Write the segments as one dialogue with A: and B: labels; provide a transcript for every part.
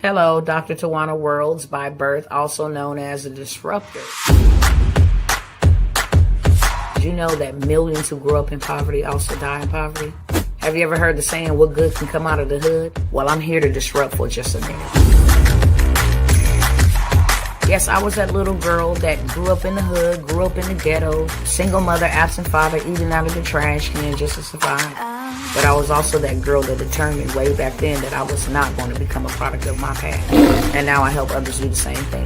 A: Hello, Dr. Tawana Worlds, by birth also known as a disruptor. Did you know that millions who grew up in poverty also die in poverty? Have you ever heard the saying, what good can come out of the hood? Well, I'm here to disrupt for just a minute. Yes, I was that little girl that grew up in the hood, grew up in the ghetto, single mother, absent father, eating out of the trash can just to survive. But I was also that girl that determined way back then that I was not going to become a product of my past. And now I help others do the same thing.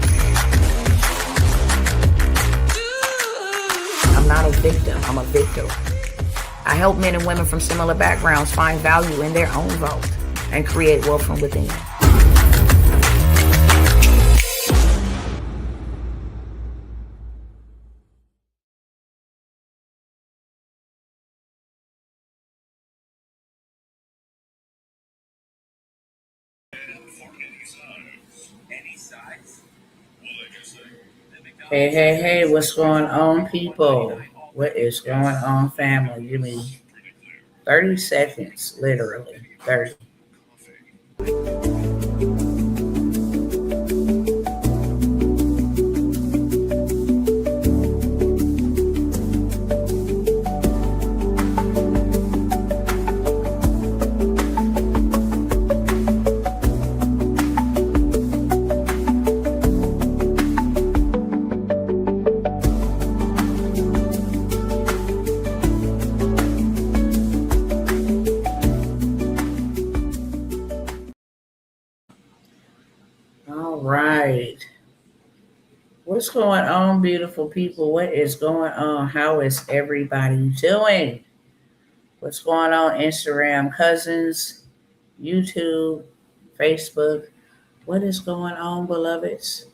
A: I'm not a victim, I'm a victor. I help men and women from similar backgrounds find value in their own vote and create wealth from within. Hey, what's going on, people? What is going on, family? Give me 30 seconds, literally 30. All right. What's going on, beautiful people? What is going on? How is everybody doing? What's going on, Instagram, cousins, YouTube, Facebook? What is going on, beloveds?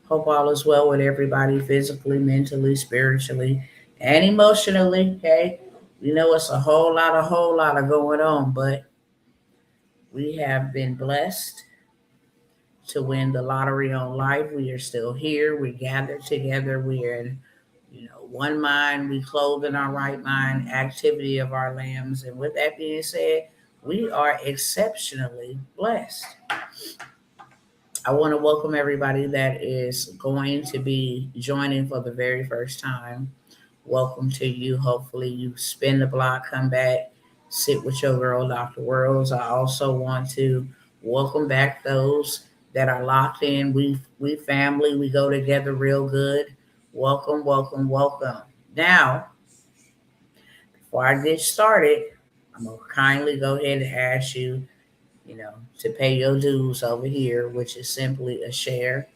A: Hope all is well with everybody, physically, mentally, spiritually, and emotionally. Okay. We know it's a whole lot of going on, but we have been blessed to win the lottery on life. We are still here. We gathered together. We are in, one mind. We clothed in our right mind, activity of our limbs. And with that being said, we are exceptionally blessed. I want to welcome everybody that is going to be joining for the very first time. Welcome to you. Hopefully you spin the block, come back, sit with your girl, Dr. Worlds. I also want to welcome back those that are locked in. We family, we go together real good. Welcome. Now, before I get started, I'm going to kindly go ahead and ask you, to pay your dues over here, which is simply a share,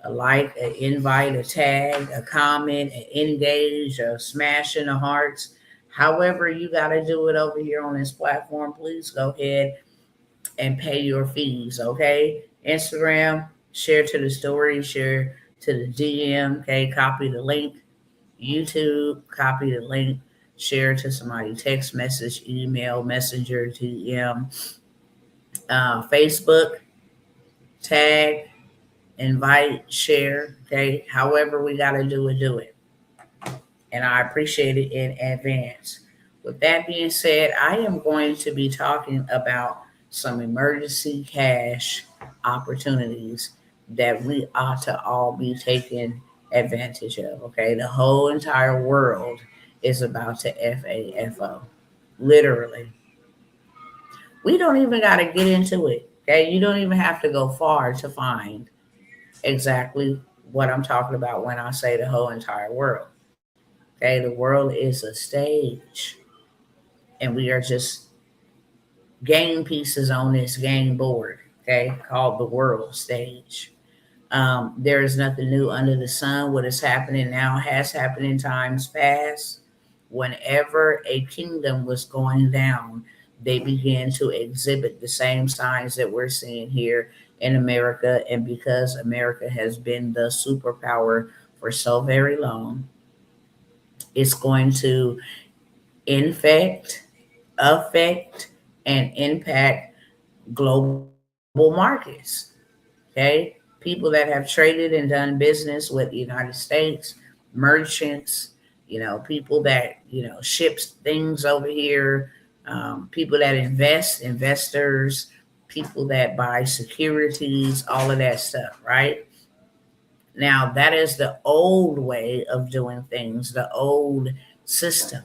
A: a like, an invite, a tag, a comment, an engage, a smashing the hearts. However you got to do it over here on this platform, please go ahead and pay your fees, okay? Instagram, share to the story, share to the DM, okay? Copy the link. YouTube, copy the link, share to somebody, text message, email, messenger, DM, Facebook, tag, invite, share, okay? However we got to do it. And I appreciate it in advance. With that being said, I am going to be talking about some emergency cash opportunities that we ought to all be taking advantage of, okay? The whole entire world is about to FAFO, literally. We don't even got to get into it, okay? You don't even have to go far to find exactly what I'm talking about when I say the whole entire world. Okay, the world is a stage, and we are just game pieces on this game board, okay, called the world stage. There is nothing new under the sun. What is happening now has happened in times past. Whenever a kingdom was going down, they began to exhibit the same signs that we're seeing here in America. And because America has been the superpower for so very long, it's going to affect, and impact global markets. Okay. People that have traded and done business with the United States, merchants, people that, ships things over here, people that investors, people that buy securities, all of that stuff, right? Now, that is the old way of doing things, the old system.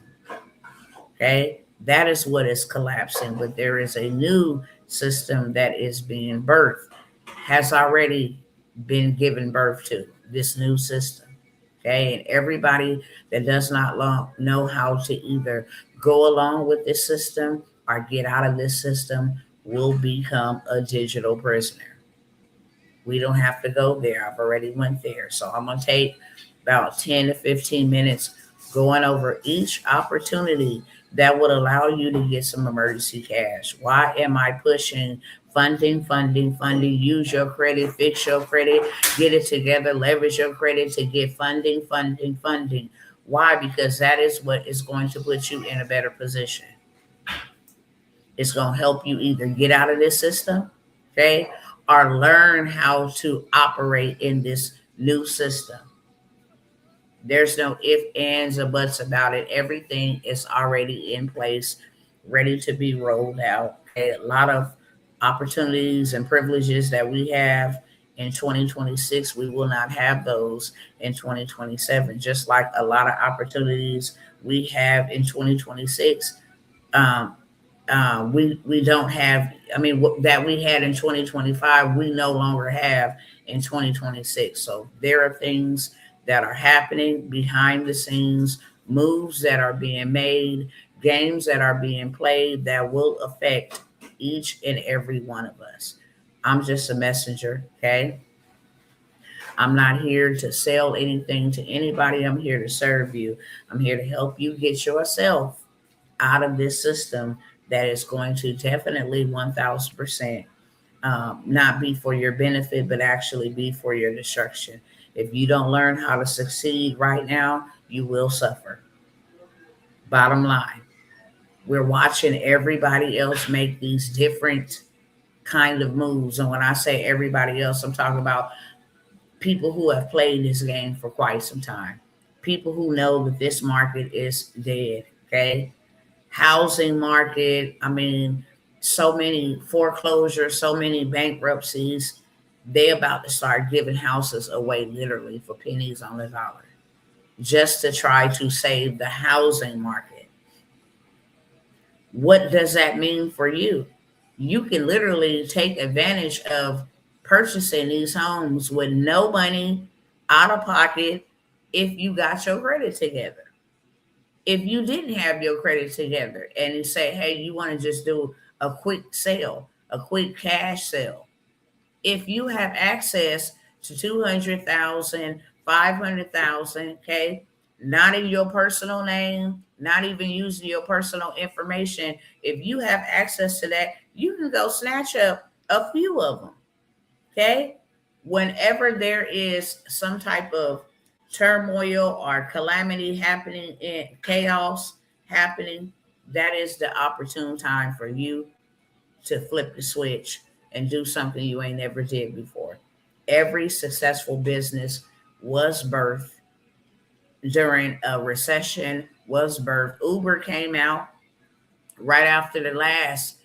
A: Okay. That is what is collapsing, but there is a new system that is being birthed, has already been given birth to this new system. Okay. And everybody that does not know how to either go along with this system or get out of this system will become a digital prisoner. We don't have to go there. I've already went there. So I'm going to take about 10 to 15 minutes going over each opportunity that would allow you to get some emergency cash. Why am I pushing funding, funding, funding? Use your credit, fix your credit, get it together, leverage your credit to get funding, funding, funding. Why? Because that is what is going to put you in a better position. It's going to help you either get out of this system, okay, or learn how to operate in this new system. There's no ifs, ands, or buts about it. Everything is already in place, ready to be rolled out. Okay? A lot of opportunities and privileges that we have in 2026, we will not have those in 2027. Just like a lot of opportunities we have in 2026, um, we don't have. I mean, that we had in 2025, we no longer have in 2026. So there are things that are happening behind the scenes, moves that are being made, games that are being played that will affect each and every one of us. I'm just a messenger, okay? I'm not here to sell anything to anybody. I'm here to serve you. I'm here to help you get yourself out of this system that is going to definitely 1000% not be for your benefit, but actually be for your destruction. If you don't learn how to succeed right now, you will suffer. Bottom line, we're watching everybody else make these different kind of moves. And when I say everybody else, I'm talking about people who have played this game for quite some time. People who know that this market is dead. Okay. Housing market. I mean, so many foreclosures, so many bankruptcies. They about to start giving houses away literally for pennies on the dollar just to try to save the housing market. What does that mean for you? You can literally take advantage of purchasing these homes with no money out of pocket if you got your credit together. If you didn't have your credit together and you say, hey, you want to just do a quick sale, a quick cash sale, if you have access to 200,000, 500,000, okay, not in your personal name, not even using your personal information, if you have access to that, you can go snatch up a few of them. Okay. Whenever there is some type of turmoil or calamity happening, in chaos happening, that is the opportune time for you to flip the switch and do something you ain't never did before. Every successful business was birthed during a recession, was birthed. Uber came out right after the last,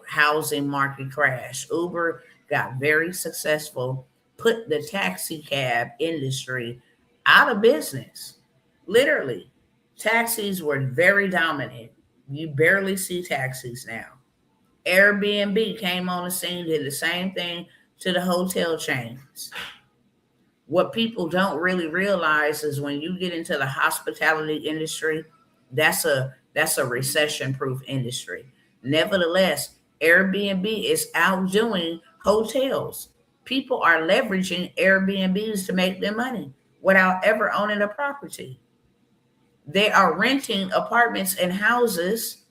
A: housing market crash. Uber got very successful, put the taxi cab industry out of business. Literally, taxis were very dominant. You barely see taxis now. Airbnb came on the scene, did the same thing to the hotel chains. What people don't really realize is when you get into the hospitality industry, that's a recession proof industry. Nevertheless, Airbnb is outdoing hotels. People are leveraging Airbnbs to make their money without ever owning a property. They are renting apartments and houses,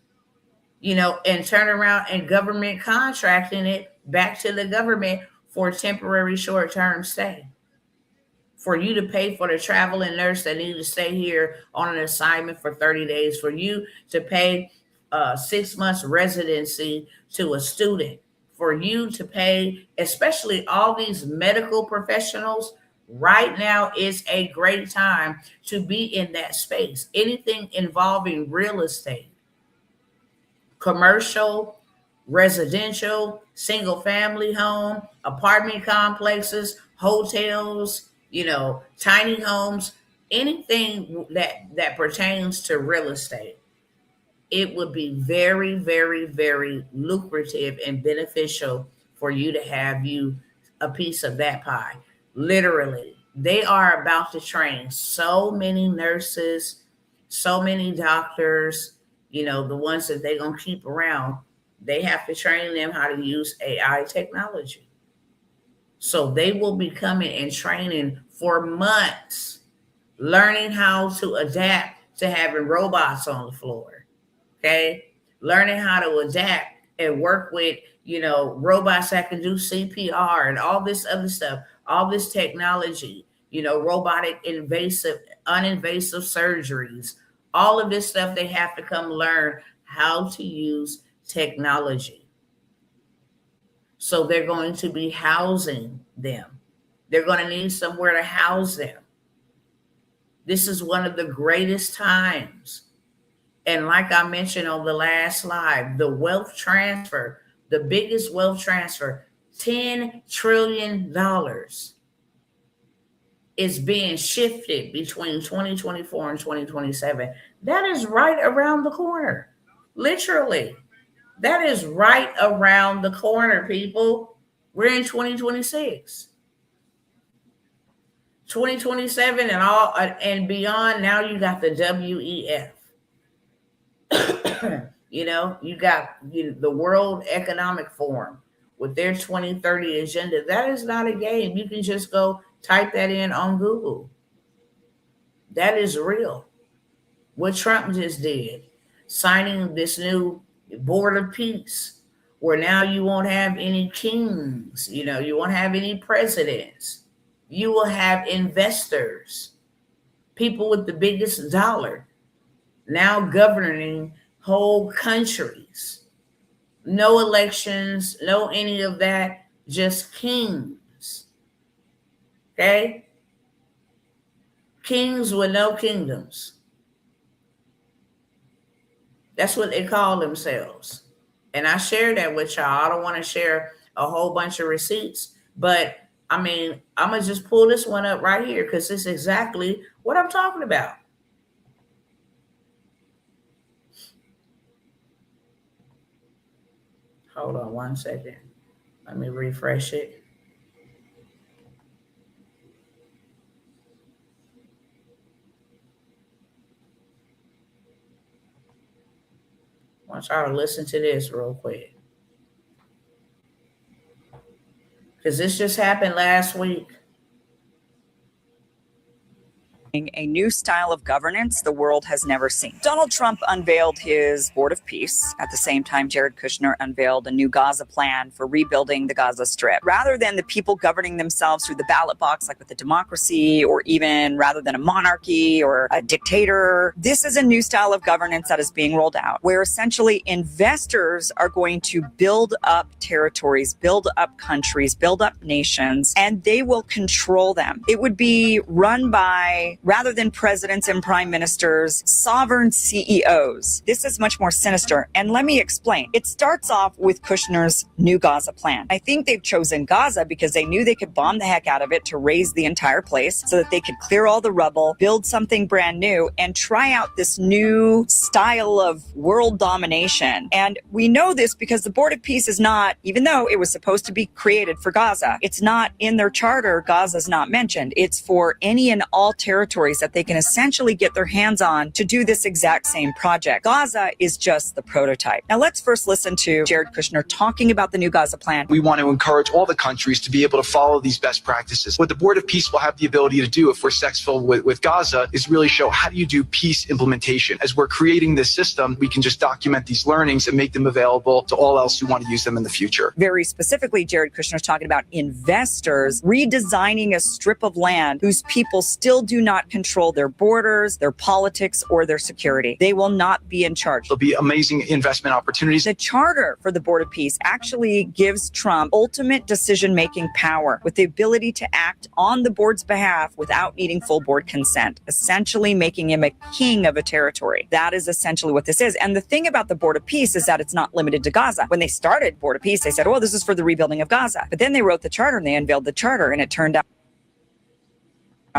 A: and turn around and government contracting it back to the government for temporary short term stay, for you to pay for the traveling nurse that need to stay here on an assignment for 30 days, for you to pay 6 months residency to a student, for you to pay, especially all these medical professionals. Right now is a great time to be in that space. Anything involving real estate, commercial, residential, single family home, apartment complexes, hotels, tiny homes, anything that pertains to real estate. It would be very, very, very lucrative and beneficial for you to have you a piece of that pie. Literally, they are about to train so many nurses, so many doctors, the ones that they're going to keep around. They have to train them how to use AI technology. So they will be coming and training for months, learning how to adapt to having robots on the floor. Okay. Learning how to adapt and work with, robots that can do CPR and all this other stuff, all this technology, robotic uninvasive surgeries, all of this stuff. They have to come learn how to use technology. So they're going to be housing them. They're going to need somewhere to house them. This is one of the greatest times. And like I mentioned on the last live, the wealth transfer, the biggest wealth transfer, $10 trillion is being shifted between 2024 and 2027. That is right around the corner. Literally. That is right around the corner, people. We're in 2026. 2027 and beyond. Now you got the WEF. You got the World Economic Forum with their 2030 agenda. That is not a game. You can just go type that in on Google. That is real. What Trump just did, signing this new Board of Peace, where now you won't have any kings, you won't have any presidents. You will have investors, people with the biggest dollar, now governing whole countries. No elections, no any of that, just kings. Okay? Kings with no kingdoms. That's what they call themselves. And I share that with y'all. I don't want to share a whole bunch of receipts, but I'm going to just pull this one up right here because it's exactly what I'm talking about. Hold on one second. Let me refresh it. I want y'all to listen to this real quick. Because this just happened last week.
B: A new style of governance the world has never seen. Donald Trump unveiled his Board of Peace. At the same time, Jared Kushner unveiled a new Gaza plan for rebuilding the Gaza Strip. Rather than the people governing themselves through the ballot box, like with a democracy, or even rather than a monarchy or a dictator, this is a new style of governance that is being rolled out, where essentially investors are going to build up territories, build up countries, build up nations, and they will control them. It would be run by, rather than presidents and prime ministers, sovereign CEOs. This is much more sinister. And let me explain. It starts off with Kushner's new Gaza plan. I think they've chosen Gaza because they knew they could bomb the heck out of it to raise the entire place so that they could clear all the rubble, build something brand new, and try out this new style of world domination. And we know this because the Board of Peace is not, even though it was supposed to be created for Gaza, it's not in their charter. Gaza's not mentioned. It's for any and all territories that they can essentially get their hands on to do this exact same project. Gaza is just the prototype. Now let's first listen to Jared Kushner talking about the new Gaza plan.
C: We want to encourage all the countries to be able to follow these best practices. What the Board of Peace will have the ability to do if we're successful with Gaza is really show how do you do peace implementation. As we're creating this system, we can just document these learnings and make them available to all else who want to use them in the future.
B: Very specifically, Jared Kushner is talking about investors redesigning a strip of land whose people still do not not control their borders, their politics, or their security. They will not be in charge.
C: There'll be amazing investment opportunities.
B: The charter for the Board of Peace actually gives Trump ultimate decision-making power with the ability to act on the board's behalf without needing full board consent, essentially making him a king of a territory. That is essentially what this is. And the thing about the Board of Peace is that it's not limited to Gaza. When they started Board of Peace, they said, oh, this is for the rebuilding of Gaza. But then they wrote the charter and they unveiled the charter, and it turned out,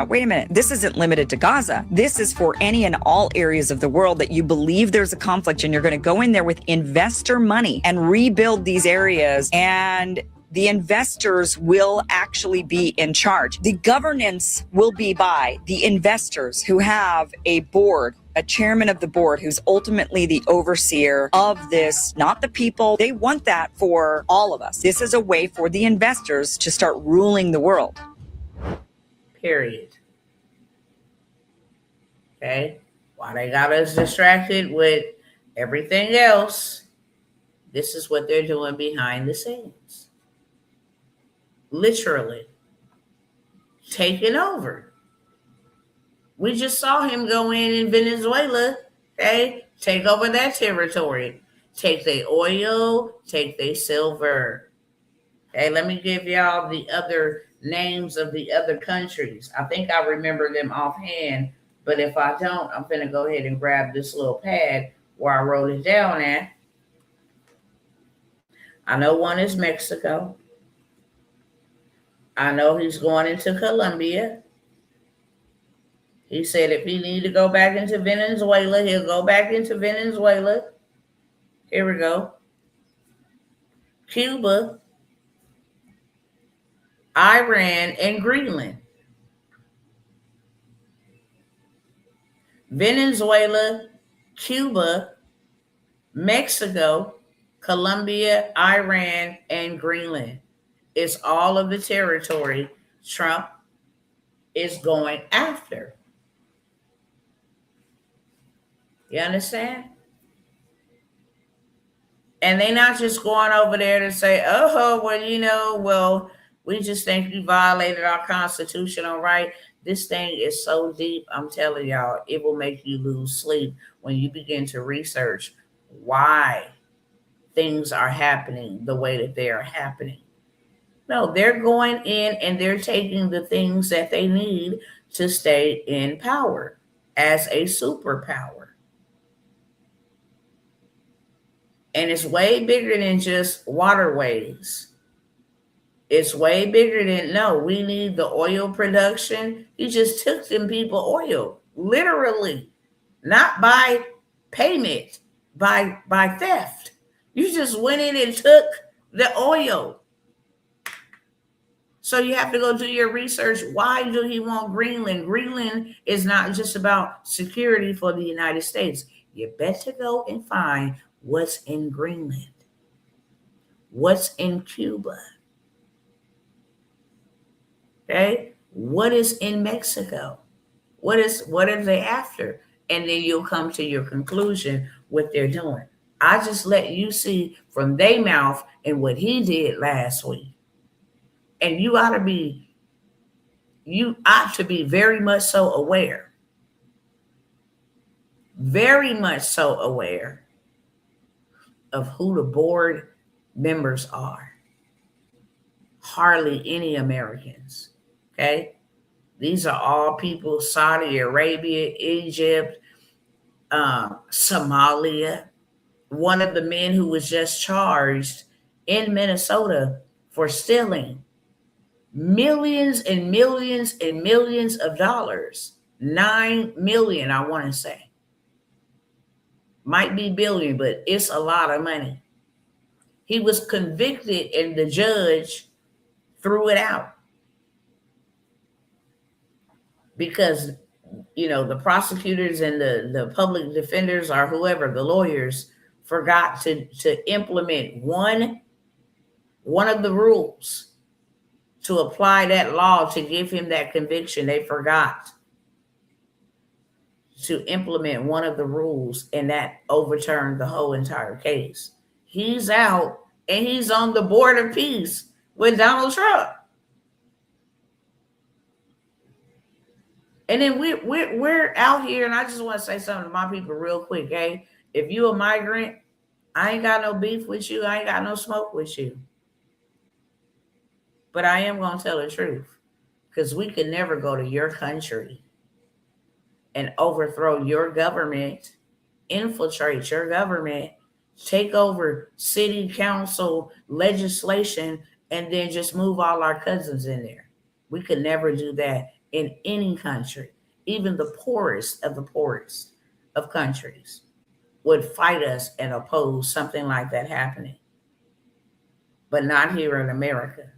B: wait a minute, this isn't limited to Gaza. This is for any and all areas of the world that you believe there's a conflict, and you're going to go in there with investor money and rebuild these areas, and the investors will actually be in charge. The governance will be by the investors who have a board, a chairman of the board who's ultimately the overseer of this, not the people. They want that for all of us. This is a way for the investors to start ruling the world.
A: Period. Okay? While they got us distracted with everything else, this is what they're doing behind the scenes. Literally taking over. We just saw him go in Venezuela, okay? Take over that territory. Take their oil, take their silver. Okay, let me give y'all the other names of the other countries. I think I remember them offhand, but if I don't, I'm going to go ahead and grab this little pad where I wrote it down at. I know one is Mexico. I know he's going into Colombia. He said if he need to go back into Venezuela, he'll go back into Venezuela. Here we go. Cuba, Iran, and Greenland. Venezuela, Cuba, Mexico, Colombia, Iran, and Greenland. It's all of the territory Trump is going after. You understand? And they're not just going over there to say, oh, well, we just think you violated our constitutional right. This thing is so deep, I'm telling y'all, it will make you lose sleep when you begin to research why things are happening the way that they are happening. No, they're going in and they're taking the things that they need to stay in power as a superpower. And it's way bigger than just waterways. It's way bigger than, no, we need the oil production. You just took them people oil, literally, not by payment, by theft. You just went in and took the oil. So you have to go do your research. Why do he want Greenland? Greenland is not just about security for the United States. You better go and find what's in Greenland, what's in Cuba, okay? What is in Mexico? What are they after? And then you'll come to your conclusion what they're doing. I just let you see from their mouth and what he did last week. And you ought to be very much so aware. Very much so aware of who the board members are. Hardly any Americans. Okay? These are all people, Saudi Arabia, Egypt, Somalia. One of the men who was just charged in Minnesota for stealing millions and millions and millions of dollars. 9 million, I want to say. Might be billion, but it's a lot of money. He was convicted and the judge threw it out. Because, the prosecutors and the public defenders or whoever, the lawyers, forgot to implement one of the rules to apply that law to give him that conviction. They forgot to implement one of the rules, and that overturned the whole entire case. He's out, and he's on the Board of Peace with Donald Trump. And then we're out here, and I just want to say something to my people real quick, okay? If you a migrant, I ain't got no beef with you. I ain't got no smoke with you. But I am gonna tell the truth, because we could never go to your country and overthrow your government, infiltrate your government, take over city council legislation, and then just move all our cousins in there. We could never do that in any country. Even the poorest of countries would fight us and oppose something like that happening, but not here in America.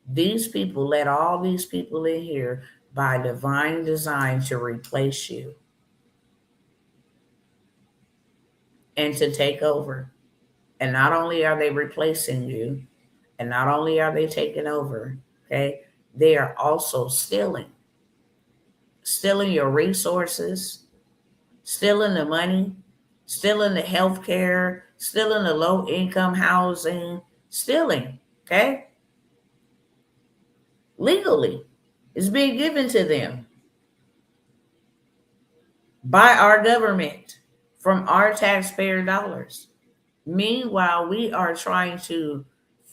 A: These people let all these people in here by divine design to replace you and to take over. And not only are they replacing you, and not only are they taking over, okay, they are also stealing your resources, stealing the money, stealing the health care, stealing the low income housing, stealing, okay? Legally. It's being given to them by our government from our taxpayer dollars. Meanwhile, we are trying to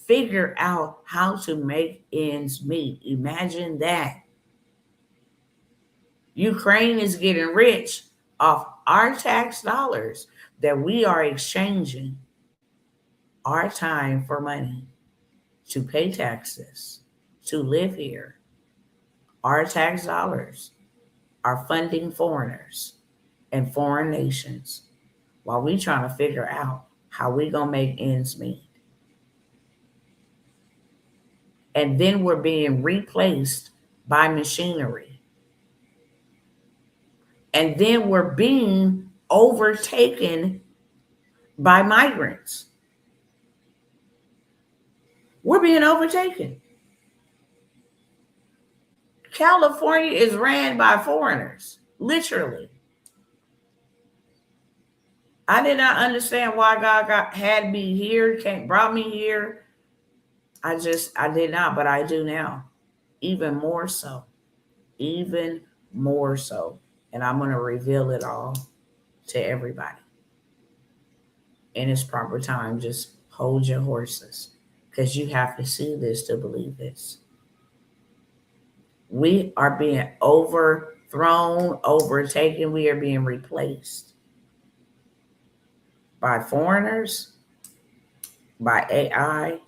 A: figure out how to make ends meet. Imagine that. Ukraine is getting rich off our tax dollars that we are exchanging our time for money to pay taxes, to live here. Our tax dollars are funding foreigners and foreign nations while we trying to figure out how we gonna make ends meet. And then we're being replaced by machinery. And then we're being overtaken by migrants. We're being overtaken. California is ran by foreigners, literally. I did not understand why God had me here, brought me here. I did not, but I do now. Even more so. Even more so. And I'm going to reveal it all to everybody. In its proper time, just hold your horses, because you have to see this to believe this. We are being overthrown, overtaken. We are being replaced by foreigners, by AI.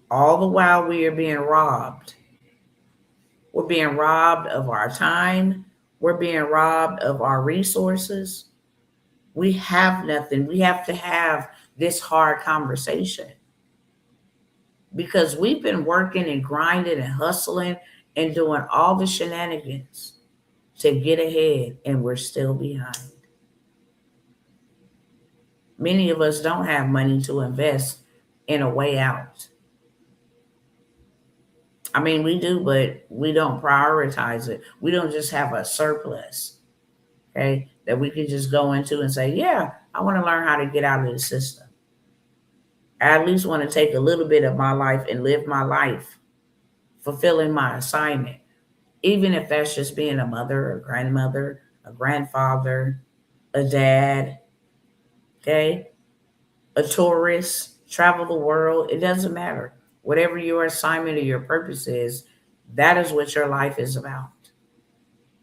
A: All the while we are being robbed. We're being robbed of our time. We're being robbed of our resources. We have nothing. We have to have this hard conversation, because we've been working and grinding and hustling and doing all the shenanigans to get ahead, and we're still behind. Many of us don't have money to invest in a way out. I mean, we do, but we don't prioritize it. We don't just have a surplus, okay, that we can just go into and say, yeah, I want to learn how to get out of the system. I at least want to take a little bit of my life and live my life, fulfilling my assignment, even if that's just being a mother, a grandmother, a grandfather, a dad, okay, a tourist, travel the world. It doesn't matter. Whatever your assignment or your purpose is, that is what your life is about.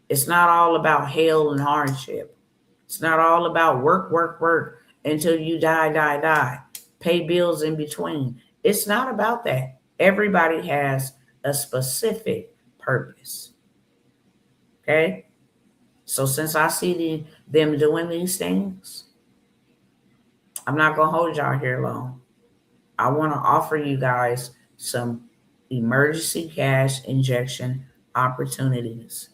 A: It's not all about hell and hardship. It's not all about work, work, work until you die. Pay bills in between. It's not about that. Everybody has a specific purpose. Okay? So since I see them doing these things, I'm not going to hold y'all here long. I want to offer you guys some emergency cash injection opportunities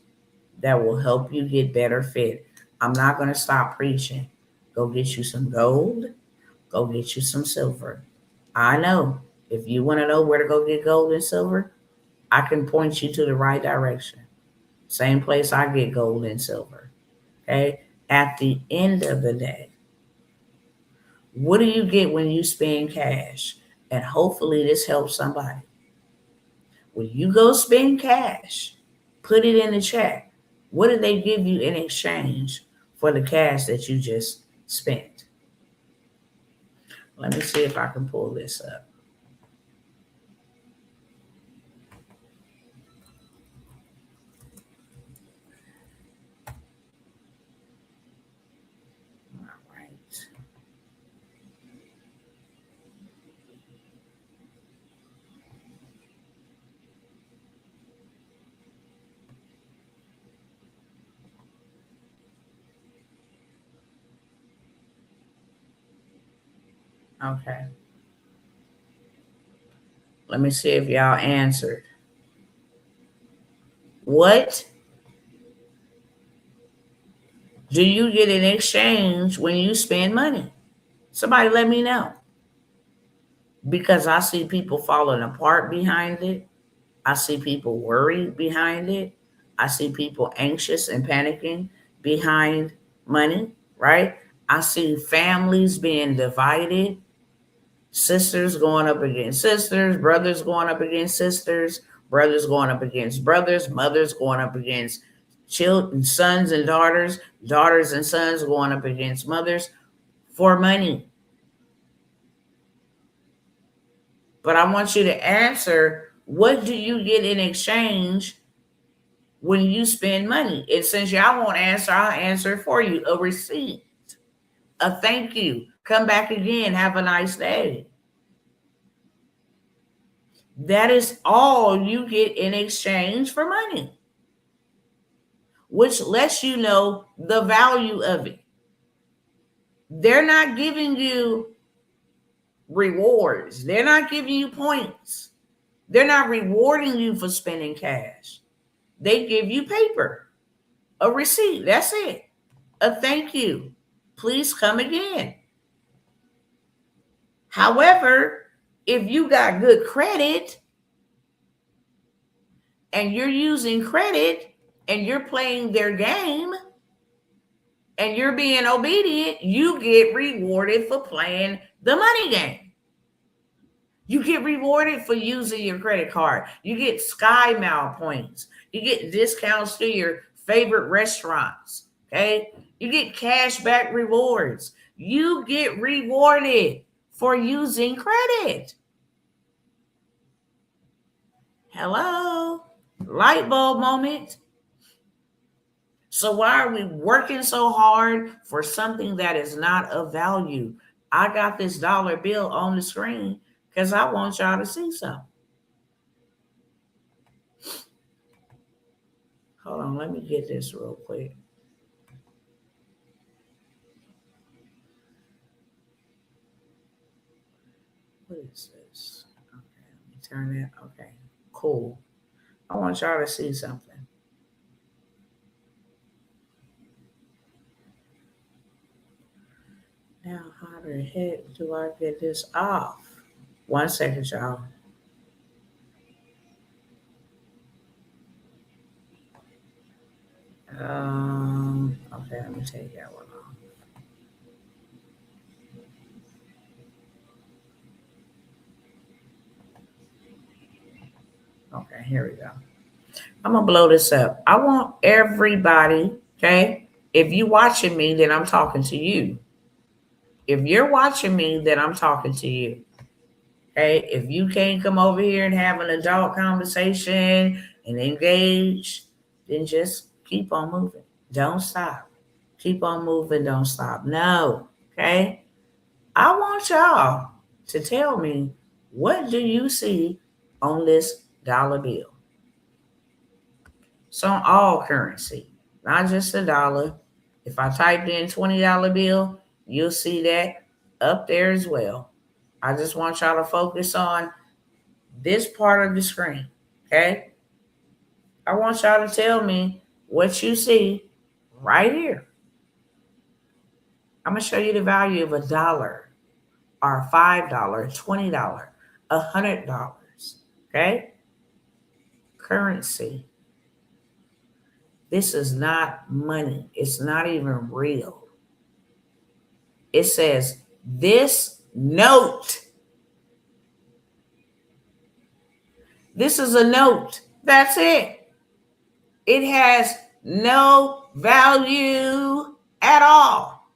A: that will help you get better fit. I'm not going to stop preaching. Go get you some gold. Go get you some silver. I know if you want to know where to go get gold and silver, I can point you to the right direction. Same place I get gold and silver. Okay? At the end of the day, what do you get when you spend cash? And hopefully this helps somebody. When you go spend cash, put it in the chat. What did they give you in exchange for the cash that you just spent? Let me see if I can pull this up. All right. Okay. Let me see if y'all answered. What do you get in exchange when you spend money? Somebody let me know. Because I see people falling apart behind it. I see people worried behind it. I see people anxious and panicking behind money, right? I see families being divided, sisters going up against sisters, brothers going up against sisters, brothers going up against brothers, mothers going up against children, sons and daughters, daughters and sons going up against mothers for money. But I want you to answer, what do you get in exchange when you spend money? And since y'all won't answer, I'll answer it for you. A receipt, a thank you. Come back again. Have a nice day. That is all you get in exchange for money, which lets you know the value of it. They're not giving you rewards. They're not giving you points. They're not rewarding you for spending cash. They give you paper, a receipt. That's it. A thank you. Please come again. However, if you got good credit and you're using credit and you're playing their game and you're being obedient, you get rewarded for playing the money game. You get rewarded for using your credit card. You get SkyMile points. You get discounts to your favorite restaurants. Okay? You get cash back rewards. You get rewarded for using credit. Hello? Light bulb moment. So why are we working so hard for something that is not of value? I got this dollar bill on the screen because I want y'all to see something. Hold on, let me get this real quick. What is this? Okay, let me turn that. Okay, cool. I want y'all to see something. Now, how the heck do I get this off? 1 second, y'all. Okay, let me take that one off. Okay, here we go. I'm gonna blow this up. I want everybody, okay? If you watching me, then I'm talking to you. If you're watching me, then I'm talking to you. Okay? If you can't come over here and have an adult conversation and engage, then just keep on moving. Don't stop. Keep on moving, don't stop. No. Okay? I want y'all to tell me, what do you see on this dollar bill? It's on all currency, not just a dollar. If I typed in $20 bill, you'll see that up there as well. I just want y'all to focus on this part of the screen, okay? I want y'all to tell me what you see right here. I'm going to show you the value of $1 or $5, $20, $100, okay? Currency. This is not money. It's not even real. It says, this note This is a note. That's it. It has no value at all.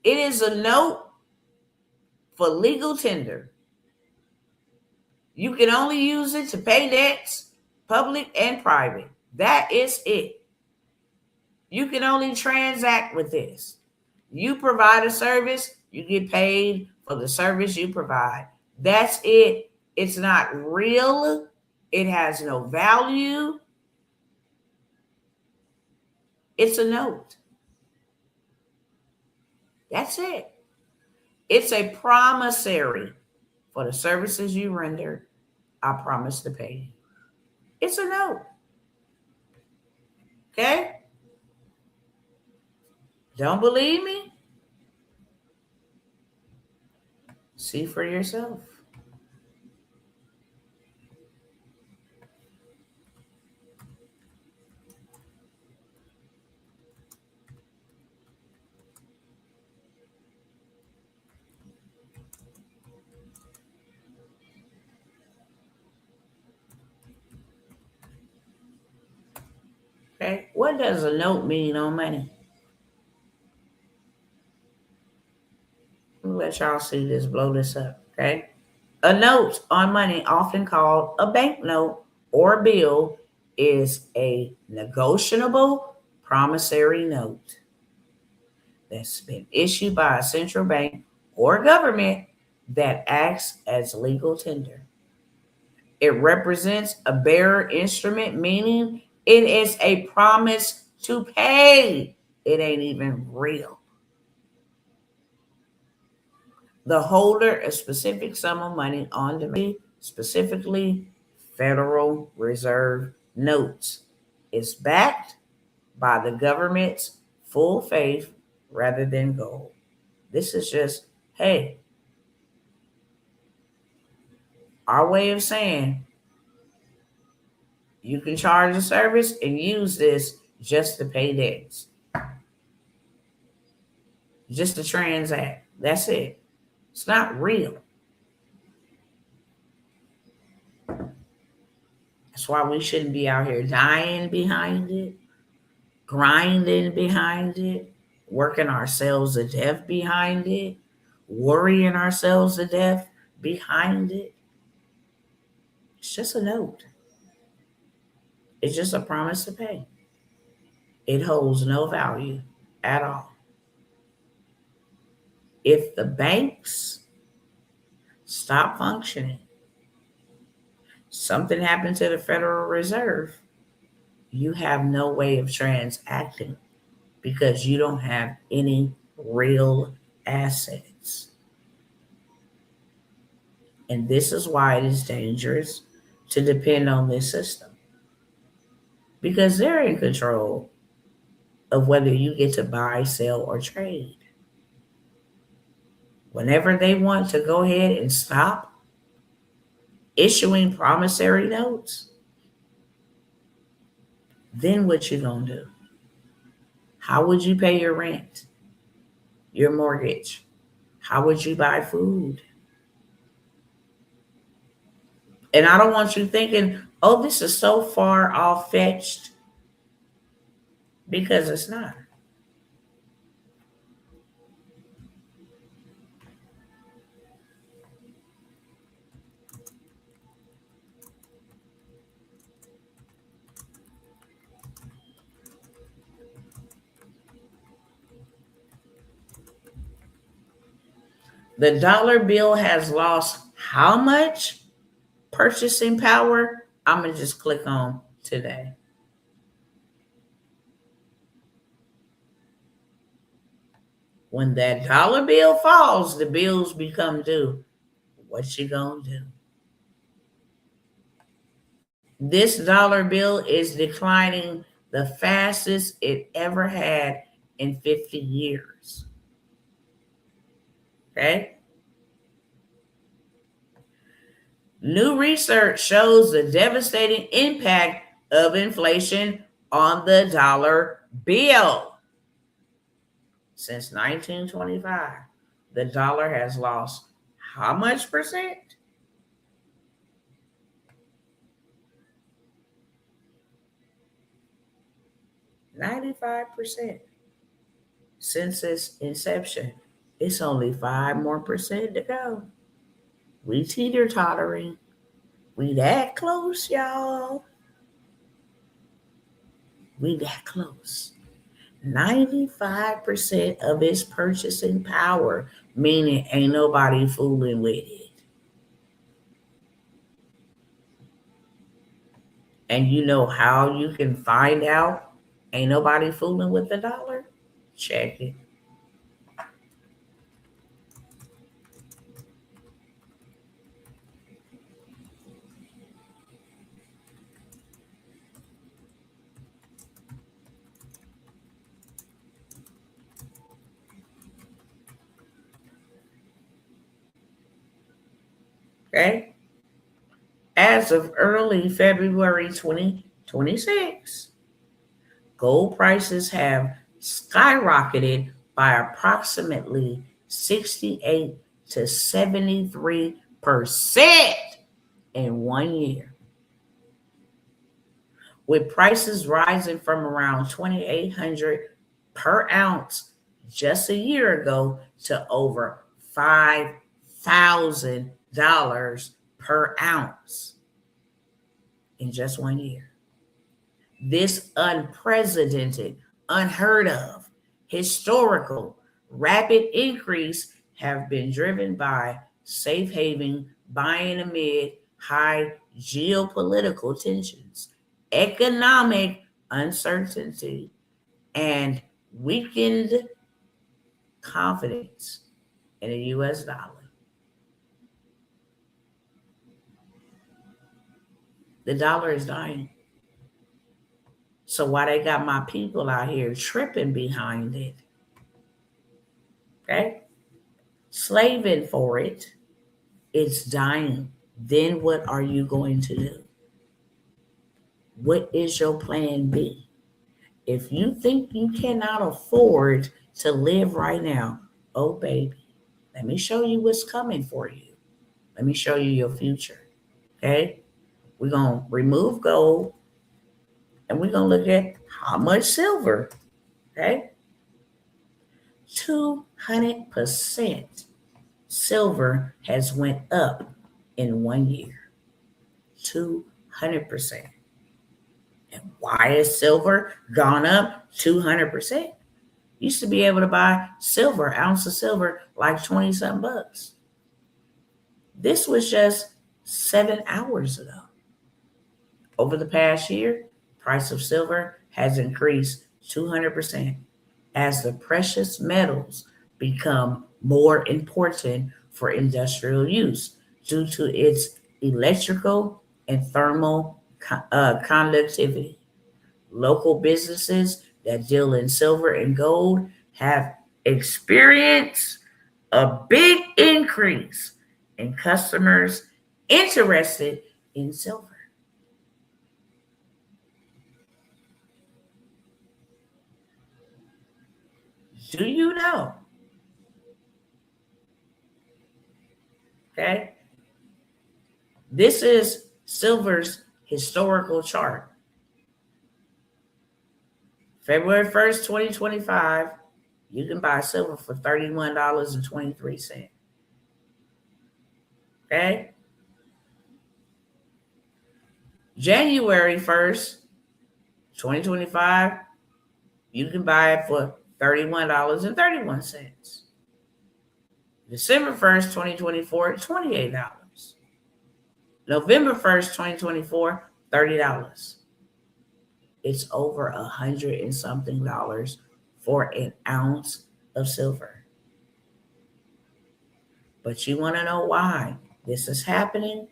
A: It is a note for legal tender. You can only use it to pay debts, public and private. That is it. You can only transact with this. You provide a service, you get paid for the service you provide. That's it. It's not real. It has no value. It's a note. That's it. It's a promissory for the services you render. I promise to pay you. It's a note. Okay? Don't believe me? See for yourself. Okay? What does a note mean on money? Let y'all see this, blow this up. Okay? A note on money, often called a banknote or bill, is a negotiable promissory note that's been issued by a central bank or government that acts as legal tender. It represents a bearer instrument, meaning it is a promise to pay. It ain't even real. The holder a specific sum of money on demand, specifically Federal Reserve notes, is backed by the government's full faith rather than gold. This is just, hey, our way of saying you can charge a service and use this just to pay debts, just to transact. That's it. It's not real. That's why we shouldn't be out here dying behind it, grinding behind it, working ourselves to death behind it, worrying ourselves to death behind it. It's just a note. It's just a promise to pay. It holds no value at all. If the banks stop functioning, something happened to the Federal Reserve, you have no way of transacting because you don't have any real assets. And this is why it is dangerous to depend on this system, because they're in control of whether you get to buy, sell, or trade. Whenever they want to go ahead and stop issuing promissory notes, then what you gonna do? How would you pay your rent, your mortgage? How would you buy food? And I don't want you thinking, oh, this is so far off fetched, because it's not. The dollar bill has lost how much purchasing power? I'm going to just click on today. When that dollar bill falls, the bills become due. What you going to do? This dollar bill is declining the fastest it ever had in 50 years. Okay? New research shows the devastating impact of inflation on the dollar bill. Since 1925, the dollar has lost how much percent? 95% since its inception. It's only 5% more to go. We teeter-tottering. We that close, y'all. We that close. 95% of its purchasing power, meaning ain't nobody fooling with it. And you know how you can find out ain't nobody fooling with the dollar? Check it. Okay? As of early February 2026, gold prices have skyrocketed by approximately 68 to 73% in 1 year, with prices rising from around 2,800 per ounce just a year ago to over $5,000 per ounce in just 1 year. This unprecedented, unheard of, historical, rapid increase have been driven by safe haven buying amid high geopolitical tensions, economic uncertainty, and weakened confidence in the US dollar. The dollar is dying. So why they got my people out here tripping behind it? Okay? Slaving for it. It's dying. Then what are you going to do? What is your plan B? If you think you cannot afford to live right now, oh baby, let me show you what's coming for you. Let me show you your future. Okay? We're going to remove gold and we're going to look at how much silver. Okay? 200% silver has went up in 1 year. 200%. And why has silver gone up 200%? Used to be able to buy silver, ounce of silver, like 20-something bucks. This was just 7 hours ago. Over the past year, price of silver has increased 200% as the precious metals become more important for industrial use due to its electrical and thermal conductivity. Local businesses that deal in silver and gold have experienced a big increase in customers interested in silver. Do you know? Okay. This is silver's historical chart. February 1st, 2025, you can buy silver for $31.23. Okay. January 1st, 2025, you can buy it for $31.31. December 1st, 2024, $28. November 1st, 2024, $30. It's over $100 and something for an ounce of silver. But you want to know why this is happening?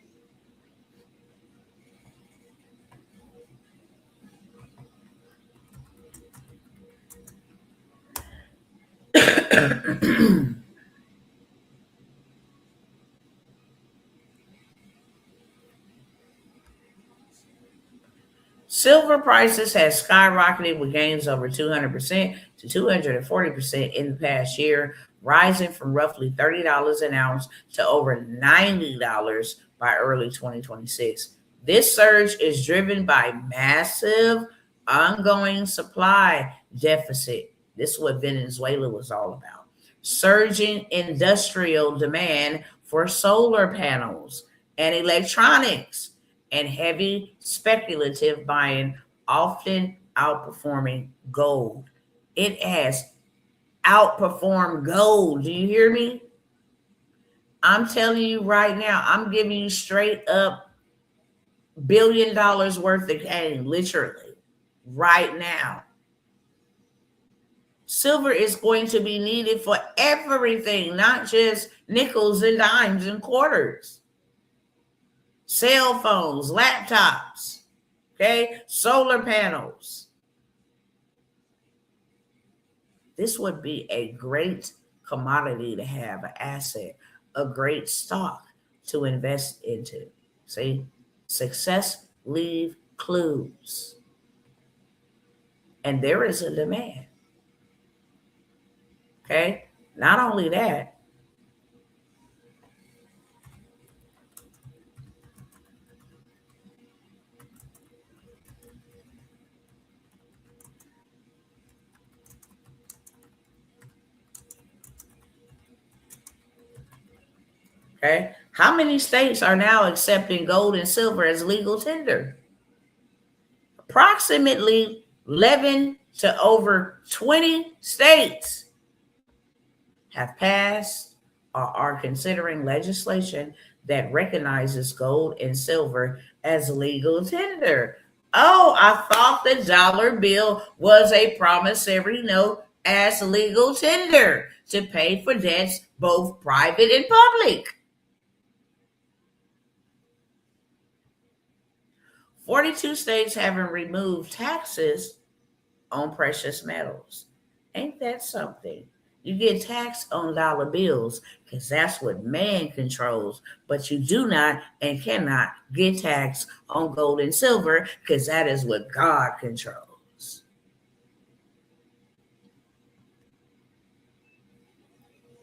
A: Silver prices have skyrocketed with gains over 200% to 240% in the past year, rising from roughly $30 an ounce to over $90 by early 2026. This surge is driven by massive ongoing supply deficit. This is what Venezuela was all about. Surging industrial demand for solar panels and electronics, and heavy speculative buying, often outperforming gold. It has outperformed gold. Do you hear me? I'm telling you right now, I'm giving you straight up $1 billion worth of gain, literally, right now. Silver is going to be needed for everything, not just nickels and dimes and quarters. Cell phones, laptops, okay, solar panels. This would be a great commodity to have, an asset, a great stock to invest into. See, success leave clues. And there is a demand. Okay, not only that, okay, how many states are now accepting gold and silver as legal tender? Approximately 11 to over 20 states have passed or are considering legislation that recognizes gold and silver as legal tender. Oh, I thought the dollar bill was a promissory note as legal tender to pay for debts, both private and public. 42 states haven't removed taxes on precious metals. Ain't that something? You get taxed on dollar bills because that's what man controls, but you do not and cannot get taxed on gold and silver because that is what God controls.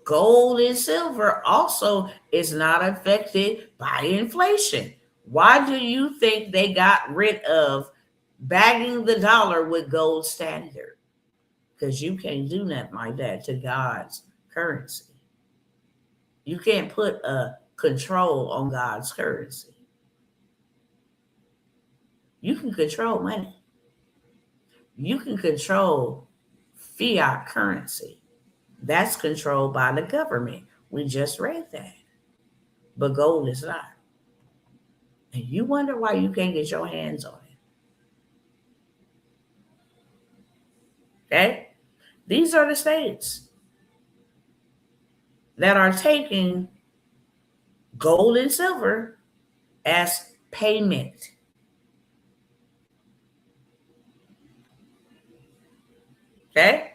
A: Gold and silver also is not affected by inflation. Why do you think they got rid of bagging the dollar with gold standard? Because you can't do nothing like that to God's currency. You can't put a control on God's currency. You can control money. You can control fiat currency. That's controlled by the government. We just read that. But gold is not. And you wonder why you can't get your hands on it. Okay? These are the states that are taking gold and silver as payment. Okay?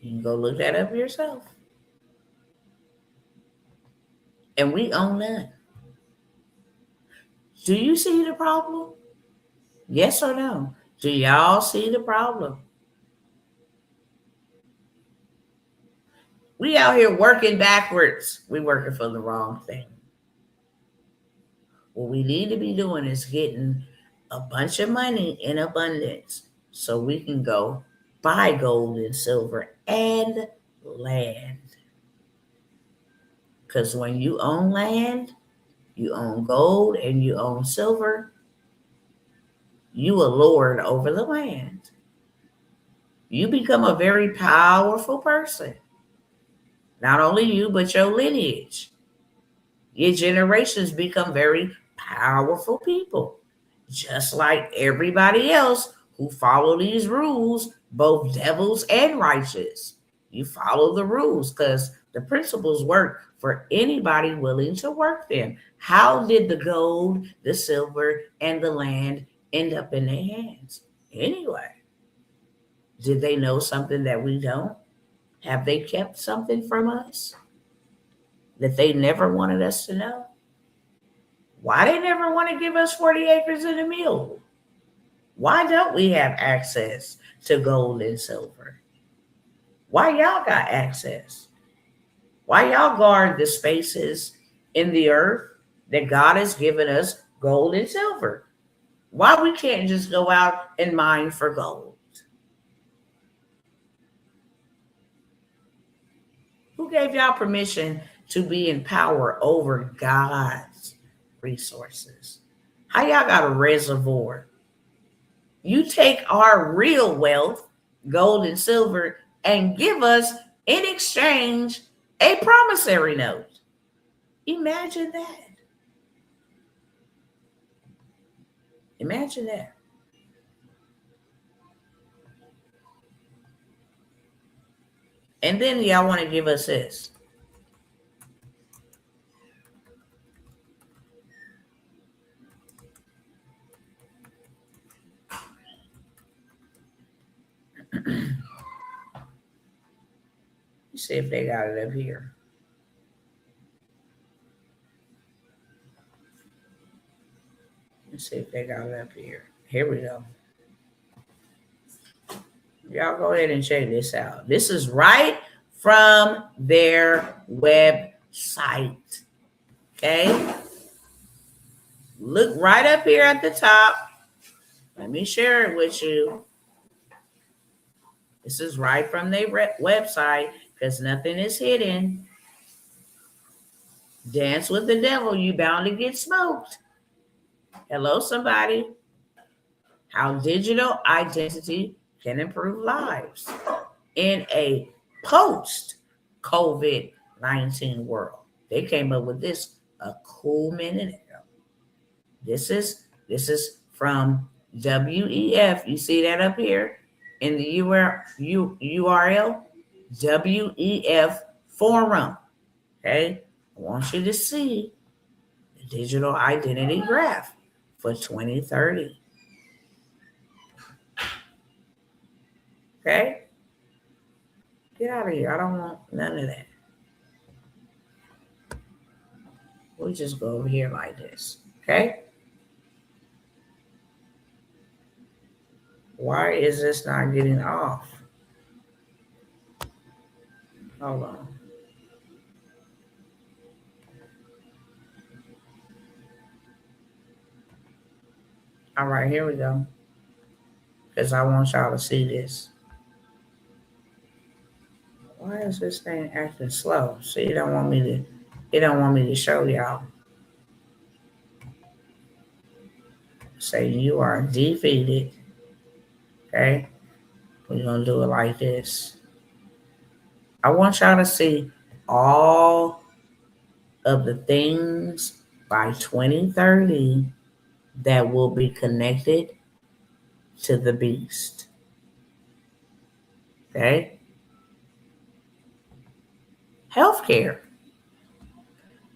A: You can go look that up yourself. And we own none. Do you see the problem? Yes or no? Do y'all see the problem? We out here working backwards. We working for the wrong thing. What we need to be doing is getting a bunch of money in abundance so we can go buy gold and silver and land. Because when you own land, you own gold and you own silver, you are lord over the land. You become a very powerful person. Not only you, but your lineage. Your generations become very powerful people. Just like everybody else who follow these rules, both devils and righteous. You follow the rules because the principles work for anybody willing to work them. How did the gold, the silver, and the land end up in their hands? Anyway, did they know something that we don't? Have they kept something from us that they never wanted us to know? Why they never want to give us 40 acres and a mule? Why don't we have access to gold and silver? Why y'all got access? Why y'all guard the spaces in the earth that God has given us gold and silver. Why we can't just go out and mine for gold? Who gave y'all permission to be in power over God's resources? How y'all got a reservoir? You take our real wealth, gold and silver, and give us in exchange a promissory note. Imagine that. Imagine that. And then y'all want to give us this. Let's see if they got it up here. Let's see if they got it up here. Here we go. Y'all go ahead and check this out. This is right from their website. Okay. Look right up here at the top. Let me share it with you. This is right from their website because nothing is hidden. Dance with the devil, you bound to get smoked. Hello, somebody. How digital identity can improve lives in a post-COVID-19 world. They came up with this a cool minute ago. This is from WEF. You see that up here in the URL? WEF forum. Okay? I want you to see the digital identity graph for 2030. Okay? Get out of here. I don't want none of that. We'll just go over here like this. Okay? Why is this not getting off? Hold on. All right, here we go. Because I want y'all to see this. Why is this thing acting slow? See, it don't want me to show y'all. Say you are defeated. Okay? We're gonna do it like this. I want y'all to see all of the things by 2030 that will be connected to the beast. Okay? Healthcare.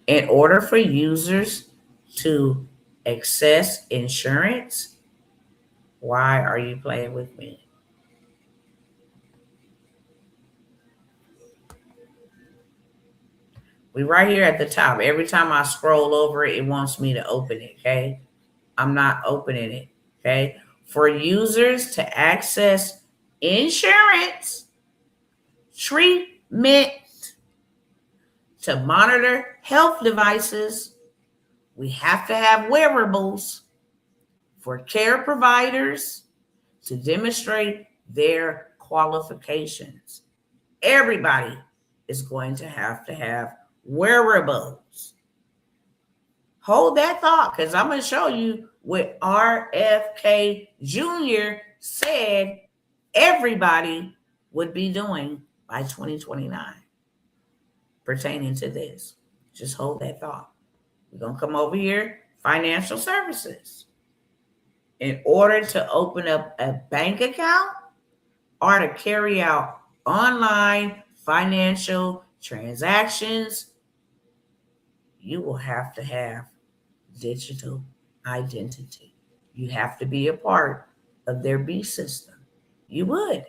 A: In order for users to access insurance, why are you playing with me? We right here at the top. Every time I scroll over it, it wants me to open it, okay? I'm not opening it, okay? For users to access insurance, treatment, to monitor health devices, we have to have wearables for care providers to demonstrate their qualifications. Everybody is going to have wearables. Hold that thought, because I'm going to show you what RFK Jr. said everybody would be doing by 2029 pertaining to this. Just hold that thought. We're going to come over here, financial services. In order to open up a bank account or to carry out online financial transactions, you will have to have digital identity. You have to be a part of their B system. You would.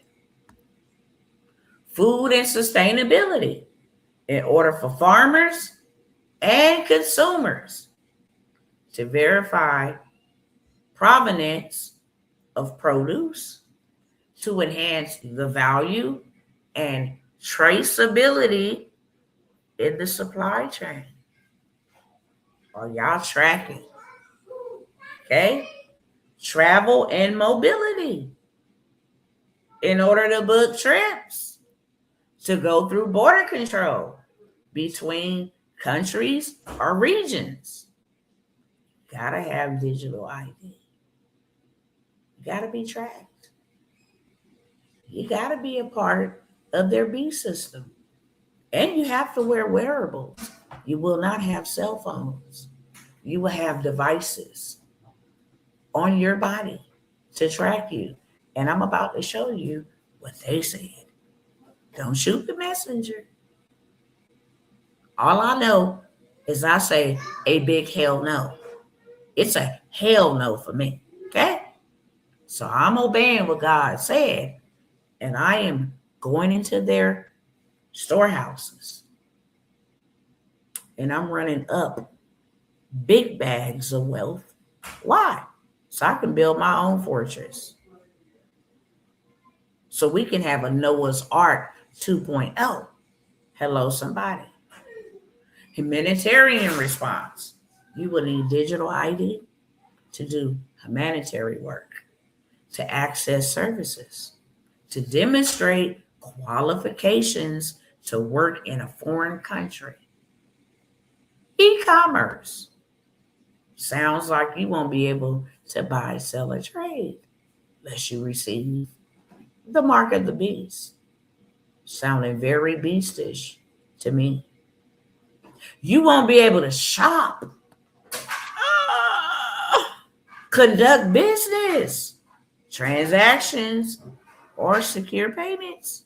A: Food and sustainability. In order for farmers and consumers to verify provenance of produce, to enhance the value and traceability in the supply chain. Are y'all tracking? Okay? Travel and mobility. In order to book trips, to go through border control between countries or regions, gotta have digital ID. You gotta be tracked. You gotta be a part of their B system. And you have to wear wearables. You will not have cell phones. You will have devices on your body to track you. And I'm about to show you what they said. Don't shoot the messenger. All I know is I say a big hell no. It's a hell no for me. Okay? So I'm obeying what God said, and I am going into their storehouses, and I'm running up big bags of wealth. Why? So I can build my own fortress. So we can have a Noah's Ark 2.0. Hello, somebody. Humanitarian response. You will need digital ID to do humanitarian work, to access services, to demonstrate qualifications to work in a foreign country. E-commerce. Sounds like you won't be able to buy, sell, or trade unless you receive the mark of the beast. Sounding very beastish to me. You won't be able to shop, conduct business, transactions, or secure payments.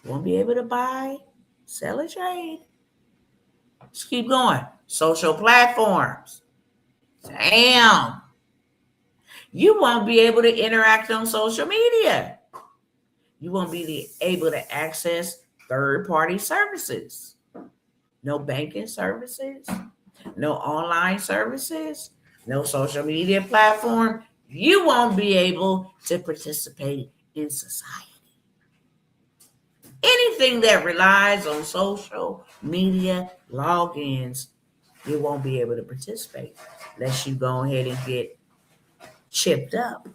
A: Won't be able to buy, sell, or trade. Let's keep going. Social platforms. Damn. You won't be able to interact on social media. You won't be able to access third-party services. No banking services, no online services, no social media platform. You won't be able to participate in society. Anything that relies on social media logins, you won't be able to participate unless you go ahead and get chipped up.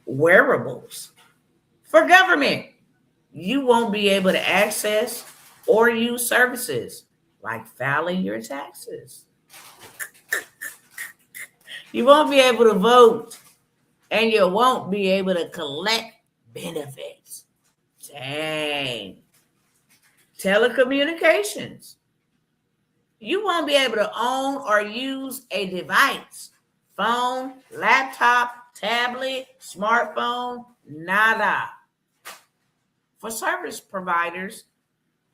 A: Wearables. For government, you won't be able to access or use services like filing your taxes. You won't be able to vote, and you won't be able to collect benefits. Dang. Telecommunications. You won't be able to own or use a device. Phone, laptop, tablet, smartphone, nada. For service providers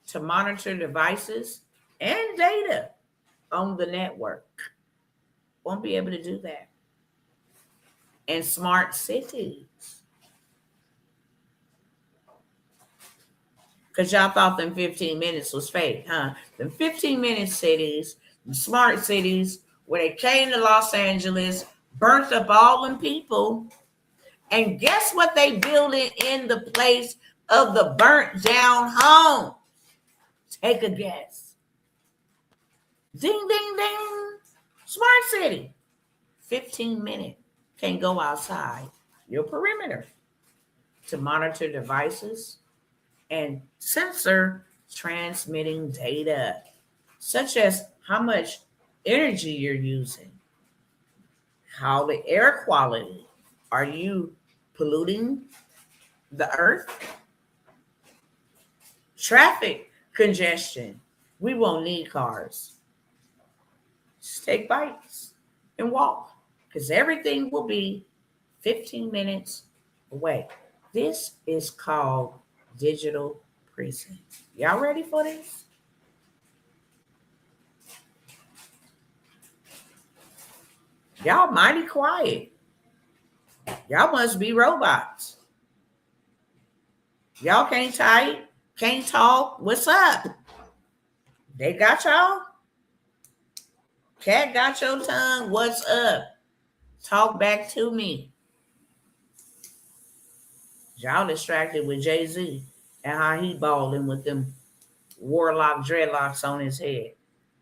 A: to monitor devices and data on the network. Won't be able to do that. And smart cities. Because y'all thought them 15 minutes was fake, huh? The 15-minute cities, the smart cities, where they came to Los Angeles, burnt up all them people, and guess what they building in the place of the burnt down home? Take a guess. Ding, ding, ding. Smart city. 15 minutes. Can't go outside your perimeter to monitor devices and sensor transmitting data, such as how much energy you're using, how the air quality, are you polluting the earth? Traffic congestion. We won't need cars. Just take bikes and walk, because everything will be 15 minutes away. This is called digital prison. Y'all ready for this? Y'all mighty quiet. Y'all must be robots. Y'all can't type, can't talk. What's up? They got y'all? Cat got your tongue? What's up? Talk back to me. Y'all distracted with Jay-Z and how he balling with them warlock dreadlocks on his head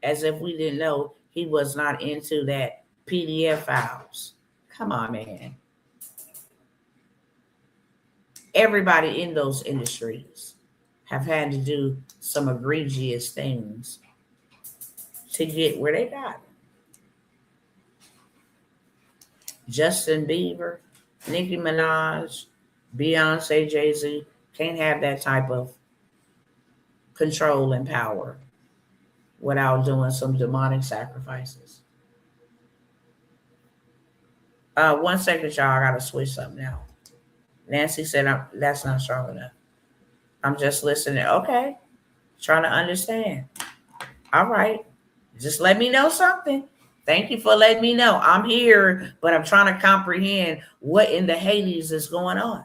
A: as if we didn't know he was not into that PDF files. Come on, man. Everybody in those industries have had to do some egregious things to get where they got. Justin Bieber, Nicki Minaj, Beyonce, Jay-Z can't have that type of control and power without doing some demonic sacrifices. 1 second, y'all. I gotta switch something out. Nancy said, that's not strong enough. I'm just listening. Okay. Trying to understand. All right. Just let me know something. Thank you for letting me know. I'm here, but I'm trying to comprehend what in the Hades is going on.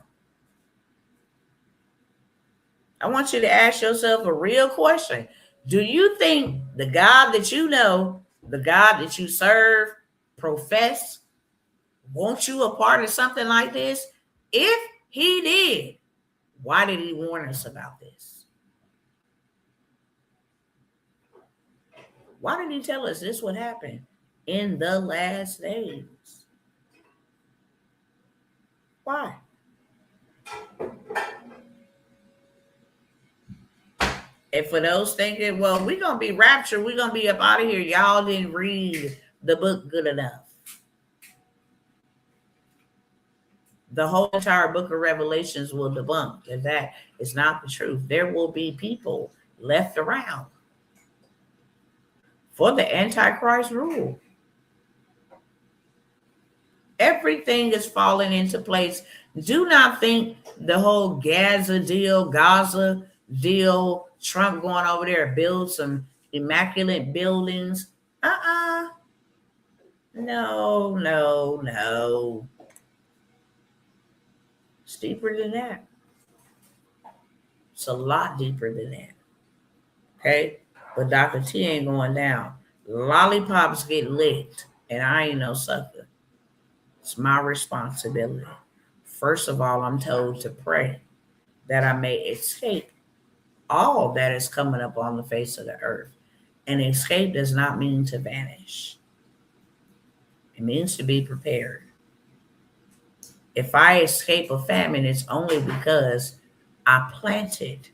A: I want you to ask yourself a real question. Do you think the God that you know, the God that you serve, profess, wants you a part of something like this? If he did, why did he warn us about this? Why did he tell us this would happen in the last days? Why? And for those thinking, well, we're going to be raptured, we're going to be up out of here, y'all didn't read the book good enough. The whole entire book of Revelations will debunk that is not the truth. There will be people left around for the Antichrist rule. Everything is falling into place. Do not think the whole Gaza deal, Trump going over there to build some immaculate buildings. No. It's deeper than that. It's a lot deeper than that. Okay? But Dr. T ain't going down. Lollipops get licked, and I ain't no sucker. It's my responsibility. First of all, I'm told to pray that I may escape all that is coming up on the face of the earth. And escape does not mean to vanish. It means to be prepared. If I escape a famine, it's only because I planted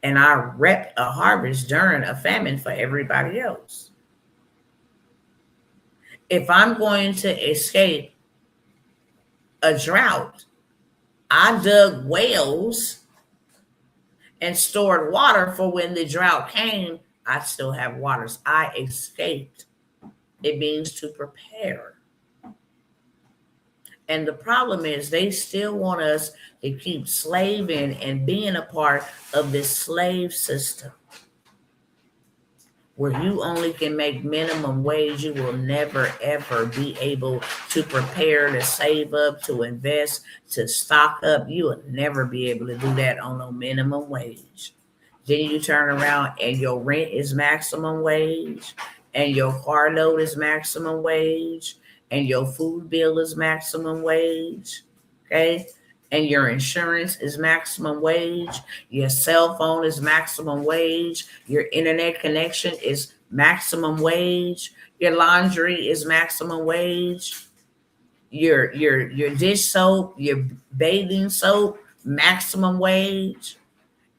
A: and I reaped a harvest during a famine for everybody else. If I'm going to escape a drought, I dug wells and stored water for when the drought came, I still have waters. I escaped. It means to prepare. And the problem is they still want us to keep slaving and being a part of this slave system where you only can make minimum wage. You will never, ever be able to prepare, to save up, to invest, to stock up. You will never be able to do that on no minimum wage. Then you turn around and your rent is maximum wage, and your car note is maximum wage, and your food bill is maximum wage, okay? And your insurance is maximum wage. Your cell phone is maximum wage. Your internet connection is maximum wage. Your laundry is maximum wage. Your dish soap, your bathing soap, maximum wage.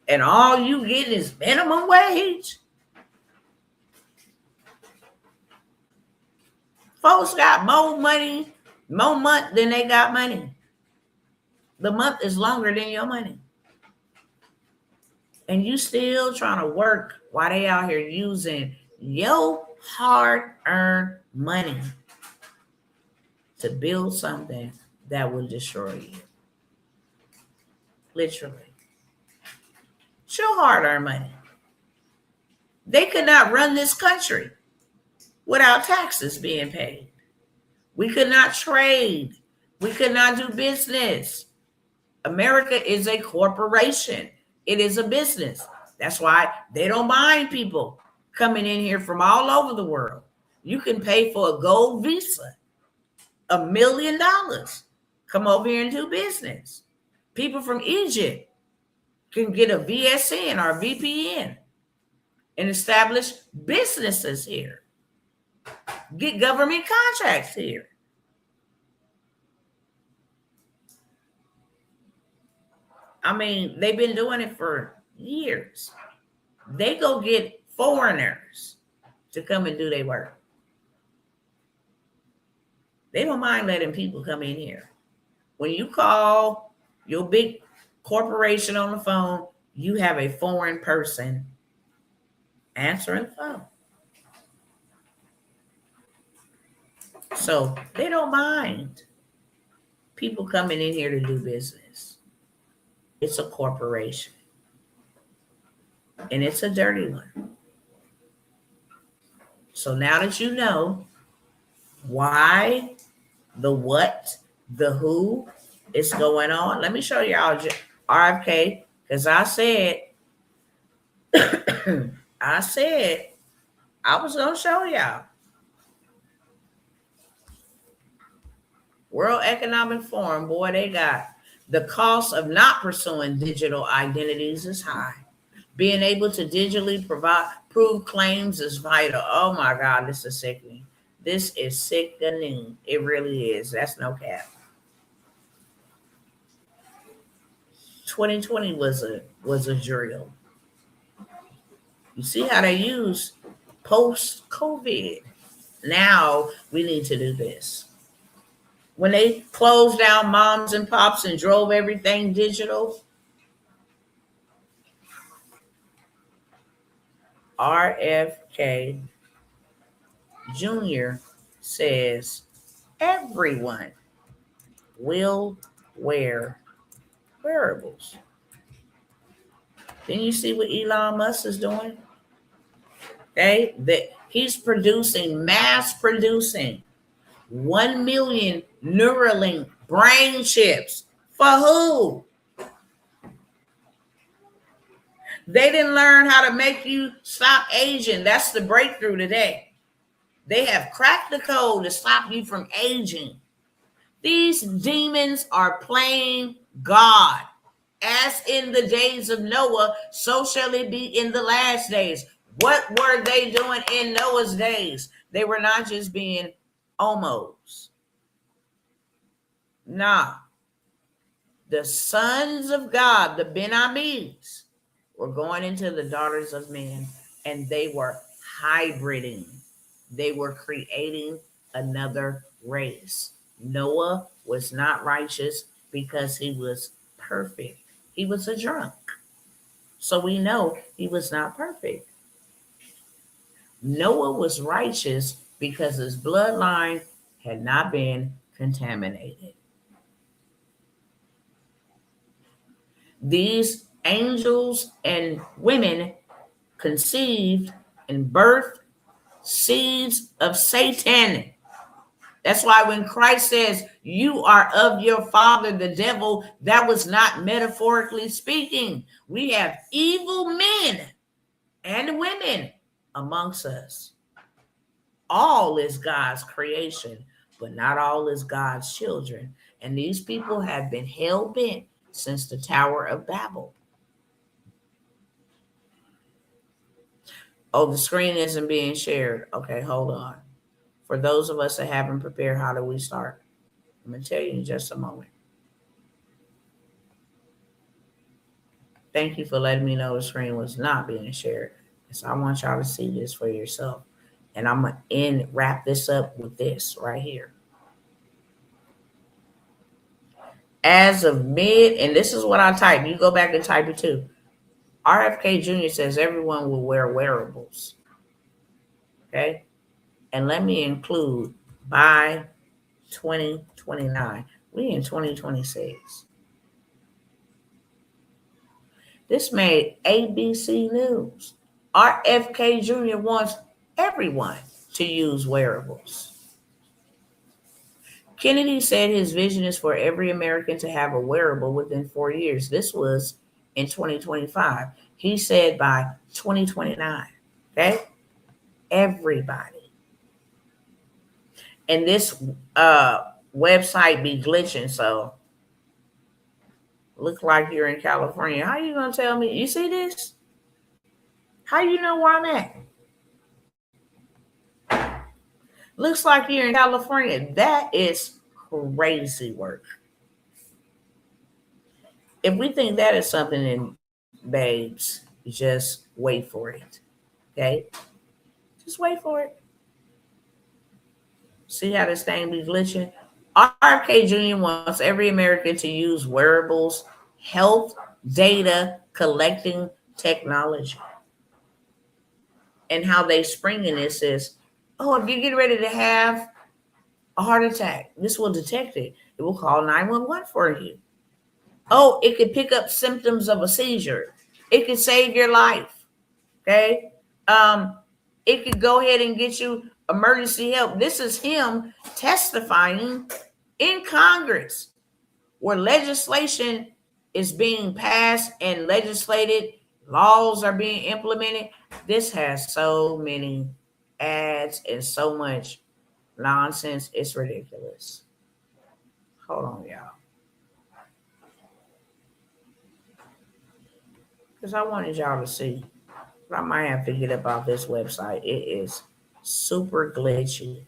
A: And all you get is minimum wage. Folks got more money, more month than they got money. The month is longer than your money. And you still trying to work while they out here using your hard-earned money to build something that will destroy you. Literally. It's your hard-earned money. They could not run this country without taxes being paid. We could not trade. We could not do business. America is a corporation. It is a business. That's why they don't mind people coming in here from all over the world. You can pay for a gold visa, $1 million. Come over here and do business. People from Egypt can get a VSN or VPN and establish businesses here, get government contracts here. I mean, they've been doing it for years. They go get foreigners to come and do their work. They don't mind letting people come in here. When you call your big corporation on the phone, you have a foreign person answering the phone. So they don't mind people coming in here to do business. It's a corporation. And it's a dirty one. So now that you know why, the what, the who is going on, let me show y'all RFK, because I said I was going to show y'all. World Economic Forum, boy, they got the cost of not pursuing digital identities is high. Being able to digitally prove claims is vital. Oh my God, this is sickening. This is sickening. It really is. That's no cap. 2020 was a drill. You see how they use post-COVID. Now we need to do this. When they closed down moms and pops and drove everything digital, RFK Jr. says everyone will wear wearables. Then you see what Elon Musk is doing? Okay, that he's mass producing 1 million Neuralink brain chips. For who? They didn't learn how to make you stop aging. That's the breakthrough today. They have cracked the code to stop you from aging. These demons are playing God. As in the days of Noah, so shall it be in the last days. What were they doing in Noah's days? They were not just being homos. Nah. The sons of God, the Ben-Amis, were going into the daughters of men, and they were hybriding. They were creating another race. Noah was not righteous because he was perfect. He was a drunk. So we know he was not perfect. Noah was righteous because his bloodline had not been contaminated. These angels and women conceived and birthed seeds of Satan. That's why when Christ says, you are of your father, the devil, that was not metaphorically speaking. We have evil men and women amongst us. All is God's creation, but not all is God's children. And these people have been hell-bent since the Tower of Babel. Oh, the screen isn't being shared. Okay, hold on. For those of us that haven't prepared, how do we start? I'm going to tell you in just a moment. Thank you for letting me know the screen was not being shared. So I want y'all to see this for yourself. And I'm going to wrap this up with this right here. As of and this is what I type. You go back and type it too. RFK Jr. says everyone will wear wearables. Okay? And let me include by 2029. We in 2026. This made ABC News. RFK Jr. wants everyone to use wearables. Kennedy said his vision is for every American to have a wearable within 4 years. This was in 2025. He said by 2029. Okay? Everybody. And this website be glitching, so look like you're in California. How are you going to tell me? You see this? How you know where I'm at? Looks like you're in California. That is crazy work. If we think that is something, then babes, just wait for it. Okay? Just wait for it. See how this thing be glitching? RFK Jr. wants every American to use wearables, health data collecting technology. And how they spring in this is, oh, if you get ready to have a heart attack, this will detect it. It will call 911 for you. Oh, it could pick up symptoms of a seizure. It could save your life. Okay. It could go ahead and get you emergency help. This is him testifying in Congress where legislation is being passed and legislated, laws are being implemented. This has so many ads and so much nonsense. It's ridiculous. Hold on, y'all. Because I wanted y'all to see. But I might have to get up off this website. It is super glitchy.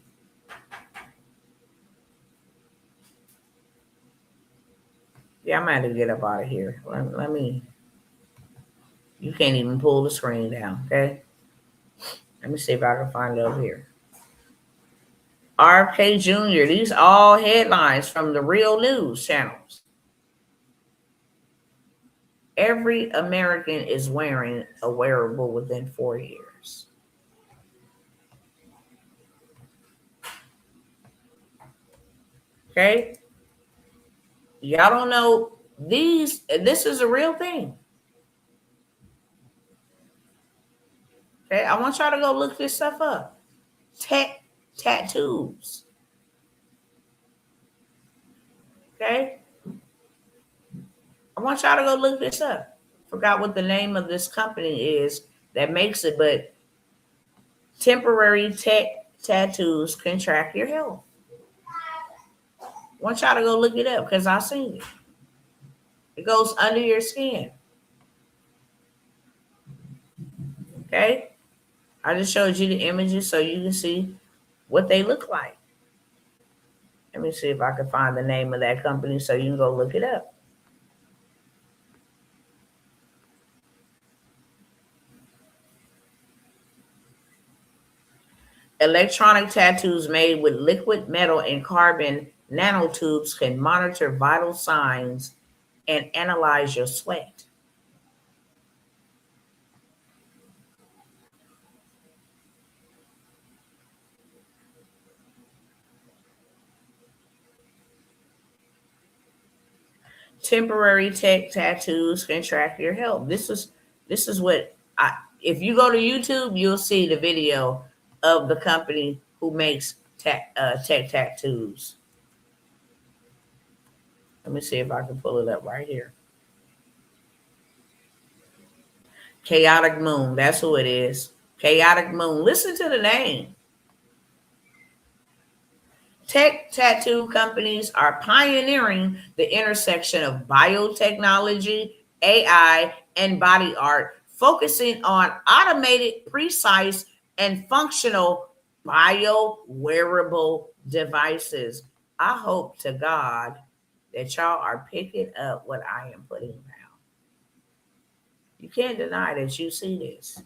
A: Yeah, I might have to get up out of here. Let me. You can't even pull the screen down, okay? Let me see if I can find it over here. RFK Jr. These all headlines from the real news channels. Every American is wearing a wearable within 4 years. Okay? Y'all don't know this is a real thing. Okay, I want y'all to go look this stuff up. Tech tattoos. Okay? I want y'all to go look this up. Forgot what the name of this company is that makes it, but temporary tech tattoos can track your health. I want y'all to go look it up because I've seen it. It goes under your skin. Okay? I just showed you the images so you can see what they look like. Let me see if I can find the name of that company so you can go look it up. Electronic tattoos made with liquid metal and carbon nanotubes can monitor vital signs and analyze your sweat. Temporary tech tattoos can track your health. This is what if you go to YouTube, you'll see the video of the company who makes tech tattoos. Let me see if I can pull it up right here. Chaotic Moon, that's who it is. Chaotic Moon. Listen to the name. Tech tattoo companies are pioneering the intersection of biotechnology, AI, and body art, focusing on automated, precise, and functional bio-wearable devices. I hope to God that y'all are picking up what I am putting down. You can't deny that you see this.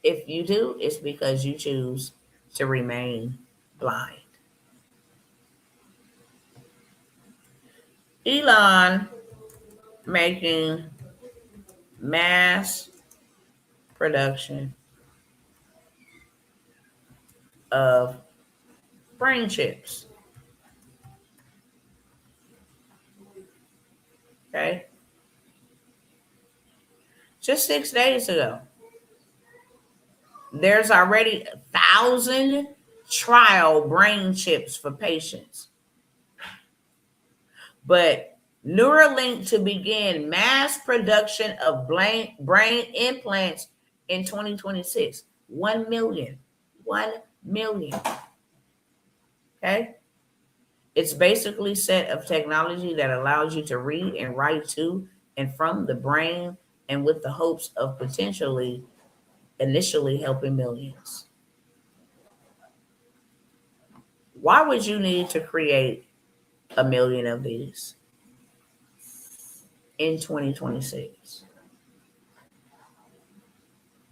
A: If you do, it's because you choose to remain blind. Elon making mass production of brain chips. Okay. Just 6 days ago, there's already 1,000 trial brain chips for patients. But Neuralink to begin mass production of brain implants in 2026. 1 million. 1 million. Okay? It's basically a set of technology that allows you to read and write to and from the brain and with the hopes of potentially initially helping millions. Why would you need to create a million of these in 2026?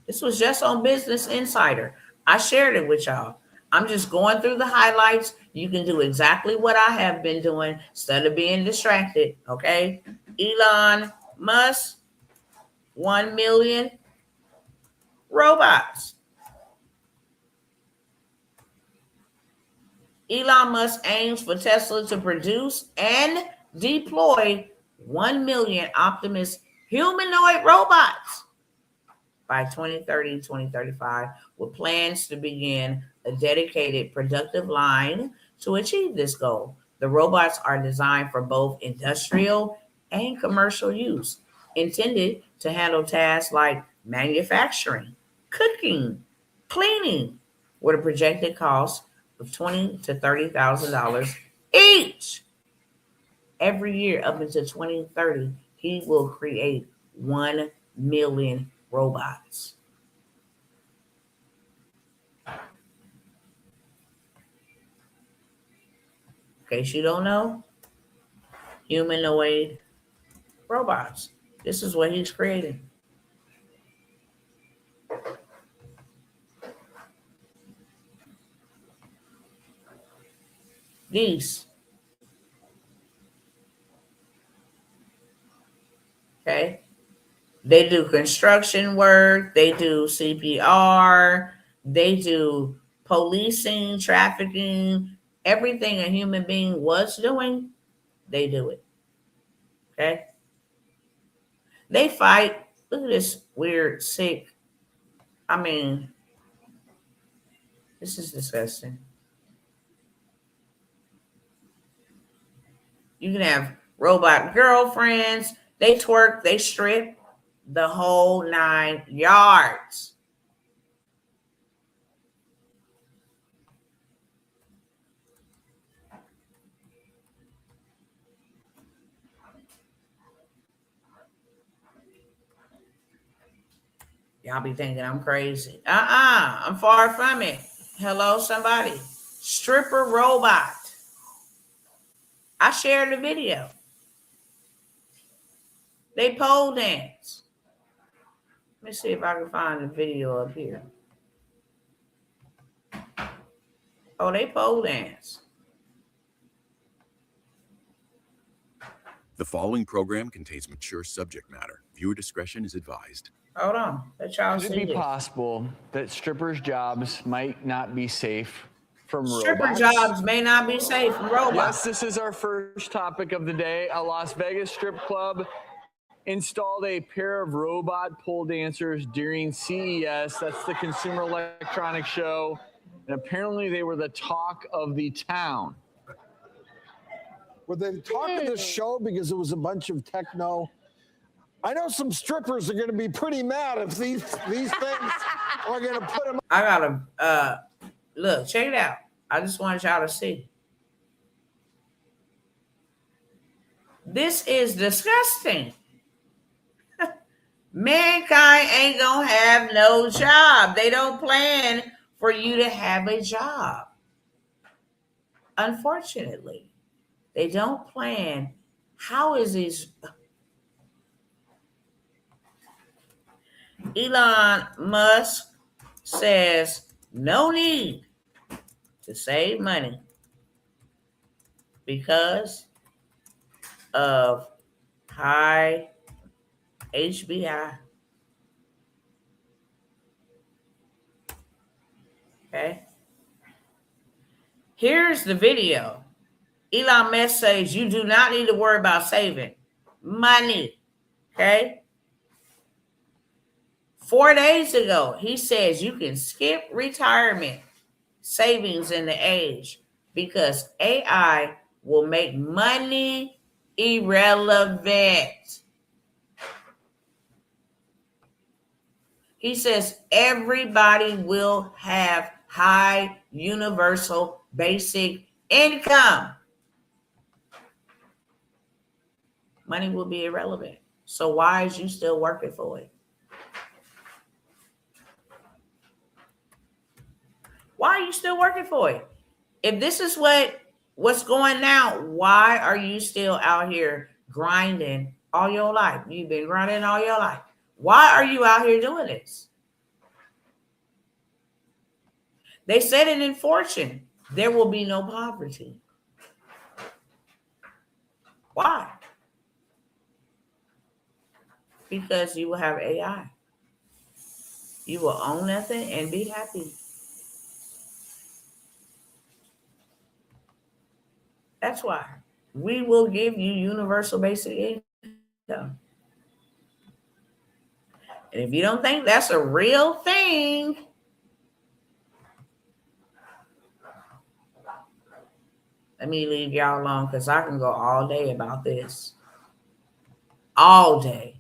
A: This was just on Business Insider. I shared it with y'all. I'm just going through the highlights. You can do exactly what I have been doing instead of being distracted, okay? Elon Musk, 1 million robots. Elon Musk aims for Tesla to produce and deploy 1 million Optimus humanoid robots by 2030, 2035, with plans to begin a dedicated productive line to achieve this goal. The robots are designed for both industrial and commercial use, intended to handle tasks like manufacturing, cooking, cleaning, with a projected cost of $20,000 to $30,000 each. Every year up until 2030, he will create 1 million robots. In case you don't know, humanoid robots. This is what he's creating. These. Okay. They do construction work, they do CPR, they do policing, trafficking, everything a human being was doing, they do it. Okay? They fight. Look at this weird, sick. I mean, this is disgusting. You can have robot girlfriends, they twerk, they strip, the whole 9 yards. Y'all be thinking I'm crazy. I'm far from it. Hello, somebody. Stripper robot. I shared the video. They pole dance. Let me see if I can find the video up here. Oh, they pole dance.
D: The following program contains mature subject matter. Viewer discretion is advised.
A: Hold on. Let y'all see
E: Could it be
A: this.
E: possible that strippers' jobs might not be safe from
A: Stripper
E: robots?
A: jobs may not be safe from robots.
E: Yes, this is our first topic of the day. A Las Vegas strip club installed a pair of robot pole dancers during CES. That's the Consumer Electronics Show. And apparently they were the talk of the town.
F: Were they talking the show because it was a bunch of techno? I know some strippers are going to be pretty mad if these things are going to put them.
A: I gotta look, check it out. I just want y'all to see. This is disgusting. Mankind ain't gonna have no job. They don't plan for you to have a job. Unfortunately, they don't plan. How is these? Elon Musk says no need to save money because of high HBI. Okay. Here's the video. Elon Musk says you do not need to worry about saving money. Okay. 4 days ago, he says you can skip retirement savings in the age because AI will make money irrelevant. He says everybody will have high universal basic income. Money will be irrelevant. So why is you still working for it? Why are you still working for it? If this is what's going now, why are you still out here grinding all your life? You've been grinding all your life. Why are you out here doing this? They said it in Fortune, there will be no poverty. Why? Because you will have AI. You will own nothing and be happy. That's why. We will give you universal basic income. And if you don't think that's a real thing, let me leave y'all alone because I can go all day about this. All day.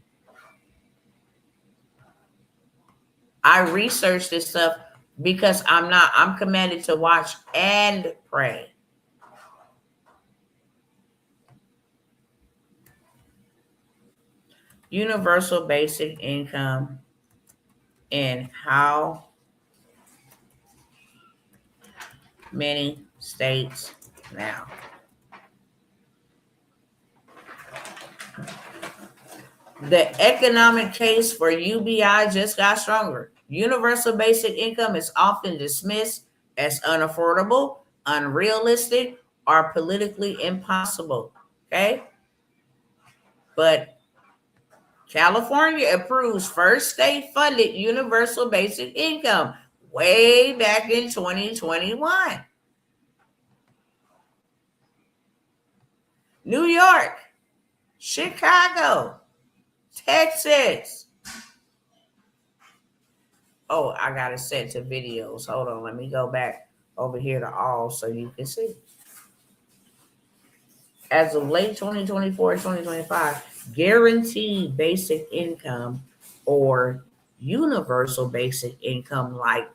A: I research this stuff because I'm commanded to watch and pray. Universal basic income in how many states now? The economic case for UBI just got stronger. Universal basic income is often dismissed as unaffordable, unrealistic, or politically impossible. Okay? But California approves first state-funded universal basic income way back in 2021. New York, Chicago, Texas. Oh, I got it set to videos. Hold on, let me go back over here to all so you can see. As of late 2024, 2025, guaranteed basic income or universal basic income like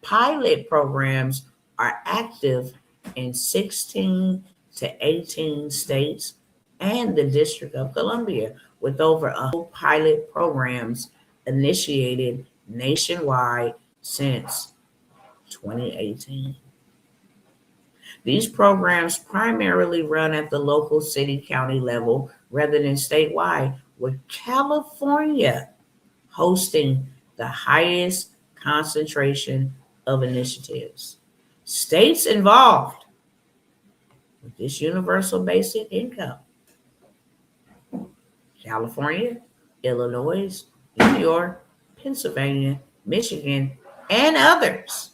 A: pilot programs are active in 16 to 18 states and the District of Columbia, with over 100 pilot programs initiated nationwide since 2018. These programs primarily run at the local city-county level rather than statewide, with California hosting the highest concentration of initiatives. States involved with this universal basic income: California, Illinois, New York, Pennsylvania, Michigan, and others.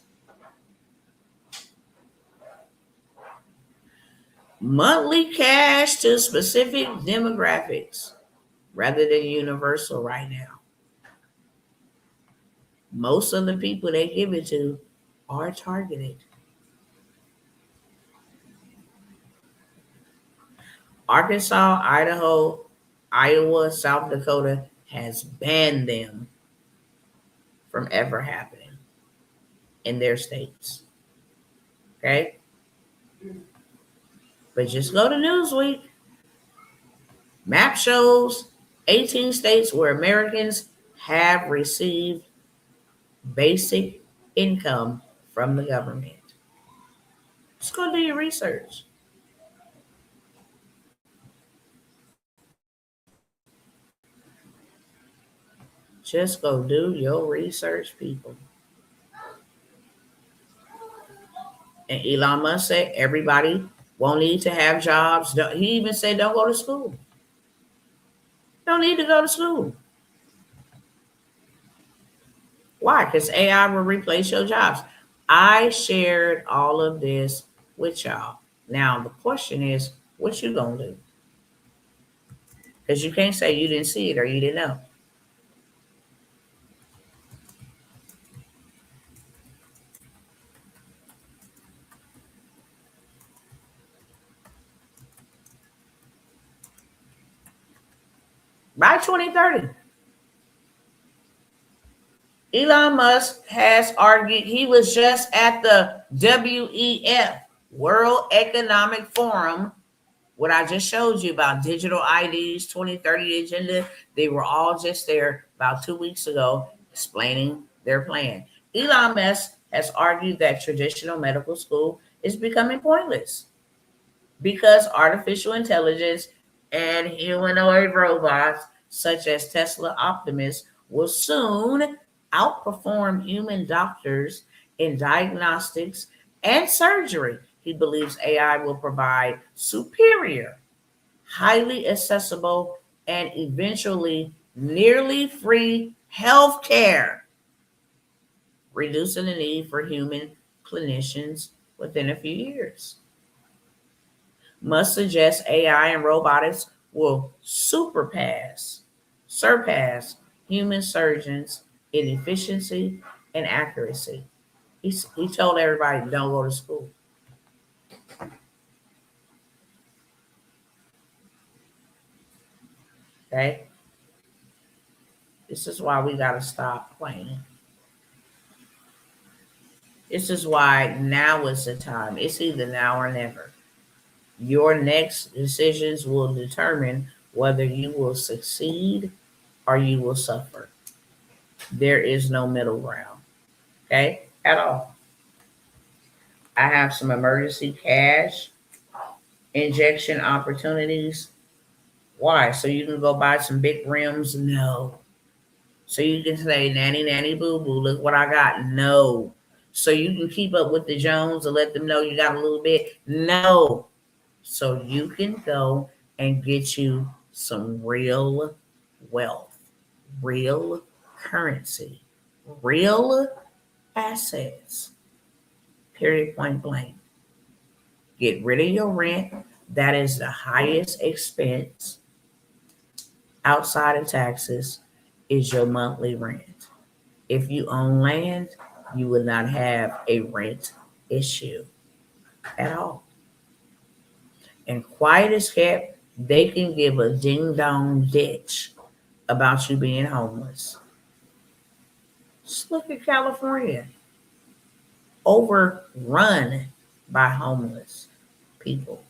A: Monthly cash to specific demographics rather than universal right now. Most of the people they give it to are targeted. Arkansas, Idaho, Iowa, South Dakota has banned them from ever happening in their states. Okay? But just go to Newsweek. Map shows 18 states where Americans have received basic income from the government. Just go do your research. Just go do your research, people. And Elon Musk said everybody won't need to have jobs. He even said don't go to school. Don't need to go to school. Why? Because AI will replace your jobs. I shared all of this with y'all. Now the question is, what you gonna do? Because you can't say you didn't see it or you didn't know. By 2030. Elon Musk has argued, he was just at the WEF, World Economic Forum, What I just showed you about digital IDs, 2030 agenda, they were all just there about 2 weeks ago explaining their plan. Elon Musk has argued that traditional medical school is becoming pointless because artificial intelligence and humanoid robots such as Tesla Optimus will soon outperform human doctors in diagnostics and surgery. He believes AI will provide superior, highly accessible, and eventually nearly free health care, reducing the need for human clinicians within a few years. Must suggest AI and robotics will surpass human surgeons in efficiency and accuracy. He told everybody, don't go to school. Okay? This is why we got to stop playing. This is why now is the time. It's either now or never. Your next decisions will determine whether you will succeed or you will suffer. There is no middle ground, okay, at all. I have some emergency cash injection opportunities. Why? So you can go buy some big rims? No. So you can say, nanny, nanny, boo boo, look what I got? No. So you can keep up with the Jones and let them know you got a little bit? No. So you can go and get you some real wealth, real currency, real assets, period, point blank. Get rid of your rent. That is the highest expense outside of taxes is your monthly rent. If you own land, you will not have a rent issue at all. And quiet as kept, they can give a ding dong ditch about you being homeless. Just look at California, overrun by homeless people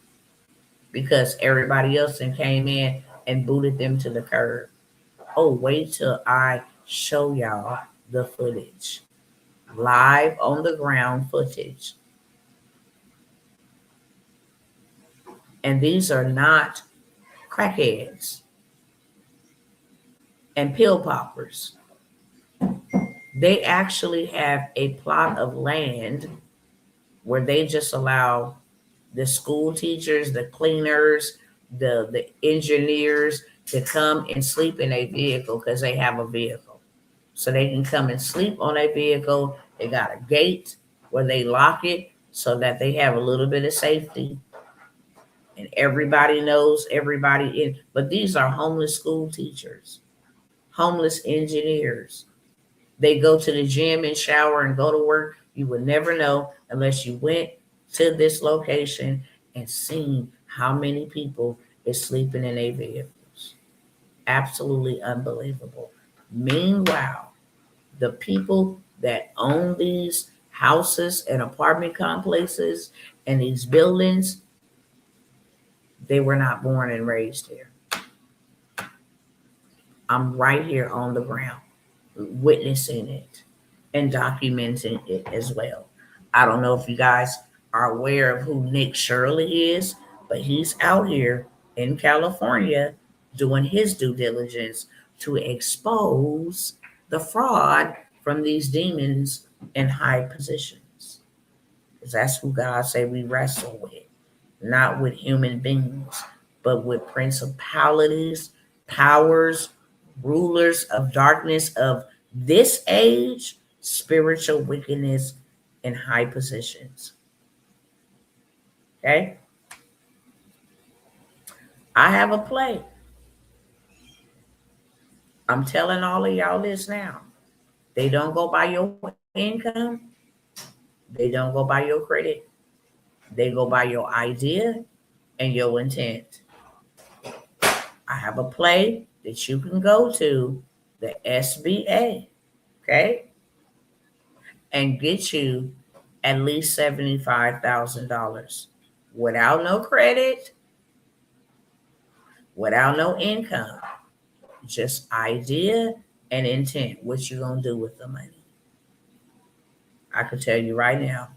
A: because everybody else then came in and booted them to the curb. Oh, wait till I show y'all the footage. Live on the ground footage. And these are not crackheads and pill poppers. They actually have a plot of land where they just allow the school teachers, the cleaners, the engineers to come and sleep in a vehicle because they have a vehicle. So they can come and sleep on a vehicle. They got a gate where they lock it so that they have a little bit of safety. And everybody knows everybody in. But these are homeless school teachers, homeless engineers. They go to the gym and shower and go to work. You would never know unless you went to this location and seen how many people is sleeping in their vehicles. Absolutely unbelievable. Meanwhile, the people that own these houses and apartment complexes and these buildings, they were not born and raised here. I'm right here on the ground, witnessing it and documenting it as well. I don't know if you guys are aware of who Nick Shirley is, but he's out here in California doing his due diligence to expose the fraud from these demons in high positions. Because that's who God say we wrestle with, not with human beings, but with principalities, powers, rulers of darkness of this age, spiritual wickedness in high positions. Okay? I have a play. I'm telling all of y'all this now. They don't go by your income. They don't go by your credit. They go by your idea and your intent. I have a play that you can go to the SBA, okay, and get you at least $75,000 without no credit, without no income, just idea and intent. What you gonna do with the money? I can tell you right now.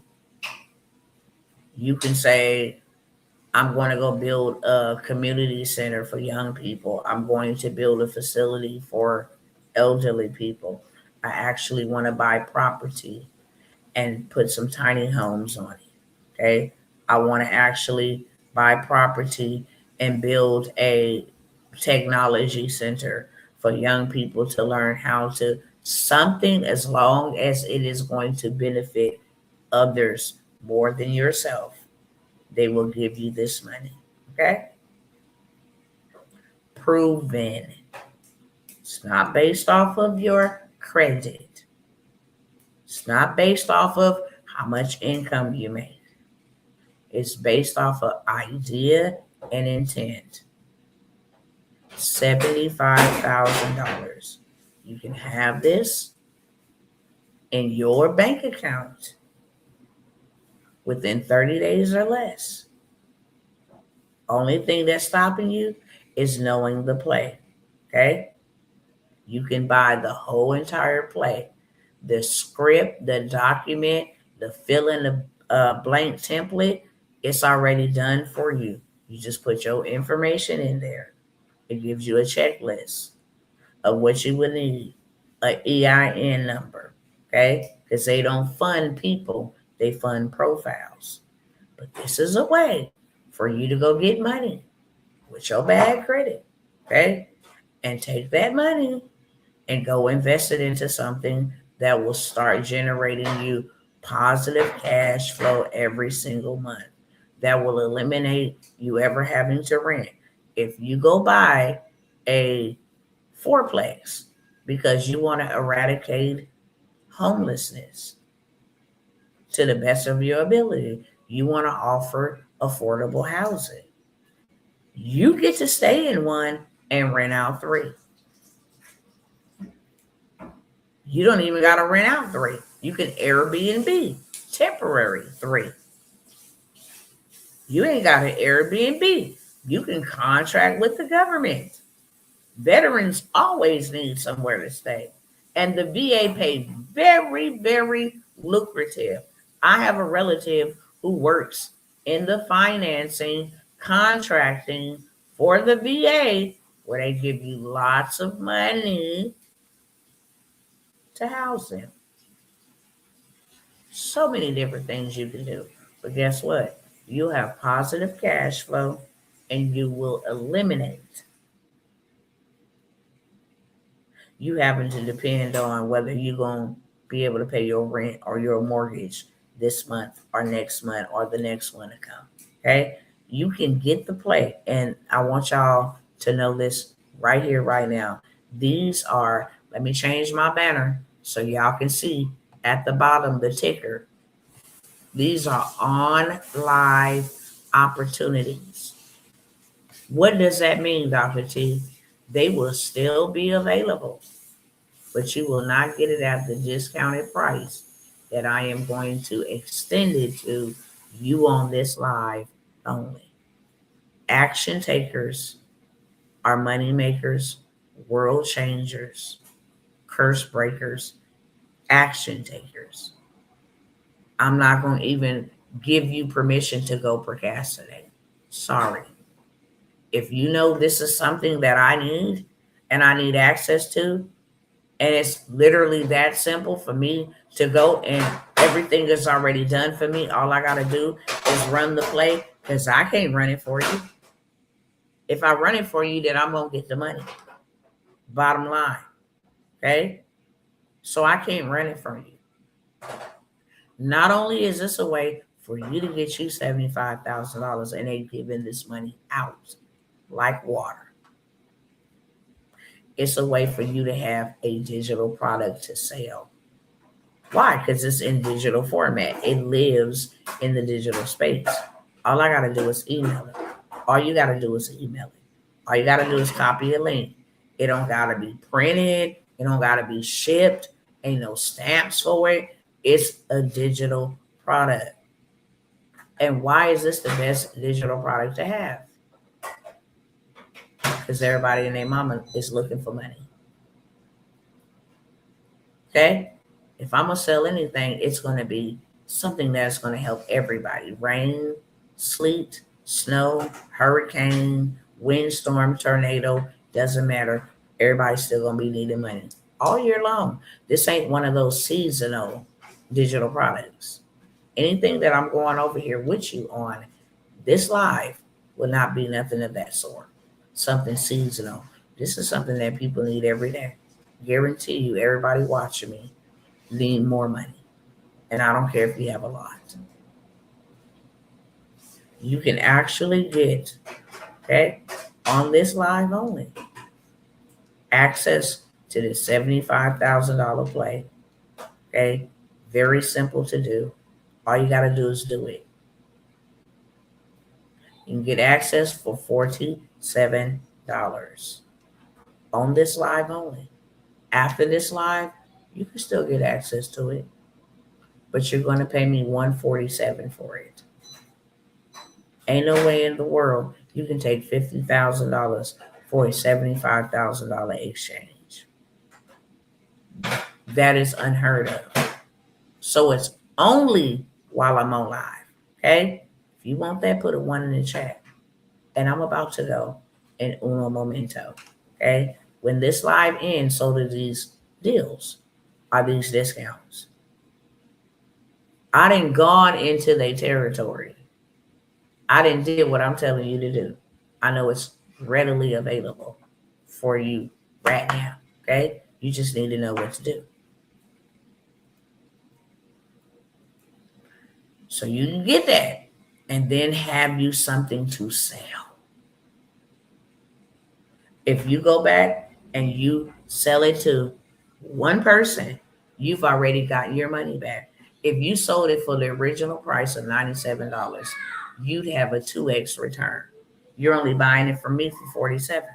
A: You can say, I'm going to go build a community center for young people. I'm going to build a facility for elderly people. I actually want to buy property and put some tiny homes on it. Okay. I want to actually buy property and build a technology center for young people to learn how to something, as long as it is going to benefit others more than yourself. They will give you this money. Okay. Proven. It's not based off of your credit. It's not based off of how much income you make. It's based off of idea and intent. $75,000. You can have this in your bank account within 30 days or less. Only thing that's stopping you is knowing the play. Okay? You can buy the whole entire play. The script, the document, the fill in the blank template, it's already done for you. You just put your information in there. It gives you a checklist of what you would need, an EIN number, okay? Because they don't fund people, they fund profiles. But this is a way for you to go get money with your bad credit, okay? And take that money and go invest it into something that will start generating you positive cash flow every single month. That will eliminate you ever having to rent. If you go buy a fourplex because you want to eradicate homelessness to the best of your ability, you want to offer affordable housing, you get to stay in one and rent out 3. You don't even got to rent out 3. You can Airbnb temporary 3. You ain't got an Airbnb. You can contract with the government. Veterans always need somewhere to stay. And the VA paid very, very lucrative. I have a relative who works in the financing, contracting for the VA, where they give you lots of money to house them. So many different things you can do. But guess what? You'll have positive cash flow and you will eliminate you having to depend on whether you're going to be able to pay your rent or your mortgage this month or next month or the next one to come. Okay? You can get the play. And I want y'all to know this right here, right now. These are, let me change my banner so y'all can see at the bottom the ticker. These are on live opportunities. What does that mean, Dr. T? They will still be available, but you will not get it at the discounted price that I am going to extend it to you on this live only. Action takers are money makers, world changers, curse breakers, action takers. I'm not going to even give you permission to go procrastinate. Sorry. If you know this is something that I need and I need access to, and it's literally that simple for me to go and everything is already done for me, all I got to do is run the play, because I can't run it for you. If I run it for you, then I'm going to get the money. Bottom line. Okay? So I can't run it for you. Not only is this a way for you to get you $75,000 and they giving this money out like water, it's a way for you to have a digital product to sell. Why? Because it's in digital format. It lives in the digital space. All I got to do is email it. All you got to do is email it. All you got to do is copy a link. It don't got to be printed. It don't got to be shipped. Ain't no stamps for it. It's a digital product. And why is this the best digital product to have? because everybody and their mama is looking for money. Okay? If I'm going to sell anything, it's going to be something that's going to help everybody. Rain, sleet, snow, hurricane, windstorm, tornado, doesn't matter. Everybody's still going to be needing money all year long. This ain't one of those seasonal digital products. Anything that I'm going over here with you on this live will not be nothing of that sort. Something seasonal. This is something that people need every day. Guarantee you, everybody watching me need more money. And I don't care if you have a lot. You can actually get, okay, on this live only, access to this $75,000 play. Okay, very simple to do. All you got to do is do it. You can get access for $47 on this live only. After this live, you can still get access to it, but you're going to pay me $147 for it. Ain't no way in the world you can take $50,000 for a $75,000 exchange. That is unheard of. So it's only while I'm on live. Okay? If you want that, put a 1 in the chat. And I'm about to go in uno momento. Okay? When this live ends, so do these deals, are these discounts. I done gone into their territory. I didn't did what I'm telling you to do. I know it's readily available for you right now. Okay? You just need to know what to do. So you can get that and then have you something to sell. If you go back and you sell it to one person, you've already gotten your money back. If you sold it for the original price of $97, you'd have a 2x return. You're only buying it from me for $47.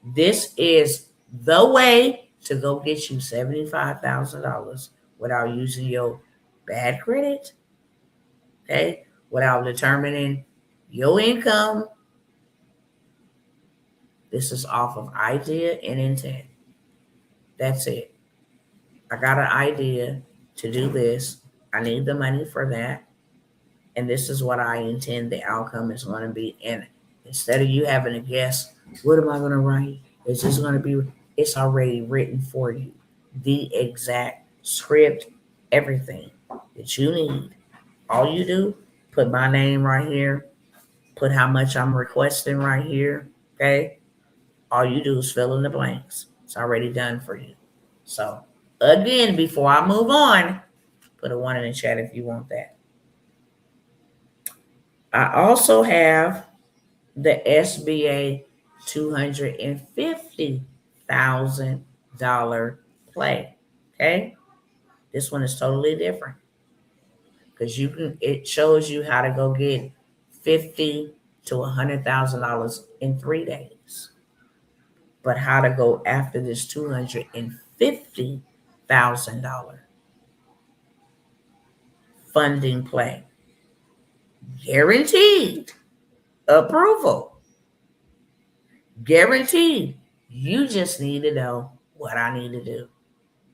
A: This is the way to go get you $75,000 without using your bad credit, okay? Without determining your income. This is off of idea and intent. That's it. I got an idea to do this. I need the money for that. And this is what I intend the outcome is going to be. And instead of you having to guess, what am I going to write? Is this going to be, it's already written for you. The exact script, everything that you need. All you do, put my name right here. Put how much I'm requesting right here. Okay? All you do is fill in the blanks. It's already done for you. So, again, before I move on, put a 1 in the chat if you want that. I also have the SBA $250,000 play. Okay? This one is totally different. Because it shows you how to go get $50,000 to $100,000 in 3 days. But how to go after this $250,000 funding play. Guaranteed approval. Guaranteed. You just need to know what I need to do.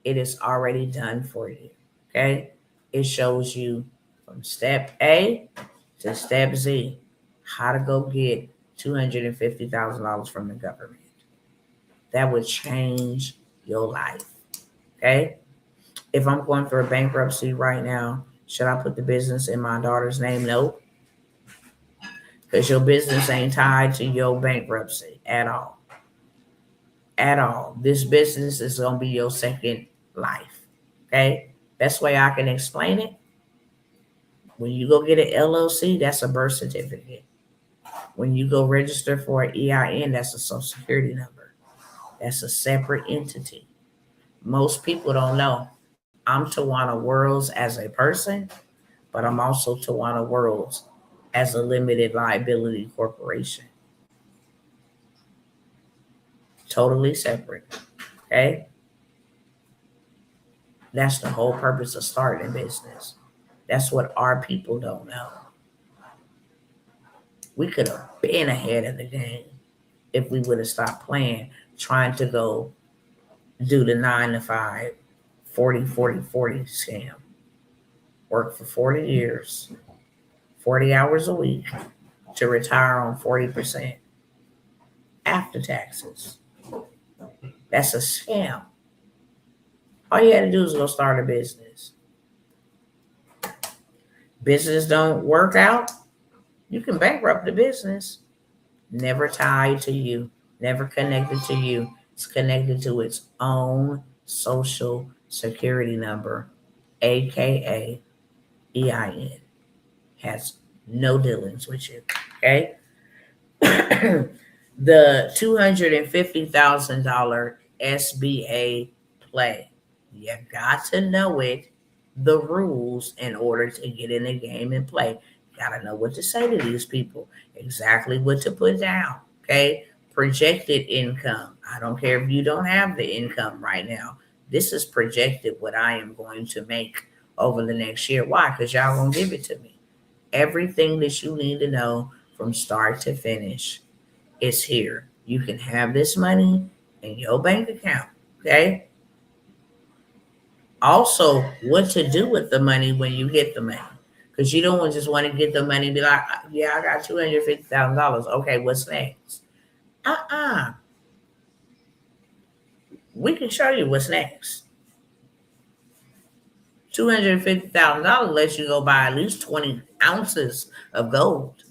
A: It is already done for you. Okay? It shows you from step A to step Z how to go get $250,000 from the government. That would change your life. Okay? If I'm going through a bankruptcy right now, should I put the business in my daughter's name? Nope. Because your business ain't tied to your bankruptcy at all. At all. This business is going to be your second life. Okay? Best way I can explain it, when you go get an LLC, that's a birth certificate. When you go register for an EIN, that's a social security number. That's a separate entity. Most people don't know. I'm Tawana Worlds as a person, but I'm also Tawana Worlds as a limited liability corporation. Totally separate. Okay? That's the whole purpose of starting a business. That's what our people don't know. We could have been ahead of the game if we would have stopped playing, trying to go do the 9 to 5, 40, 40, 40 scam. Work for 40 years, 40 hours a week to retire on 40% after taxes. That's a scam. All you had to do is go start a business. Business don't work out, you can bankrupt the business. Never tied to you, never connected to you. It's connected to its own social security number, aka EIN. Has no dealings with you. Okay. The $250,000 SBA play. You got to know it, the rules, in order to get in the game and play. You got to know what to say to these people, exactly what to put down. Okay. Projected income. I don't care if you don't have the income right now. This is projected what I am going to make over the next year. Why? Because y'all gonna give it to me. Everything that you need to know from start to finish is here. You can have this money in your bank account. Okay. Also, what to do with the money when you get the money. Because you don't just want to get the money and be like, yeah, I got $250,000. Okay, what's next? We can show you what's next. $250,000 lets you go buy at least 20 ounces of gold.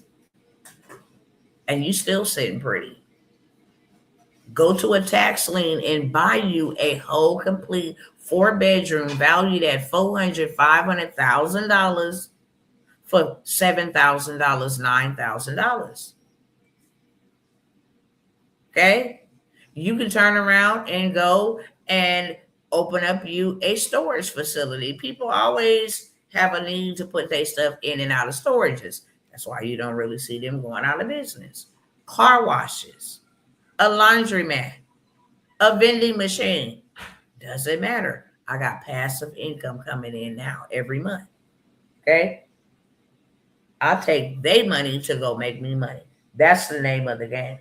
A: And you still sitting pretty. Go to a tax lien and buy you a whole complete 4-bedroom valued at $400,000, $500,000 for $7,000, $9,000. Okay? You can turn around and go and open up you a storage facility. People always have a need to put their stuff in and out of storages. That's why you don't really see them going out of business. Car washes, a laundromat, a vending machine. Doesn't matter. I got passive income coming in now every month. Okay? I take their money to go make me money. That's the name of the game.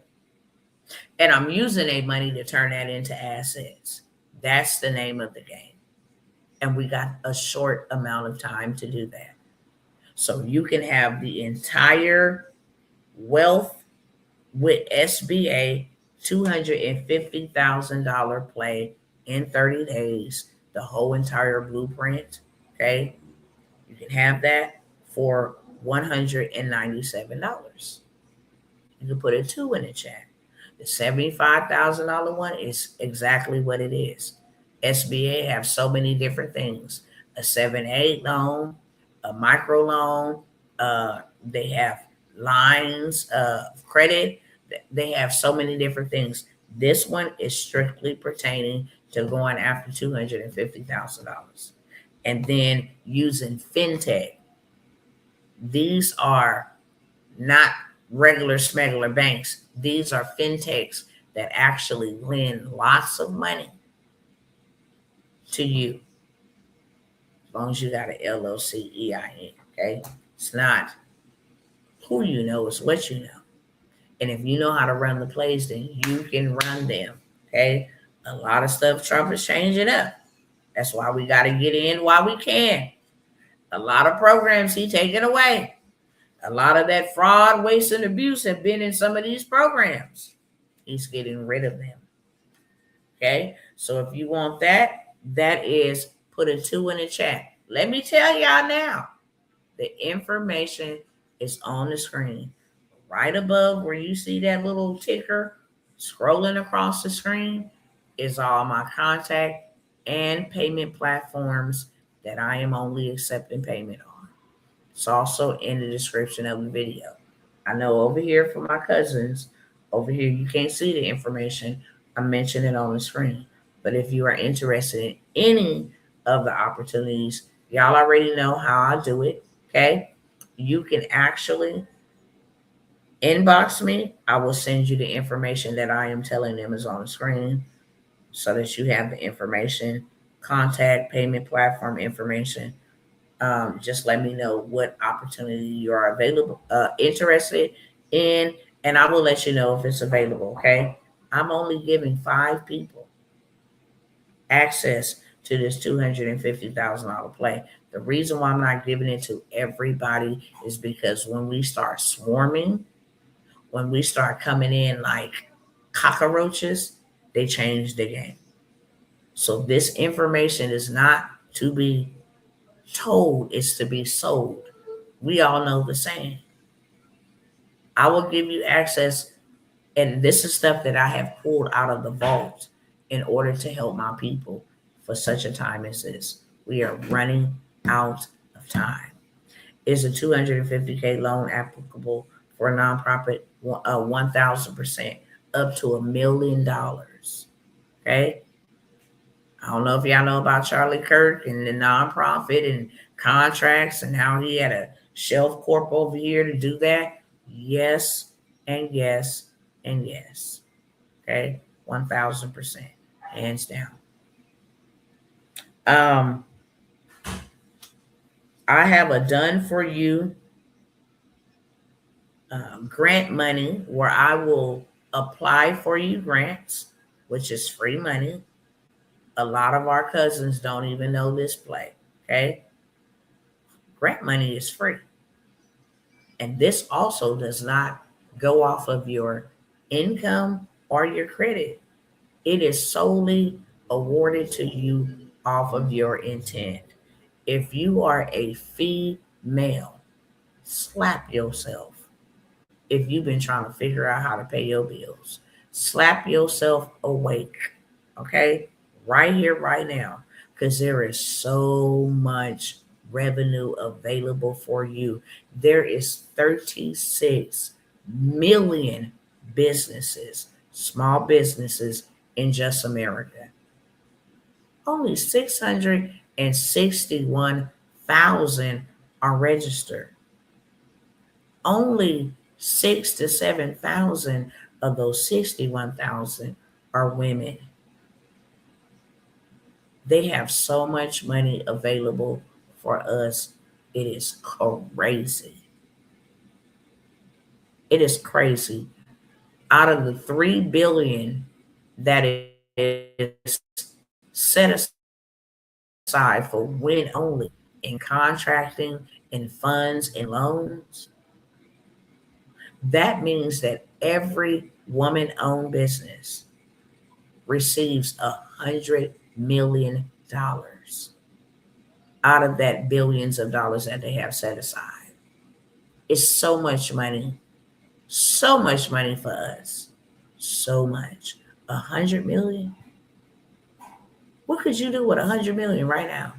A: And I'm using their money to turn that into assets. That's the name of the game. And we got a short amount of time to do that. So you can have the entire wealth with SBA $250,000 play in 30 days, the whole entire blueprint. Okay. You can have that for $197. You can put a 2 in the chat. The $75,000 one is exactly what it is. SBA have so many different things. A 7(a) loan, a micro loan. They have lines of credit. They have so many different things. This one is strictly pertaining to going after $250,000. And then using fintech. These are not regular smuggler banks. These are fintechs that actually lend lots of money to you. As long as you got an LLC EIN, okay? It's not who you know, it's what you know. And if you know how to run the plays, then you can run them, okay? A lot of stuff Trump is changing up. That's why we got to get in while we can. A lot of programs he taking away. A lot of that fraud, waste, and abuse have been in some of these programs. He's getting rid of them. Okay? So if you want that, that is put a 2 in the chat. Let me tell y'all now. The information is on the screen. Right above where you see that little ticker scrolling across the screen is all my contact and payment platforms that I am only accepting payment on. It's also in the description of the video. I know over here for my cousins, over here you can't see the information. I mentioned it on the screen. But if you are interested in any of the opportunities, y'all already know how I do it, okay? You can actually inbox me. I will send you the information that I am telling them is on the screen so that you have the information, contact, payment platform information. Just let me know what opportunity you are interested in, and I will let you know if it's available, okay? I'm only giving 5 people access to this $250,000 play. The reason why I'm not giving it to everybody is because when we start swarming, when we start coming in like cockroaches, they change the game. So this information is not to be told, it's to be sold. We all know the saying. I will give you access, and this is stuff that I have pulled out of the vault in order to help my people for such a time as this. We are running out of time. Is a 250K loan applicable for a nonprofit? 1,000%, up to $1 million. Okay. I don't know if y'all know about Charlie Kirk and the nonprofit and contracts and how he had a shelf corp over here to do that. Yes, and yes, and yes. Okay, 1,000%, hands down. I have a done for you grant money where I will apply for you grants, which is free money. A lot of our cousins don't even know this play. Okay, grant money is free. And this also does not go off of your income or your credit. It is solely awarded to you off of your intent. If you are a female, slap yourself. If you've been trying to figure out how to pay your bills, slap yourself awake. Okay? Right here, right now. Because there is so much revenue available for you. There is 36 million businesses, small businesses in just America. Only 661,000 are registered. Only 6 to 7,000 of those 61,000 are women. They have so much money available for us. It is crazy. It is crazy. Out of the 3 billion that is set aside for women only in contracting, in funds, in loans, that means that every woman-owned business receives $100 million out of that billions of dollars that they have set aside. It's so much money for us. So much. 100 million. What could you do with 100 million right now?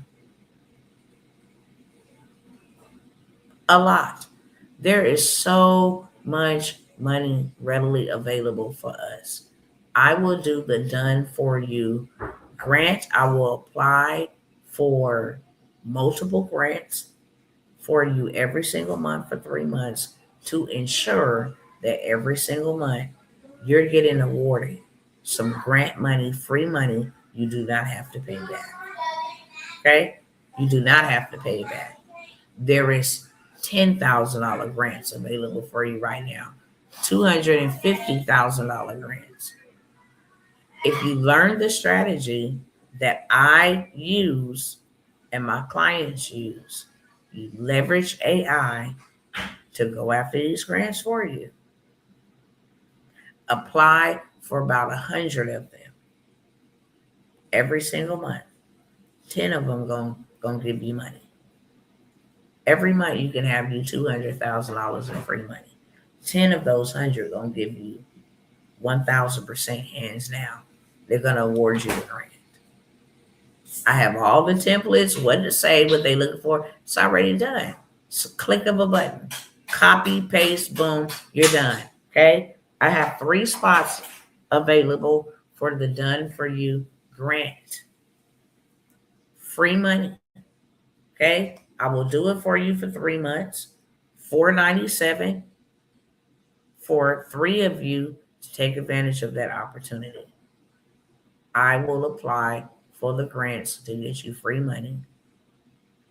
A: A lot. There is so much money readily available for us. I will do the done for you grant. I will apply for multiple grants for you every single month for 3 months to ensure that every single month you're getting awarded some grant money, free money. You do not have to pay back. Okay? You do not have to pay back. There is $10,000 grants available for you right now, $250,000 grants. If you learn the strategy that I use and my clients use, you leverage AI to go after these grants for you. Apply for about 100 of them every single month. 10 of them gonna give you money. Every month you can have you $200,000 in free money. 10 of those 100 gonna give you 1,000% hands down. They're gonna award you the grant. I have all the templates, what to say, what they looking for. It's already done. It's a click of a button. Copy, paste, boom, you're done. Okay? I have 3 spots available for the done for you grant. Free money. Okay? I will do it for you for 3 months. $497 for 3 of you to take advantage of that opportunity. I will apply for the grants to get you free money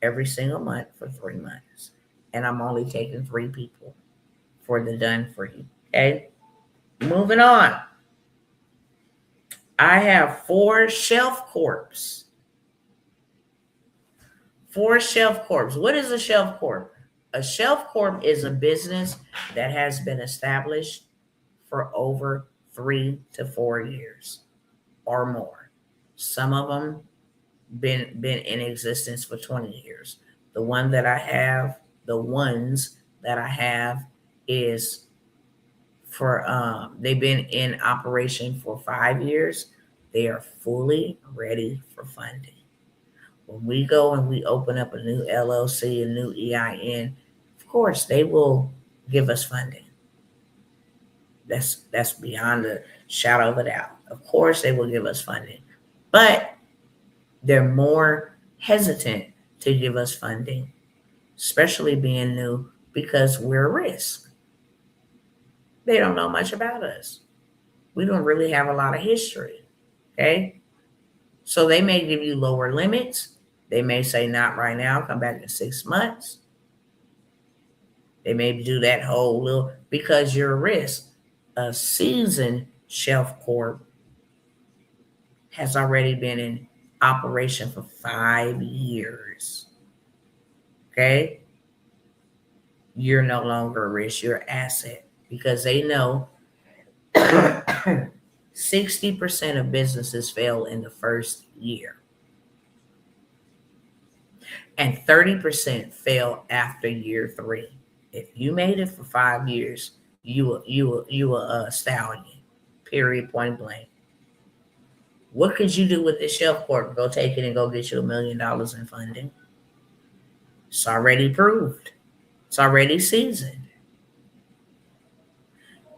A: every single month for 3 months. And I'm only taking 3 people for the done for you. Okay, moving on. I have 4 shelf corps. 4 shelf corps. What is a shelf corp? A shelf corp is a business that has been established for over 3 to 4 years or more. Some of them been in existence for 20 years. The ones that I have is for they've been in operation for 5 years. They are fully ready for funding. When we go and we open up a new LLC, a new EIN, of course they will give us funding. That's beyond a shadow of a doubt. Of course they will give us funding, but they're more hesitant to give us funding, especially being new, because we're a risk. They don't know much about us. We don't really have a lot of history. Okay. So they may give you lower limits. They may say, not right now, come back in 6 months. They may do that whole little, because you're a risk. A seasoned shelf corp has already been in operation for 5 years. Okay. You're no longer a risk, you're an asset, because they know 60% of businesses fail in the first year, and 30% fail after year 3. If you made it for 5 years, you were a stallion. Period. Point blank. What could you do with this shelf corp? Go take it and go get you $1 million in funding. It's already proved. It's already seasoned.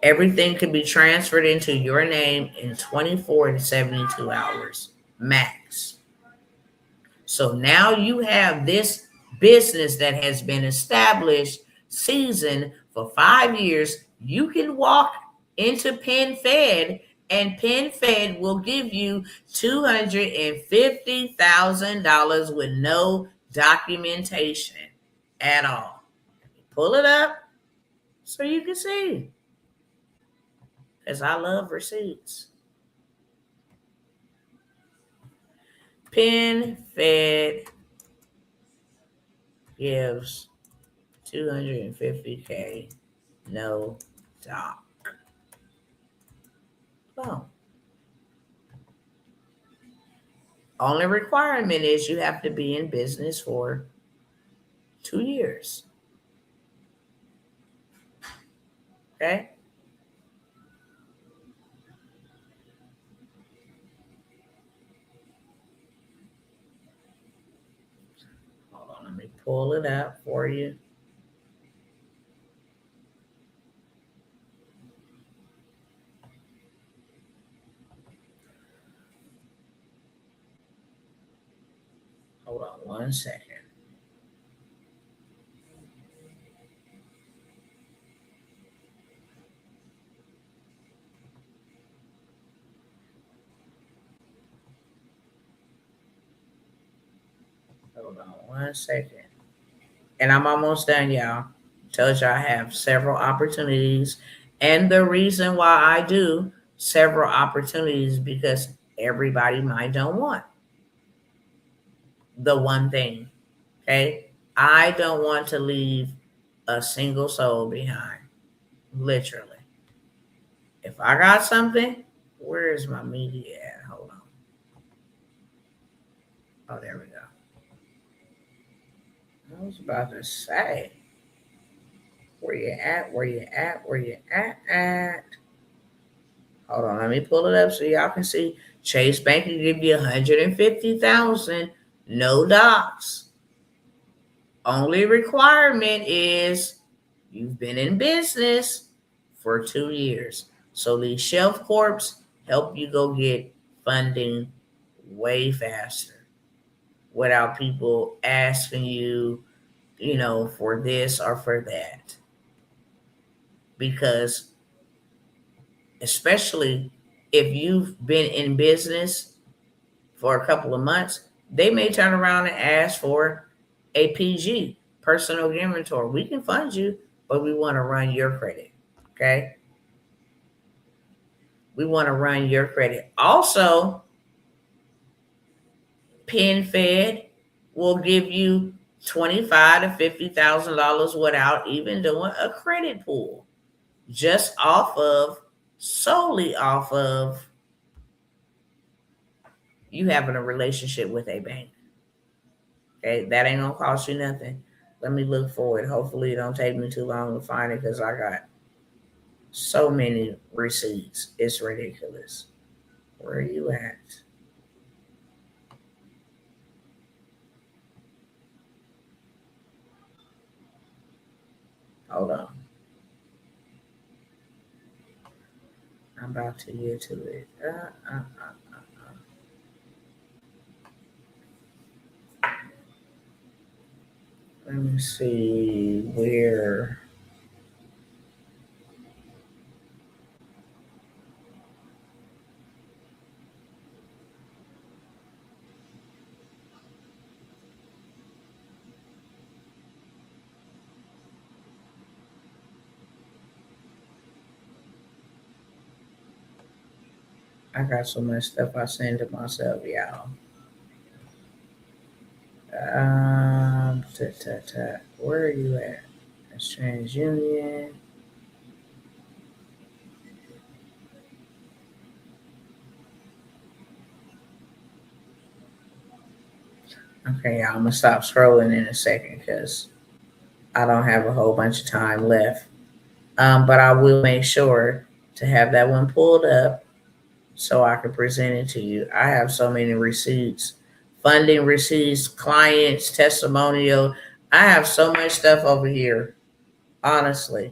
A: Everything can be transferred into your name in 24 to 72 hours max. So now you have this business that has been established, seasoned for 5 years. You can walk into PenFed, and PenFed will give you $250,000 with no documentation at all. Pull it up so you can see, because I love receipts. PenFed gives 250K, no doc. Boom. Only requirement is you have to be in business for 2 years. Okay? Hold on, let me pull it up for you. Hold on 1 second. Hold on 1 second. And I'm almost done, y'all. Told you I have several opportunities. And the reason why I do several opportunities, because everybody might don't want the one thing. Okay? I don't want to leave a single soul behind. Literally. If I got something, where is my media at? Hold on. Oh, there we go. I was about to say, where you at? Where you at? Where you at? Hold on, let me pull it up so y'all can see. Chase Bank can give you $150,000, no docs. Only requirement is you've been in business for 2 years. So these shelf corps help you go get funding way faster without people asking you, for this or for that. Because especially if you've been in business for a couple of months, they may turn around and ask for a PG, personal guarantor. We can fund you, but we want to run your credit. Okay. We want to run your credit. Also, PenFed will give you $25,000 to $50,000 without even doing a credit pull, just solely off of you having a relationship with a bank. Okay, that ain't gonna cost you nothing. Let me look for it. Hopefully, it don't take me too long to find it because I got so many receipts. It's ridiculous. Where are you at? Hold on. I'm about to get to it. Let me see where. I got so much stuff I send to myself, y'all. Where are you at? That's TransUnion. Okay, y'all, I'm gonna stop scrolling in a second because I don't have a whole bunch of time left. But I will make sure to have that one pulled up so I can present it to you. I have so many receipts, funding receipts, clients, testimonial. I have so much stuff over here, honestly.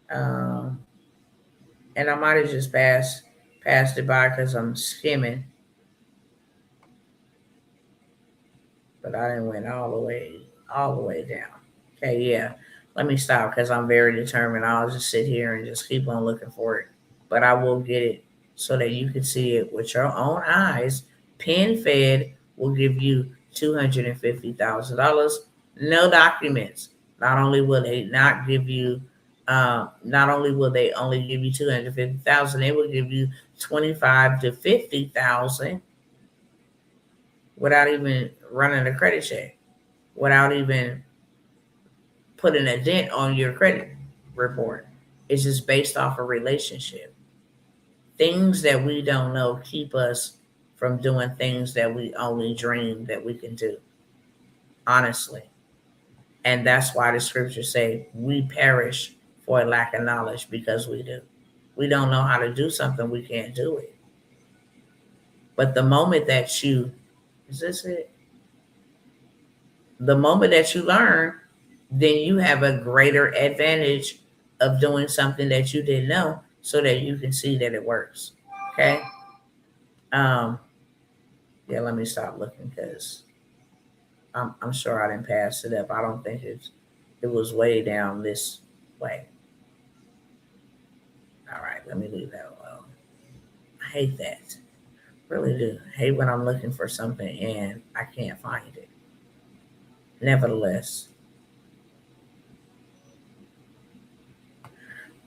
A: And I might have just passed it by because I'm skimming, but I didn't went all the way down. Okay, yeah. Let me stop because I'm very determined. I'll just sit here and just keep on looking for it. But I will get it so that you can see it with your own eyes. PenFed will give you $250,000. No documents. Not only will they not give you, not only will they only give you 250,000, they will give you 25 to 50,000 without even running a credit check, without even putting a dent on your credit report. It's just based off a relationship. Things that we don't know keep us from doing things that we only dream that we can do, honestly. And that's why the scriptures say we perish for a lack of knowledge because we do. We don't know how to do something, we can't do it. But the moment that you, is this it? The moment that you learn, then you have a greater advantage of doing something that you didn't know so that you can see that it works. Okay. Yeah, let me stop looking because I'm sure I didn't pass it up. I don't think it was way down this way. All right, let me leave that alone. I hate that. Really do. I hate when I'm looking for something and I can't find it. Nevertheless,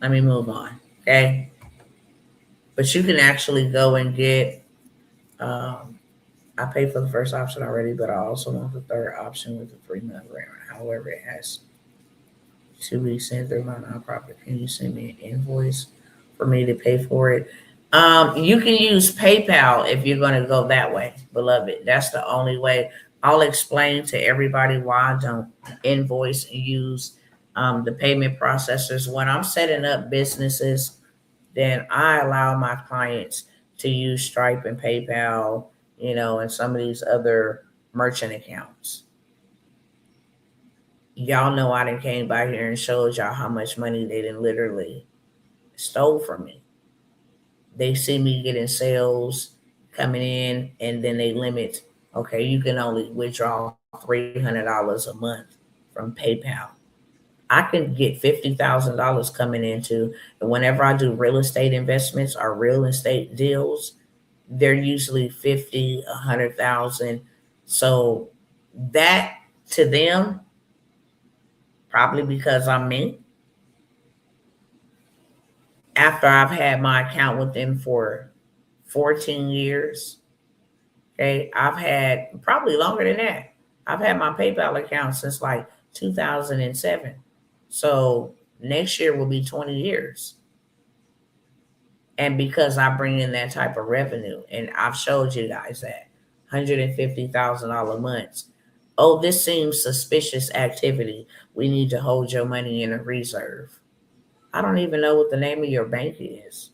A: let me move on. Okay. But you can actually go and get I paid for the first option already, but I also want the third option with the 3-month rent. However, it has to be sent through my nonprofit. Can you send me an invoice for me to pay for it? You can use PayPal if you're going to go that way, beloved. That's the only way. I'll explain to everybody why I don't invoice and use the payment processors. When I'm setting up businesses, then I allow my clients to use Stripe and PayPal, and some of these other merchant accounts. Y'all know I done came by here and showed y'all how much money they done literally stole from me. They see me getting sales coming in and then they limit, okay, you can only withdraw $300 a month from PayPal. I can get $50,000 coming into, and whenever I do real estate investments or real estate deals, they're usually 50, 100,000. So that to them, probably because I'm me, after I've had my account with them for 14 years. Okay, I've had probably longer than that. I've had my PayPal account since like 2007. So next year will be 20 years. And because I bring in that type of revenue, and I've showed you guys that $150,000 months. Oh, this seems suspicious activity. We need to hold your money in a reserve. I don't even know what the name of your bank is.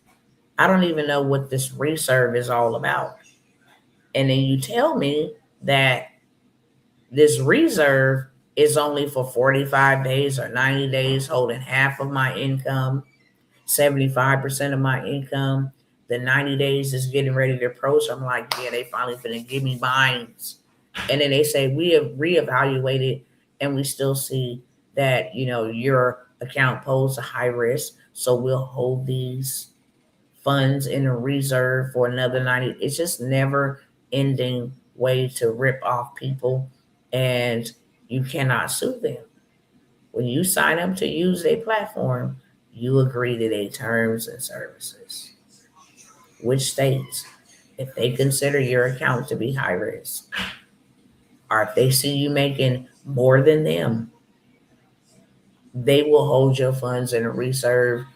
A: I don't even know what this reserve is all about. And then you tell me that this reserve is only for 45 days or 90 days, holding half of my income, 75% of my income. The 90 days is getting ready to approach. I'm like, yeah, they finally finna give me mines. And then they say, we have reevaluated and we still see that, your account poses a high risk. So we'll hold these funds in a reserve for another 90. It's just never ending way to rip off people, and you cannot sue them. When you sign up to use their platform, you agree to their terms and services, which states if they consider your account to be high risk, or if they see you making more than them, they will hold your funds in a reserve.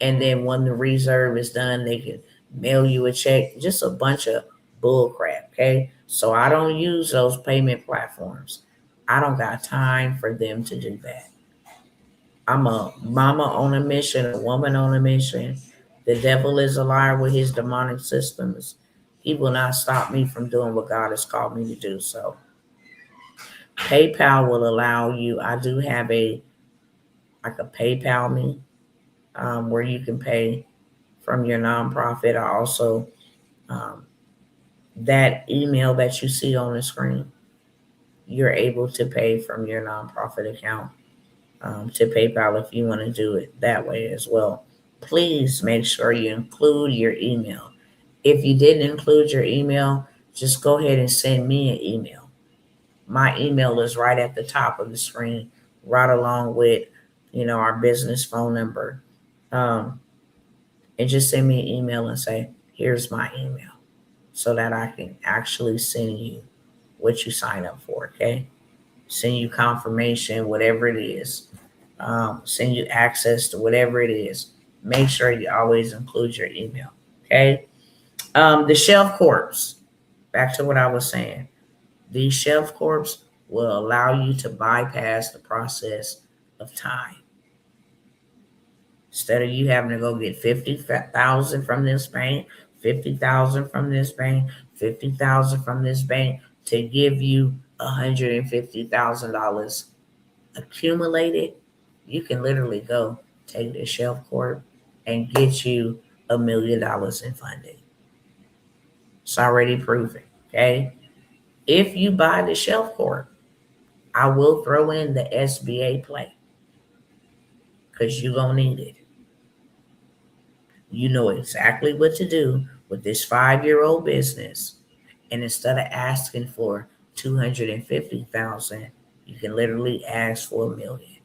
A: And then when the reserve is done, they can mail you a check. Just a bunch of bull crap. Okay. So I don't use those payment platforms. I don't got time for them to do that. I'm a mama on a mission, a woman on a mission. The devil is a liar with his demonic systems. He will not stop me from doing what God has called me to do. So PayPal will allow you. I do have a PayPal me, where you can pay from your nonprofit. I also, um, that email that you see on the screen, you're able to pay from your nonprofit account, to PayPal if you want to do it that way as well. Please make sure you include your email. If you didn't include your email, just go ahead and send me an email. My email is right at the top of the screen, right along with, our business phone number. Um, and just send me an email and say, here's my email, so that I can actually send you what you sign up for. Okay. Send you confirmation, whatever it is. Send you access to whatever it is. Make sure you always include your email. Okay. The shelf corps, back to what I was saying. These shelf corps will allow you to bypass the process of time. Instead of you having to go get 50,000 from this bank, 50,000 from this bank, 50,000 from this bank to give you $150,000 accumulated, you can literally go take the shelf corp and get you $1 million in funding. It's already proven. Okay. If you buy the shelf corp, I will throw in the SBA play because you're going to need it. You know exactly what to do with this 5-year-old business. And instead of asking for 250,000, you can literally ask for $1 million.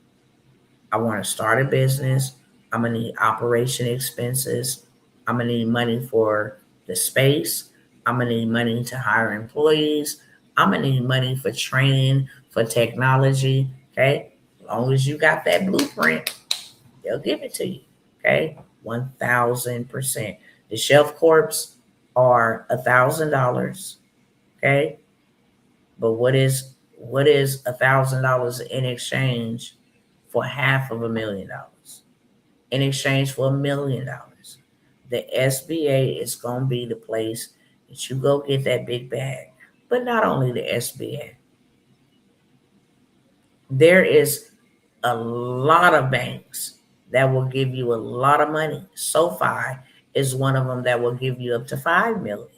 A: I want to start a business. I'm going to need operation expenses. I'm going to need money for the space. I'm going to need money to hire employees. I'm going to need money for training, for technology. Okay. As long as you got that blueprint, they'll give it to you. Okay. 1,000%. The shelf corps are $1,000. Okay. But what is $1,000 in exchange for $500,000? In exchange for $1 million, the SBA is going to be the place that you go get that big bag. But not only the SBA, there is a lot of banks that will give you a lot of money. SoFi is one of them that will give you up to $5 million.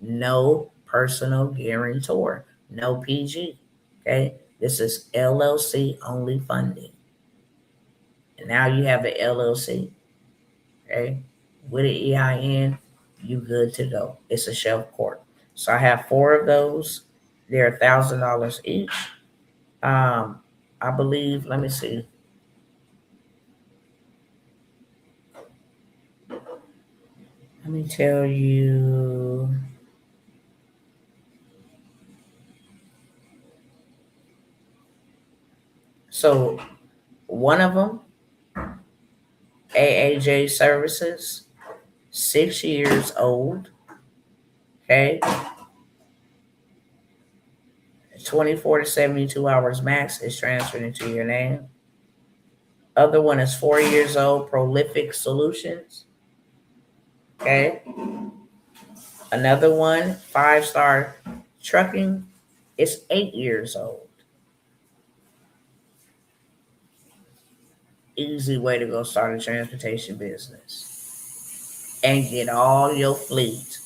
A: No personal guarantor, no PG. Okay, this is LLC only funding. And now you have an LLC. Okay, with an EIN, you good to go. It's a shelf corp. So I have 4 of those. They're $1,000 each. I believe. Let me see. Let me tell you. So one of them, AAJ Services, 6 years old. Okay. 24 to 72 hours max is transferred into your name. Other one is 4 years old, Prolific Solutions. Okay. Another one, 5-star trucking, is 8 years old. Easy way to go start a transportation business and get all your fleet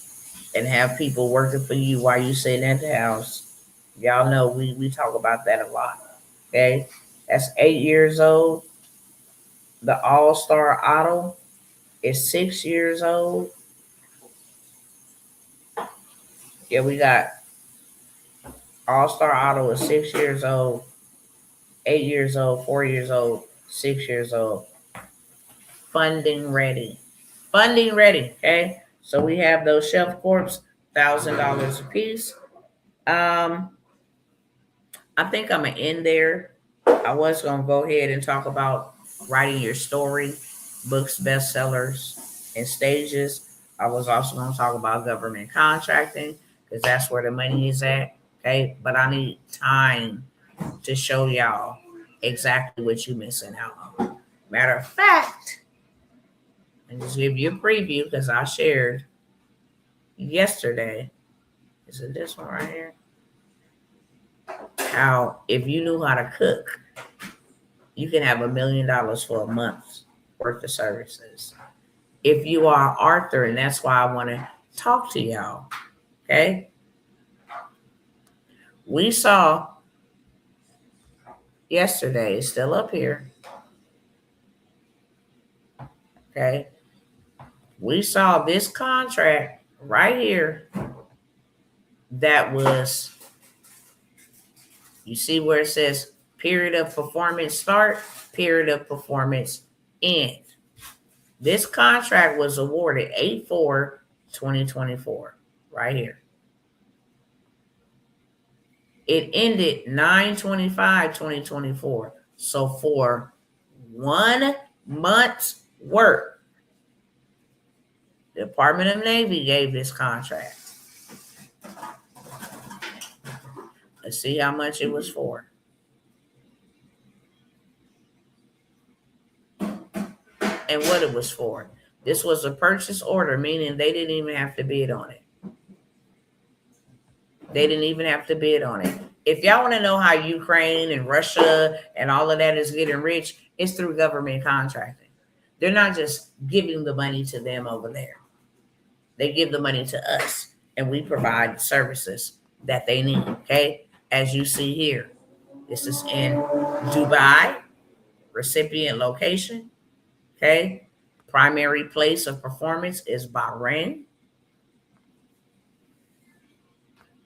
A: and have people working for you while you sitting at the house. Y'all know we talk about that a lot. Okay. That's 8 years old. The All-Star Auto is 6 years old. Yeah, we got All-Star Auto is 6 years old, 8 years old, 4 years old, 6 years old. Funding ready. Funding ready. Okay. So we have those shelf corps, $1,000 a piece. I think I'm gonna end there. I was gonna go ahead and talk about writing your story, books, bestsellers, and stages. I was also gonna talk about government contracting because that's where the money is at. Okay, but I need time to show y'all exactly what you're missing out on. Matter of fact, and just give you a preview because I shared yesterday. Is it this one right here? How if you knew how to cook, you can have $1 million for a month's worth of services. If you are Arthur, and that's why I want to talk to y'all. Okay. We saw yesterday, it's still up here. Okay. We saw this contract right here that was, you see where it says period of performance start, period of performance end. This contract was awarded 8/4/2024, right here. It ended 9/25/2024. So for 1 month's work, the Department of Navy gave this contract. Let's see how much it was for. And what it was for. This was a purchase order, meaning they didn't even have to bid on it. They didn't even have to bid on it. If y'all want to know how Ukraine and Russia and all of that is getting rich, it's through government contracting. They're not just giving the money to them over there. They give the money to us, and we provide services that they need, okay? As you see here, this is in Dubai, recipient location, okay? Primary place of performance is Bahrain.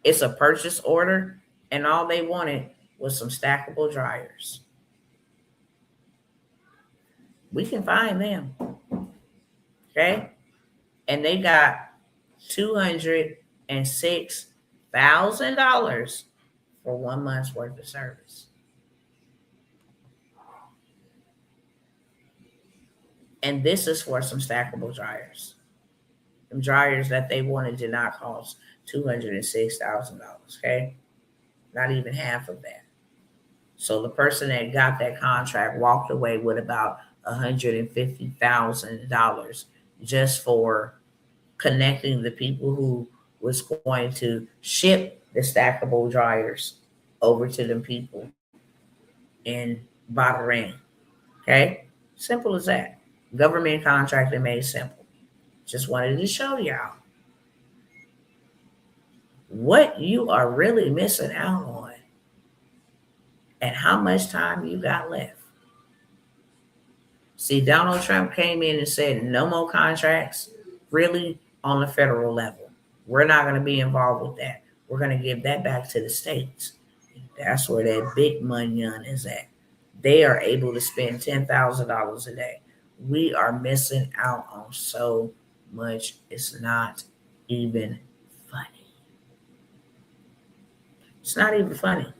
A: It's a purchase order, and all they wanted was some stackable dryers. We can find them, okay? And they got $206,000 for 1 month's worth of service. And this is for some stackable dryers. Them dryers that they wanted did not cost $206,000, okay? Not even half of that. So the person that got that contract walked away with about $150,000 just for connecting the people who was going to ship the stackable dryers over to them people in Bahrain. Okay? Simple as that. Government contracting made simple. Just wanted to show y'all what you are really missing out on and how much time you got left. See, Donald Trump came in and said no more contracts really on the federal level. We're not going to be involved with that. We're going to give that back to the states. That's where that big money is at. They are able to spend $10,000 a day. We are missing out on so much. It's not even funny. It's not even funny.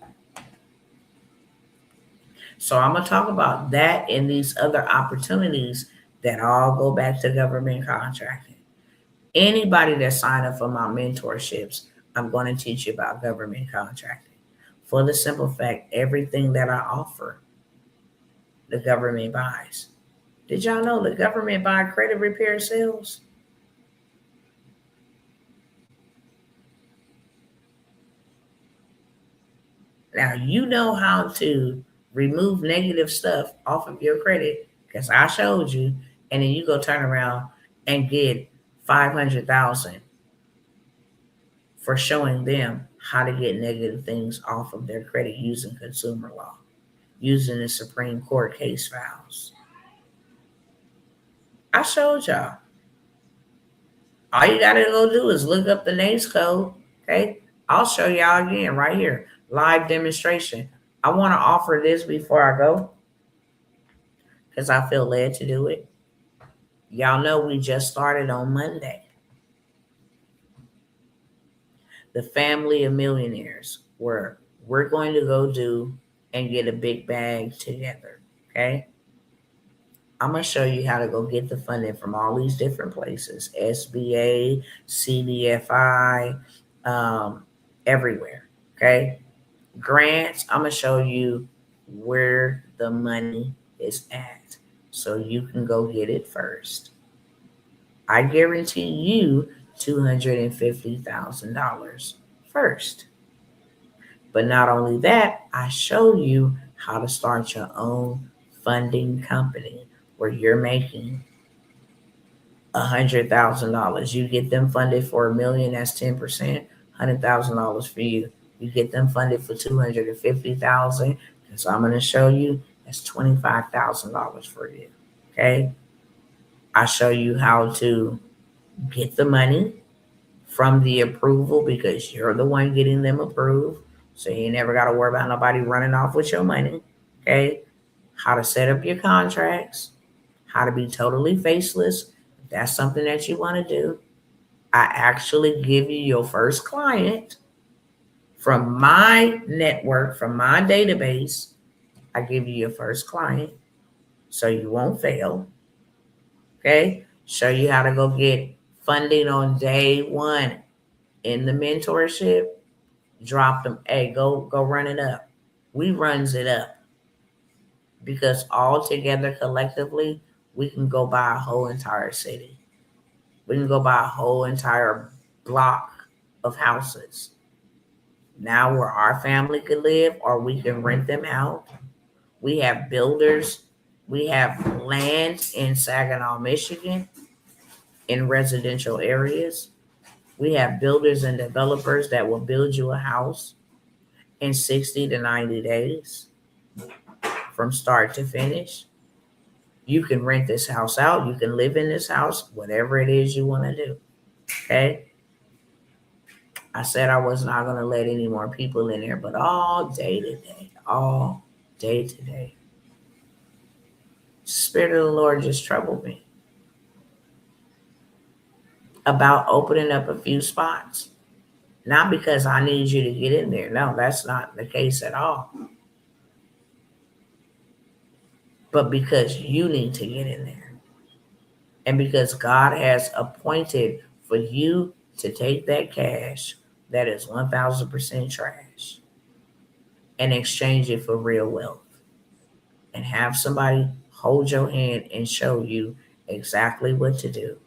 A: So I'm going to talk about that and these other opportunities that all go back to government contracting. Anybody that sign up for my mentorships, I'm going to teach you about government contracting. For the simple fact, everything that I offer, the government buys. Did y'all know the government buy credit repair sales? Now, you know how to remove negative stuff off of your credit because I showed you, and then you go turn around and get 500,000 for showing them how to get negative things off of their credit using consumer law, using the Supreme Court case files. I showed y'all. All you gotta go do is look up the NACE code. Okay. I'll show y'all again right here. Live demonstration. I want to offer this before I go because I feel led to do it. Y'all know we just started on Monday. The family of millionaires, where we're going to go do and get a big bag together. Okay. I'm going to show you how to go get the funding from all these different places, SBA, CDFI, everywhere. Okay. Grants, I'm going to show you where the money is at so you can go get it first. I guarantee you $250,000 first. But not only that, I show you how to start your own funding company where you're making $100,000. You get them funded for $1 million, that's 10%, $100,000 for you. You get them funded for $250,000. So I'm going to show you that's $25,000 for you. Okay. I show you how to get the money from the approval because you're the one getting them approved. So you never got to worry about nobody running off with your money. Okay. How to set up your contracts, how to be totally faceless. If that's something that you want to do, I actually give you your first client from my network, from my database. I give you your first client so you won't fail. Okay. Show you how to go get funding on day one in the mentorship. Drop them. Hey, go run it up. We runs it up because all together collectively, we can go buy a whole entire city. We can go buy a whole entire block of houses. Now where our family could live, or we can rent them out. We have builders. We have land in Saginaw, Michigan, in residential areas. We have builders and developers that will build you a house in 60 to 90 days from start to finish. You can rent this house out. You can live in this house, whatever it is you want to do. Okay. I said I was not going to let any more people in there, but all day today, Spirit of the Lord just troubled me about opening up a few spots. Not because I need you to get in there. No, that's not the case at all. But because you need to get in there. And because God has appointed for you to take that cash that is 1,000% trash and exchange it for real wealth. And have somebody hold your hand and show you exactly what to do.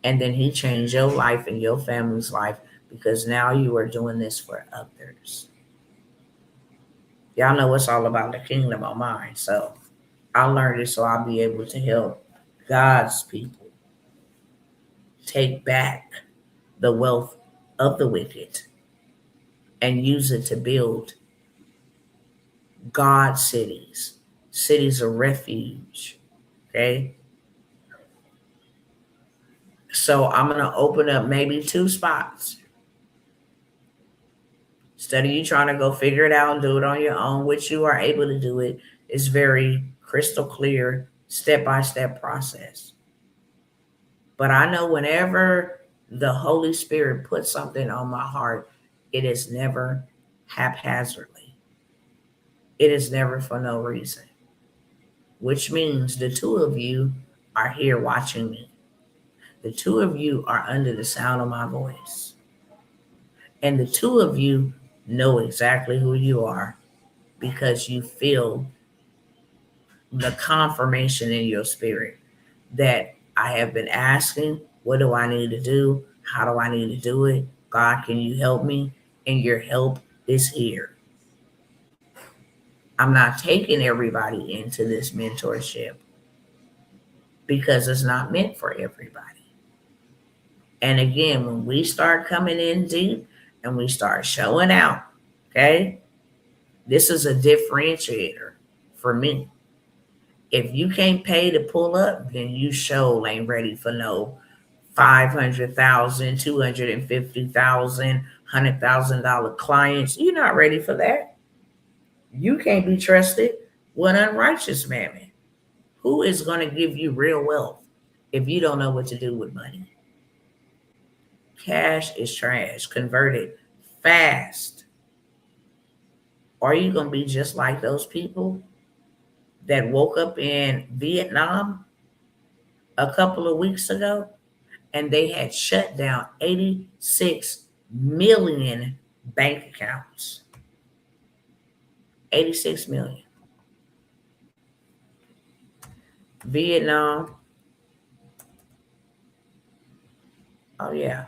A: And then he changed your life and your family's life because now you are doing this for others. Y'all know it's all about the kingdom of mine. So I learned it so I'll be able to help God's people take back the wealth of the wicked and use it to build God's cities, cities of refuge. Okay. So I'm going to open up maybe 2 spots. Instead of you trying to go figure it out and do it on your own, which you are able to do it, it's very crystal clear, step-by-step process. But I know whenever the Holy Spirit puts something on my heart, it is never haphazardly. It is never for no reason, which means the two of you are here watching me. The two of you are under the sound of my voice. And the two of you know exactly who you are because you feel the confirmation in your spirit that I have been asking, what do I need to do? How do I need to do it? God, can you help me? And your help is here. I'm not taking everybody into this mentorship because it's not meant for everybody. And again, when we start coming in deep and we start showing out, okay, this is a differentiator for me. If you can't pay to pull up, then you sure ain't ready for no 500,000, 250,000, $100,000 clients. You're not ready for that. You can't be trusted with unrighteous mammon. Who is going to give you real wealth if you don't know what to do with money? Cash is trash. Convert it fast. Or are you going to be just like those people that woke up in Vietnam a couple of weeks ago and they had shut down 86 million bank accounts? 86 million. Vietnam. Oh, yeah.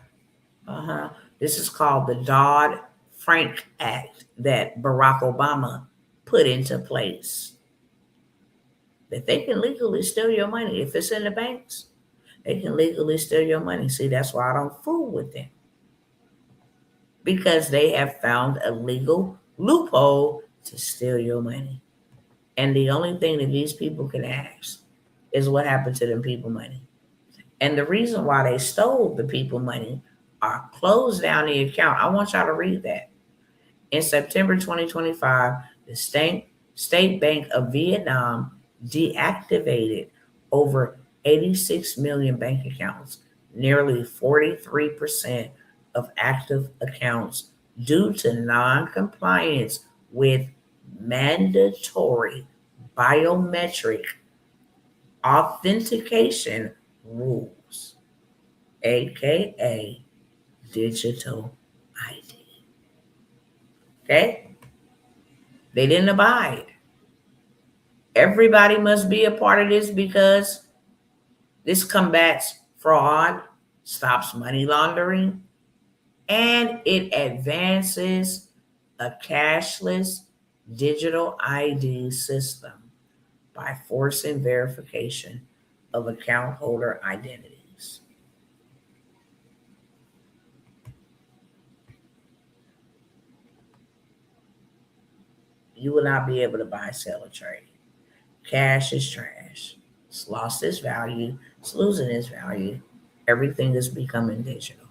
A: This is called the Dodd-Frank Act that Barack Obama put into place. That they can legally steal your money. If it's in the banks, they can legally steal your money. See, that's why I don't fool with them. Because they have found a legal loophole to steal your money. And the only thing that these people can ask is what happened to them people money. And the reason why they stole the people money or closed down the account, I want y'all to read that. In September 2025, the State Bank of Vietnam deactivated over 86 million bank accounts, nearly 43% of active accounts, due to non-compliance with mandatory biometric authentication rules, aka digital ID. Okay? They didn't abide. Everybody must be a part of this because this combats fraud, stops money laundering, and it advances a cashless digital ID system by forcing verification of account holder identities. You will not be able to buy, sell, or trade. Cash is trash. It's lost its value. It's losing its value. Everything is becoming digital.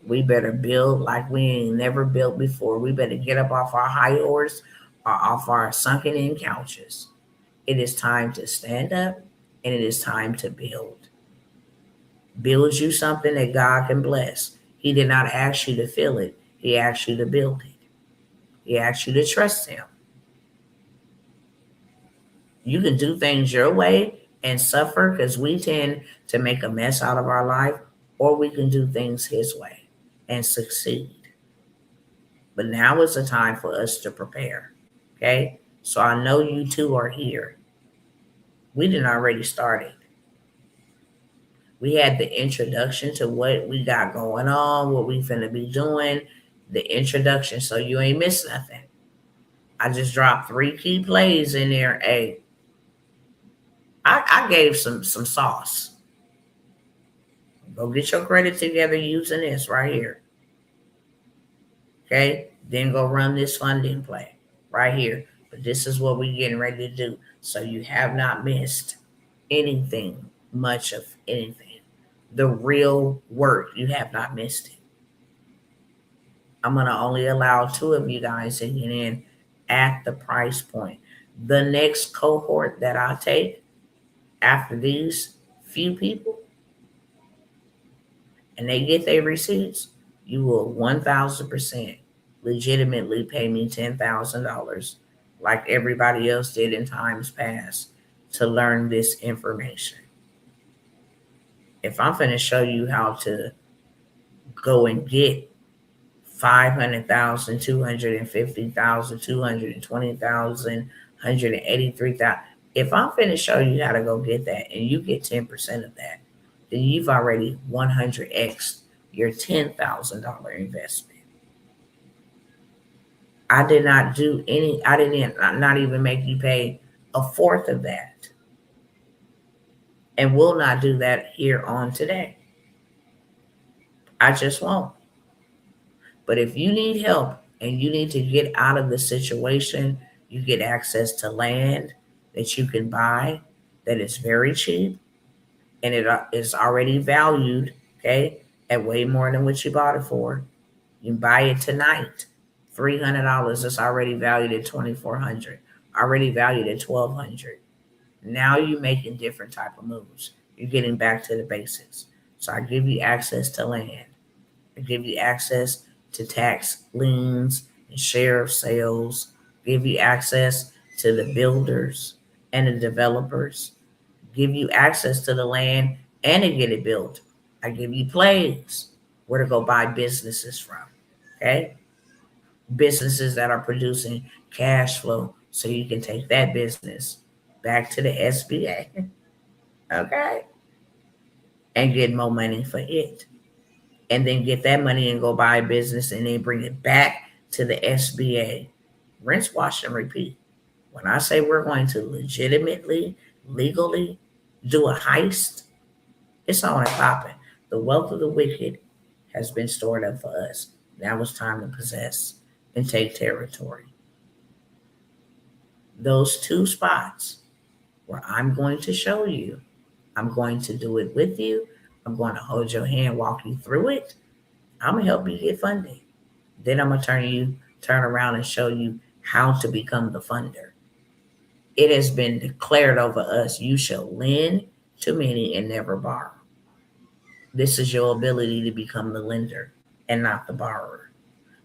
A: We better build like we ain't never built before. We better get up off our high horse or off our sunken in couches. It is time to stand up and it is time to build. Build you something that God can bless. He did not ask you to feel it. He asked you to build it. He asked you to trust him. You can do things your way and suffer because we tend to make a mess out of our life, or we can do things his way and succeed. But now is the time for us to prepare. Okay? So I know you two are here. We didn't already started. We had the introduction to what we got going on, what we finna be doing, the introduction, so you ain't miss nothing. I just dropped 3 key plays in there. Hey, I gave some sauce. Go get your credit together using this right here. Okay? Then go run this funding play right here. But this is what we're getting ready to do. So you have not missed anything, much of anything. The real work, you have not missed it. I'm going to only allow 2 of you guys to get in at the price point. The next cohort that I take after these few people and they get their receipts, you will 1000% legitimately pay me $10,000 like everybody else did in times past to learn this information. If I'm going to show you how to go and get 500,000, 250,000, 220,000, 183,000. If I'm finna show you how to go get that and you get 10% of that, then you've already 100x your $10,000 investment. I did not do any, I didn't not even make you pay a fourth of that, and will not do that here on today. I just won't. But if you need help and you need to get out of the situation, you get access to land that you can buy that is very cheap, and it is already valued, okay, at way more than what you bought it for. You can buy it tonight. $300. It's already valued at $2,400. Already valued at $1,200. Now you're making different type of moves. You're getting back to the basics. So I give you access to land. I give you access to tax liens and share of sales. Give you access to the builders and the developers. Give you access to the land and to get it built. I give you plays where to go buy businesses from. Okay? Businesses that are producing cash flow so you can take that business back to the SBA. Okay? And get more money for it. And then get that money and go buy a business and then bring it back to the SBA. Rinse, wash, and repeat. When I say we're going to legitimately, legally do a heist, it's on and popping. The wealth of the wicked has been stored up for us. Now it's time to possess and take territory. Those two spots where I'm going to show you, I'm going to do it with you, I'm going to hold your hand, walk you through it. I'm going to help you get funded. Then I'm going to turn around and show you how to become the funder. It has been declared over us, you shall lend to many and never borrow. This is your ability to become the lender and not the borrower.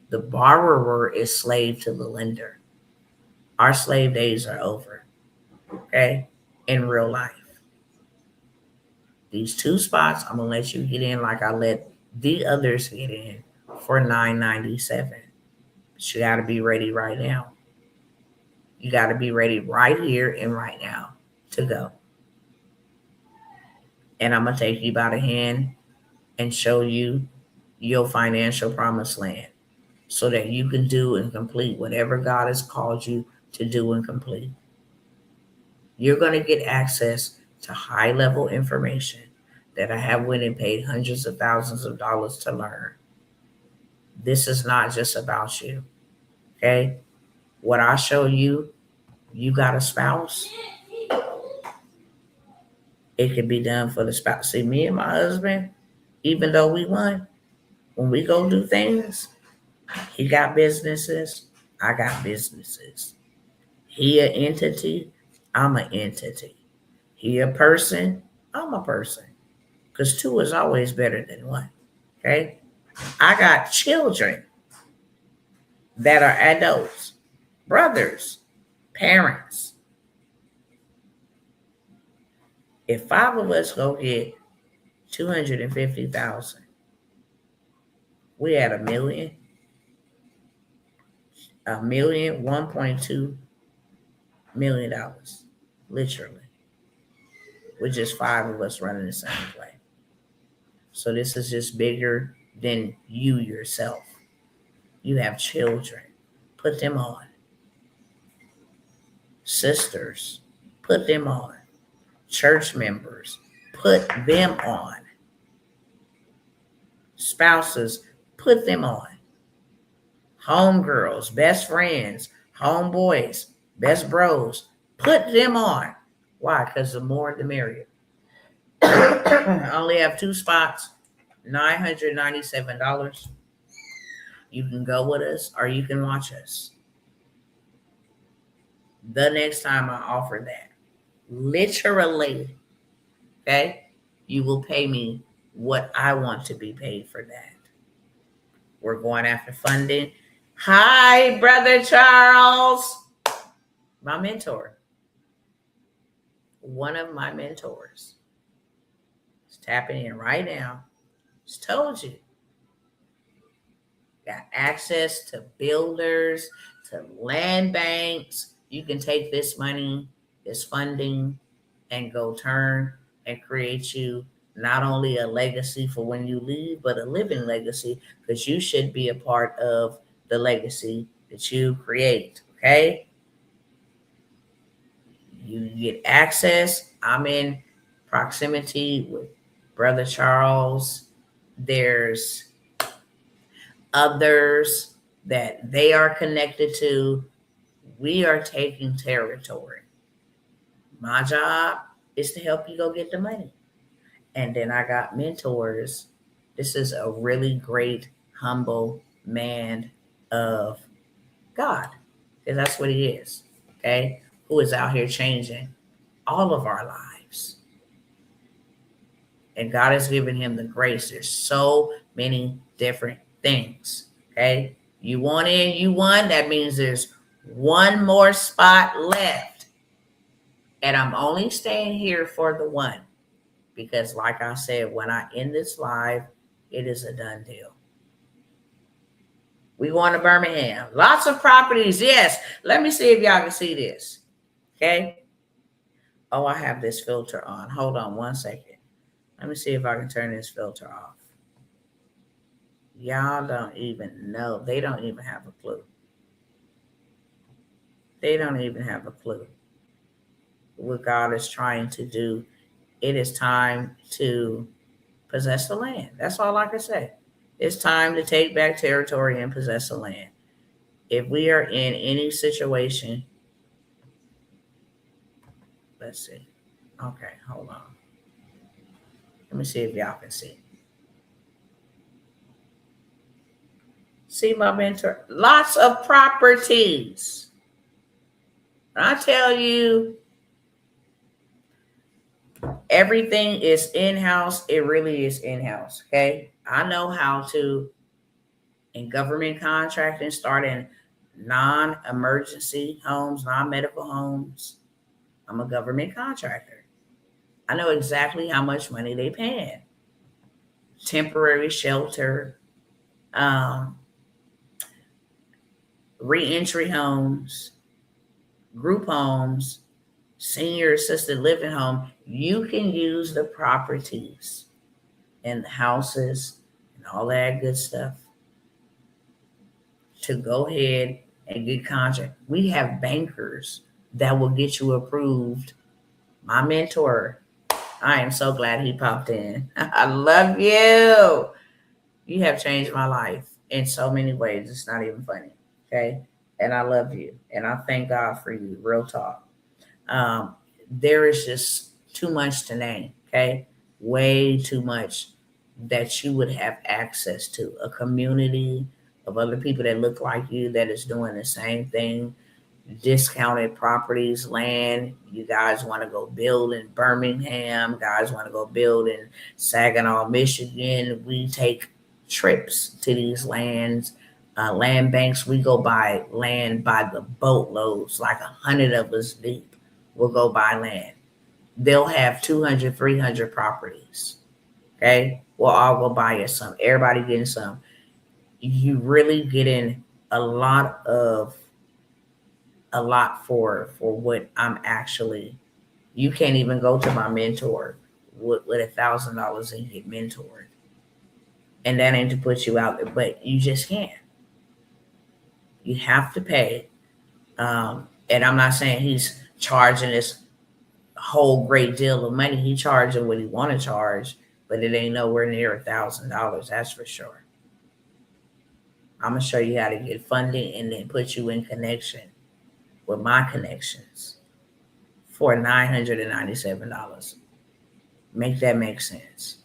A: The borrower is slave to the lender. Our slave days are over, okay, in real life. These two spots, I'm going to let you get in like I let the others get in for $9.97. But you got to be ready right now. You got to be ready right here and right now to go. And I'm going to take you by the hand and show you your financial promised land so that you can do and complete whatever God has called you to do and complete. You're going to get access to high-level information that I have went and paid hundreds of thousands of dollars to learn. This is not just about you, okay? What I show you, you got a spouse, it can be done for the spouse. See, me and my husband, even though we won, when we go do things, he got businesses, I got businesses. He an entity, I'm an entity. He a person, I'm a person. Because two is always better than one, okay? I got children that are adults, brothers, parents. If 5 of us go get 250,000, we had $1 million, $1.2 million, literally, with just 5 of us running the same play. So this is just bigger than you yourself. You have children, put them on. Sisters, put them on. Church members, put them on. Spouses, put them on. Homegirls, best friends, homeboys, best bros, put them on. Why? Because the more the merrier. I only have 2 spots, $997. You can go with us or you can watch us. The next time I offer that, literally, okay, you will pay me what I want to be paid for that. We're going after funding. Hi, Brother Charles, my mentor. One of my mentors is tapping in right now. Just told you. Got access to builders, to land banks. You can take this money, this funding, and go turn and create you not only a legacy for when you leave, but a living legacy, because you should be a part of the legacy that you create. Okay? You get access. I'm in proximity with Brother Charles. There's others that they are connected to. We are taking territory. My job is to help you go get the money. And then I got mentors. This is a really great, humble man of God, because that's what he is. Okay? Who is out here changing all of our lives. And God has given him the grace. There's so many different things. Okay? You want in, you won. That means there's one more spot left. And I'm only staying here for the one. Because like I said, when I end this live, it is a done deal. We going to Birmingham. Lots of properties. Yes. Let me see if y'all can see this. Okay? Oh, I have this filter on. Hold on one second. Let me see if I can turn this filter off. Y'all don't even know. They don't even have a clue. They don't even have a clue what God is trying to do. It is time to possess the land. That's all I can say. It's time to take back territory and possess the land. If we are in any situation, let's see. Okay, hold on. Let me see if y'all can see. See my mentor? Lots of properties. I tell you, everything is in-house. It really is in-house, okay? I know how to, in government contracting, start in non-emergency homes, non-medical homes. I'm a government contractor. I know exactly how much money they paying. Temporary shelter, reentry homes, group homes, senior assisted living home. You can use the properties and the houses and all that good stuff to go ahead and get contract. We have bankers that will get you approved. My mentor, I am so glad he popped in. I love you. You have changed my life in so many ways. It's not even funny. Okay. And I love you. And I thank God for you. Real talk. There is just too much to name. Okay. Way too much that you would have access to. A community of other people that look like you that is doing the same thing. Discounted properties, land. You guys want to go build in Birmingham. Guys want to go build in Saginaw, Michigan. We take trips to these lands, land banks. We go buy land by the boatloads, like 100 of us deep. We'll go buy land. They'll have 200, 300 properties. Okay, we'll all go buy it some. Everybody getting some. You really getting a lot for what I'm actually. You can't even go to my mentor with $1,000 and get mentored. And that ain't to put you out there, but you just can't. You have to pay. And I'm not saying he's charging this whole great deal of money. He charging what he want to charge, but it ain't nowhere near $1,000. That's for sure. I'm gonna show you how to get funding and then put you in connection with my connections for $997. Make that make sense.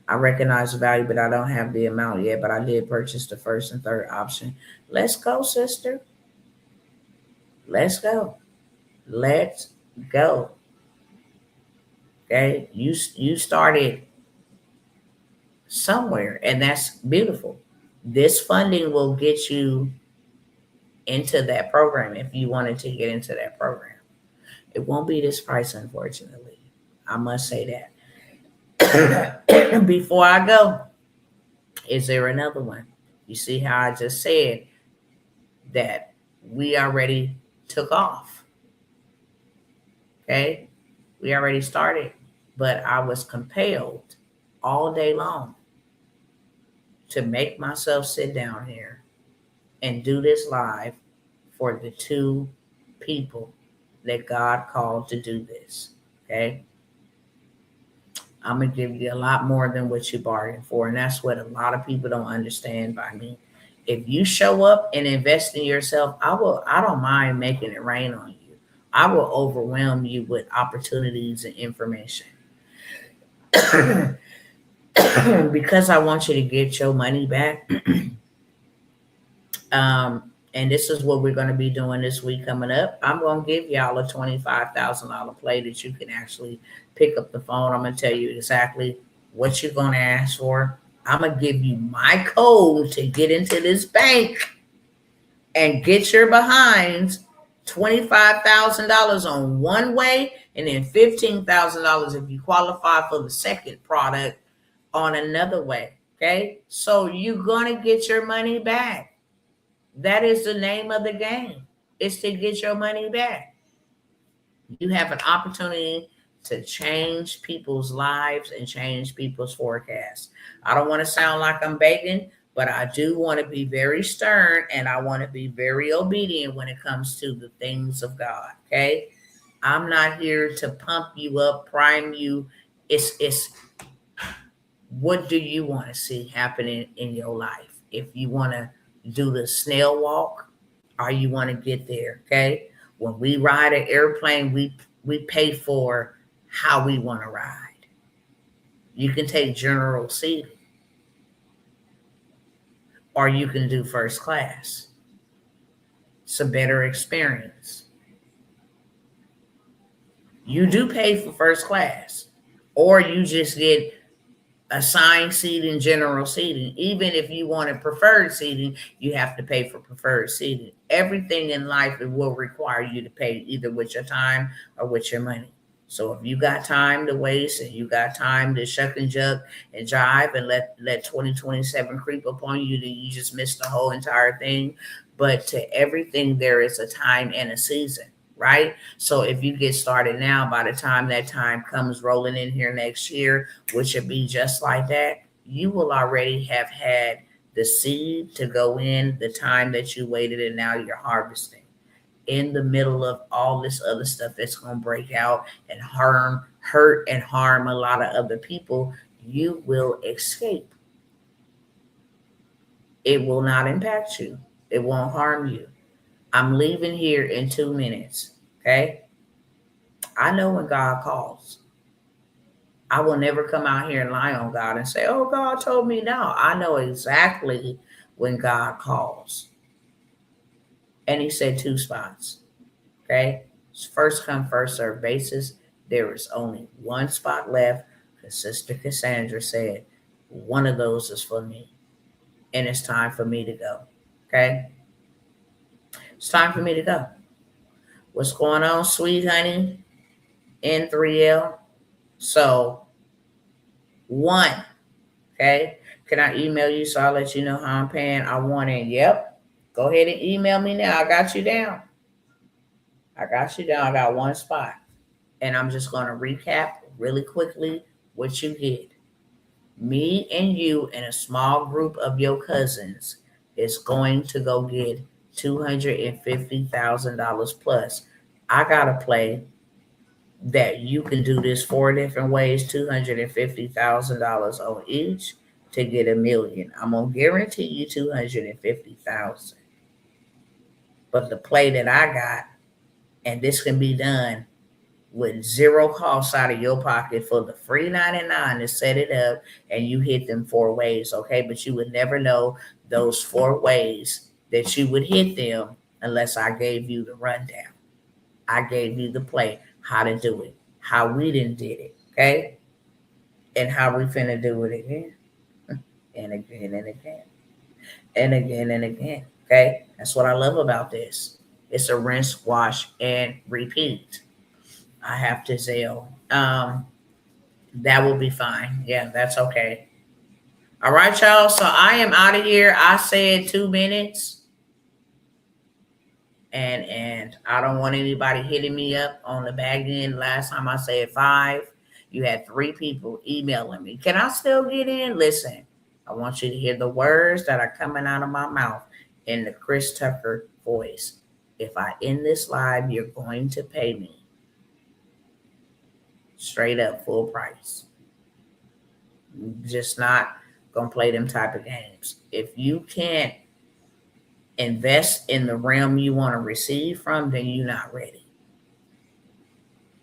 A: I recognize the value, but I don't have the amount yet, but I did purchase the first and third option. Let's go, sister. Let's go. Let's go. Okay. You started somewhere, and that's beautiful. This funding will get you into that program if you wanted to get into that program. It won't be this price, unfortunately. I must say that. Before I go, is there another one? You see how I just said that we already took off. Okay? We already started, but I was compelled all day long to make myself sit down here and do this live for the two people that God called to do this. Okay? I'm going to give you a lot more than what you bargained for. And that's what a lot of people don't understand by me. If you show up and invest in yourself, I don't mind making it rain on you. I will overwhelm you with opportunities and information. Because I want you to get your money back. And this is what we're going to be doing this week coming up. I'm going to give y'all a $25,000 play that you can actually pick up the phone. I'm going to tell you exactly what you're going to ask for. I'm going to give you my code to get into this bank and get your behinds $25,000 on one way, and then $15,000 if you qualify for the second product on another way. Okay, so you're going to get your money back. That is the name of the game. It's to get your money back. You have an opportunity to change people's lives and change people's forecasts. I don't want to sound like I'm begging, but I do want to be very stern, and I want to be very obedient when it comes to the things of God. Okay? I'm not here to pump you up, prime you. It's what do you want to see happening in your life? If you want to do the snail walk, or you want to get there. Okay, when we ride an airplane, we pay for how we want to ride. You can take general seating, or you can do first class. It's a better experience. You do pay for first class, or you just get assigned seating, general seating. Even if you wanted preferred seating, you have to pay for preferred seating. Everything in life, it will require you to pay either with your time or with your money. So if you got time to waste and you got time to shuck and juck and jive and let 2027 creep upon you, then you just missed the whole entire thing. But to everything, there is a time and a season. Right? So if you get started now, by the time that time comes rolling in here next year, which will be just like that, you will already have had the seed to go in, the time that you waited, and now you're harvesting. In the middle of all this other stuff that's going to break out and hurt and harm a lot of other people, you will escape. It will not impact you. It won't harm you. I'm leaving here in 2 minutes. Okay? I know when God calls. I will never come out here and lie on God and say, oh, God told me no. I know exactly when God calls. And he said 2 spots. Okay? It's first come, first serve basis. There is only 1 spot left because Sister Cassandra said one of those is for me. And it's time for me to go. Okay? It's time for me to go. What's going on, sweet honey? N3L. So, 1. Okay. Can I email you so I'll let you know how I'm paying? I want it. Yep. Go ahead and email me now. I got you down. I got 1 spot. And I'm just going to recap really quickly what you get. Me and you and a small group of your cousins is going to go get $250,000 plus. I got to play that you can do this 4 different ways, $250,000 on each to get $1 million. I'm going to guarantee you $250,000. But the play that I got, and this can be done with 0 cost out of your pocket for the free 99 to set it up, and you hit them 4 ways, okay? But you would never know those 4 ways that you would hit them unless I gave you the rundown. I gave you the play, how to do it, how we done did it, okay? And how we finna do it again. again, again, and again, and again, and again. Okay? That's what I love about this. It's a rinse, wash, and repeat. I have to Zelle. That will be fine. Yeah, that's okay. All right, y'all. So I am out of here. I said 2 minutes. And I don't want anybody hitting me up on the back end. Last time I said 5, you had 3 people emailing me. Can I still get in? Listen, I want you to hear the words that are coming out of my mouth in the Chris Tucker voice. If I end this live, you're going to pay me straight up full price. Just not gonna play them type of games. If you can't invest in the realm you want to receive from, then you're not ready.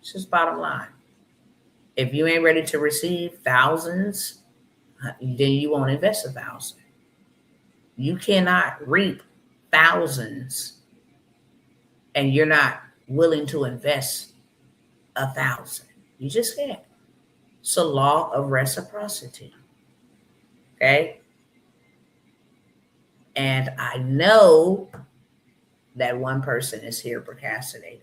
A: It's just bottom line. If you ain't ready to receive thousands, then you won't invest 1,000. You cannot reap thousands and you're not willing to invest 1,000. You just can't. It's a law of reciprocity. Okay? And I know that one person is here procrastinating.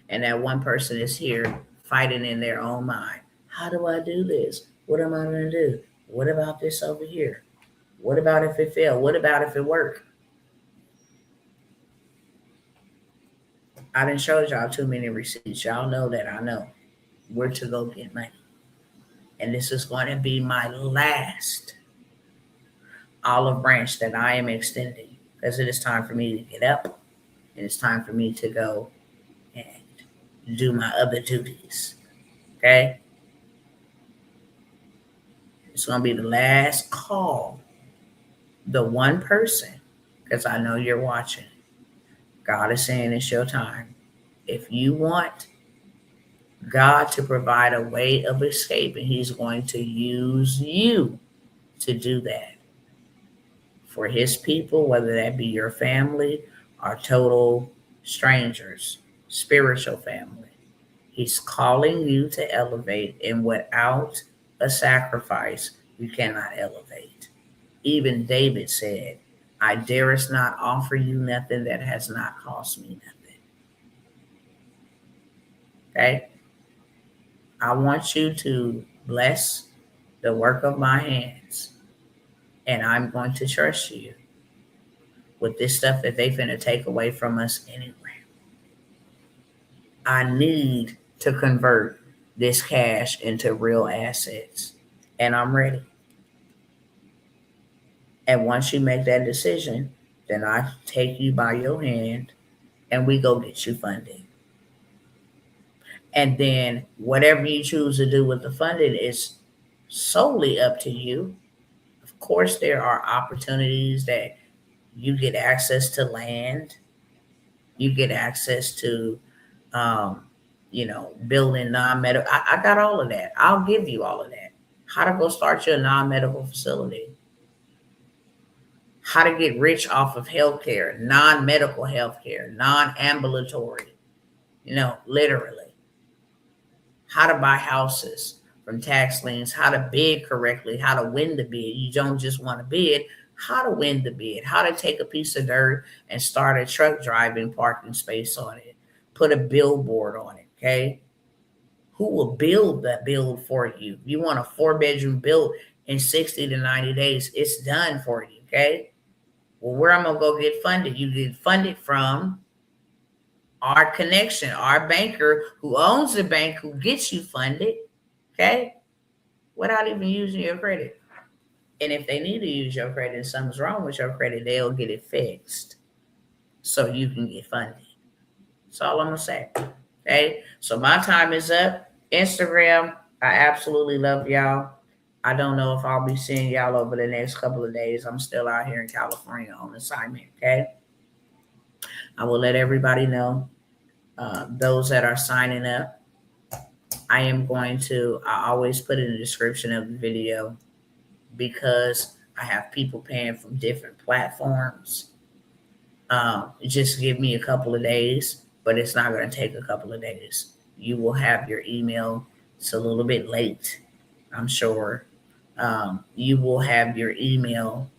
A: And that one person is here fighting in their own mind. How do I do this? What am I going to do? What about this over here? What about if it failed? What about if it worked? I done showed y'all too many receipts. Y'all know that I know where to go get money. And this is going to be my last olive branch that I am extending, because it is time for me to get up and it's time for me to go and do my other duties. Okay? It's going to be the last call. The one person, because I know you're watching. God is saying it's your time. If you want God to provide a way of escape, and he's going to use you to do that for his people, whether that be your family or total strangers, spiritual family. He's calling you to elevate, and without a sacrifice, you cannot elevate. Even David said, I darest not offer you nothing that has not cost me nothing. Okay? I want you to bless the work of my hands, and I'm going to trust you with this stuff that they finna take away from us anyway. I need to convert this cash into real assets, and I'm ready. And once you make that decision, then I take you by your hand and we go get you funding. And then whatever you choose to do with the funding is solely up to you. Of course, there are opportunities that you get access to land. You get access to, building non-medical. I got all of that. I'll give you all of that. How to go start your non-medical facility. How to get rich off of healthcare, non-medical healthcare, non-ambulatory, literally. How to buy houses from tax liens, how to bid correctly, how to win the bid. You don't just want to bid, how to win the bid, how to take a piece of dirt and start a truck driving parking space on it, put a billboard on it, okay? Who will build that build for you? You want a 4-bedroom built in 60 to 90 days, it's done for you, okay? Well, where I'm going to go get funded? You get funded from our connection, our banker who owns the bank, who gets you funded, okay? Without even using your credit. And if they need to use your credit and something's wrong with your credit, they'll get it fixed so you can get funded. That's all I'm going to say, okay? So my time is up. Instagram, I absolutely love y'all. I don't know if I'll be seeing y'all over the next couple of days. I'm still out here in California on assignment, okay? I will let everybody know, those that are signing up. I always put in the description of the video, because I have people paying from different platforms. Just give me a couple of days, but it's not going to take a couple of days. You will have your email. It's a little bit late, I'm sure. You will have your email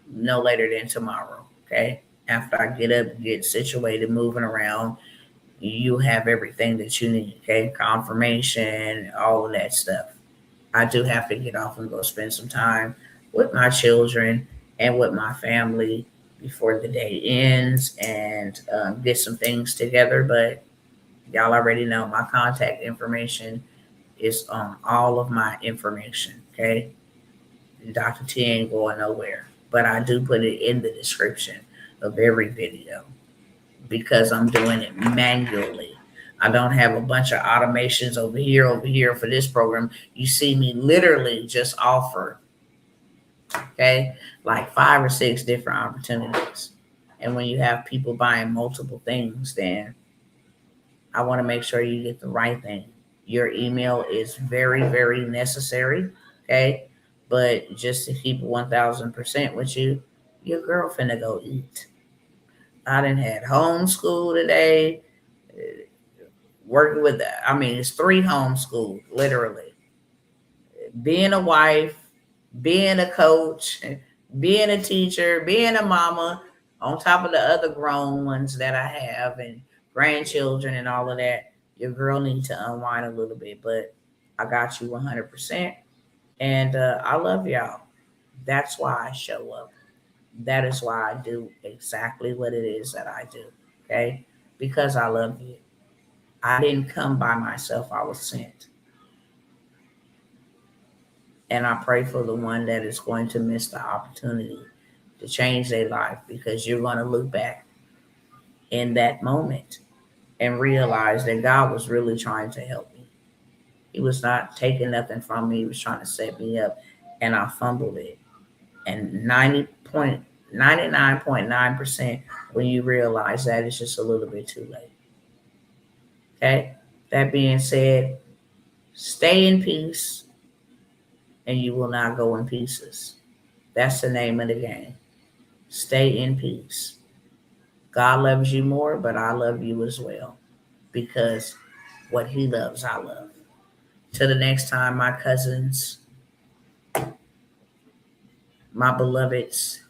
A: no later than tomorrow. Okay. After I get up, get situated, moving around, you have everything that you need. Okay. Confirmation, all of that stuff. I do have to get off and go spend some time with my children and with my family before the day ends and get some things together. But y'all already know my contact information is on all of my information. Okay. Dr. T ain't going nowhere, but I do put it in the description of every video because I'm doing it manually. I don't have a bunch of automations over here for this program. You see me literally just offer, okay, like 5 or 6 different opportunities. And when you have people buying multiple things, then I want to make sure you get the right thing. Your email is very, very necessary, okay? But just to keep 1000% with you, your girl finna go eat. I done had homeschool today, working with, I mean, it's 3 homeschool, literally. Being a wife, being a coach, being a teacher, being a mama, on top of the other grown ones that I have and grandchildren and all of that, your girl needs to unwind a little bit. But I got you 100%. And I love y'all. That's why I show up. That is why I do exactly what it is that I do. Okay? Because I love you. I didn't come by myself, I was sent. And I pray for the one that is going to miss the opportunity to change their life, because you're going to look back in that moment and realize that God was really trying to help me. He was not taking nothing from me. He was trying to set me up, and I fumbled it. And 99.9% when you realize that, it's just a little bit too late. Okay? That being said, stay in peace and you will not go in pieces. That's the name of the game. Stay in peace. God loves you more, but I love you as well, because what he loves, I love. Till the next time, my cousins, my beloveds,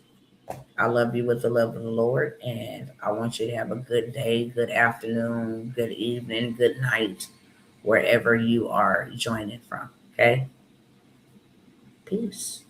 A: I love you with the love of the Lord, and I want you to have a good day, good afternoon, good evening, good night, wherever you are joining from. Okay? Peace.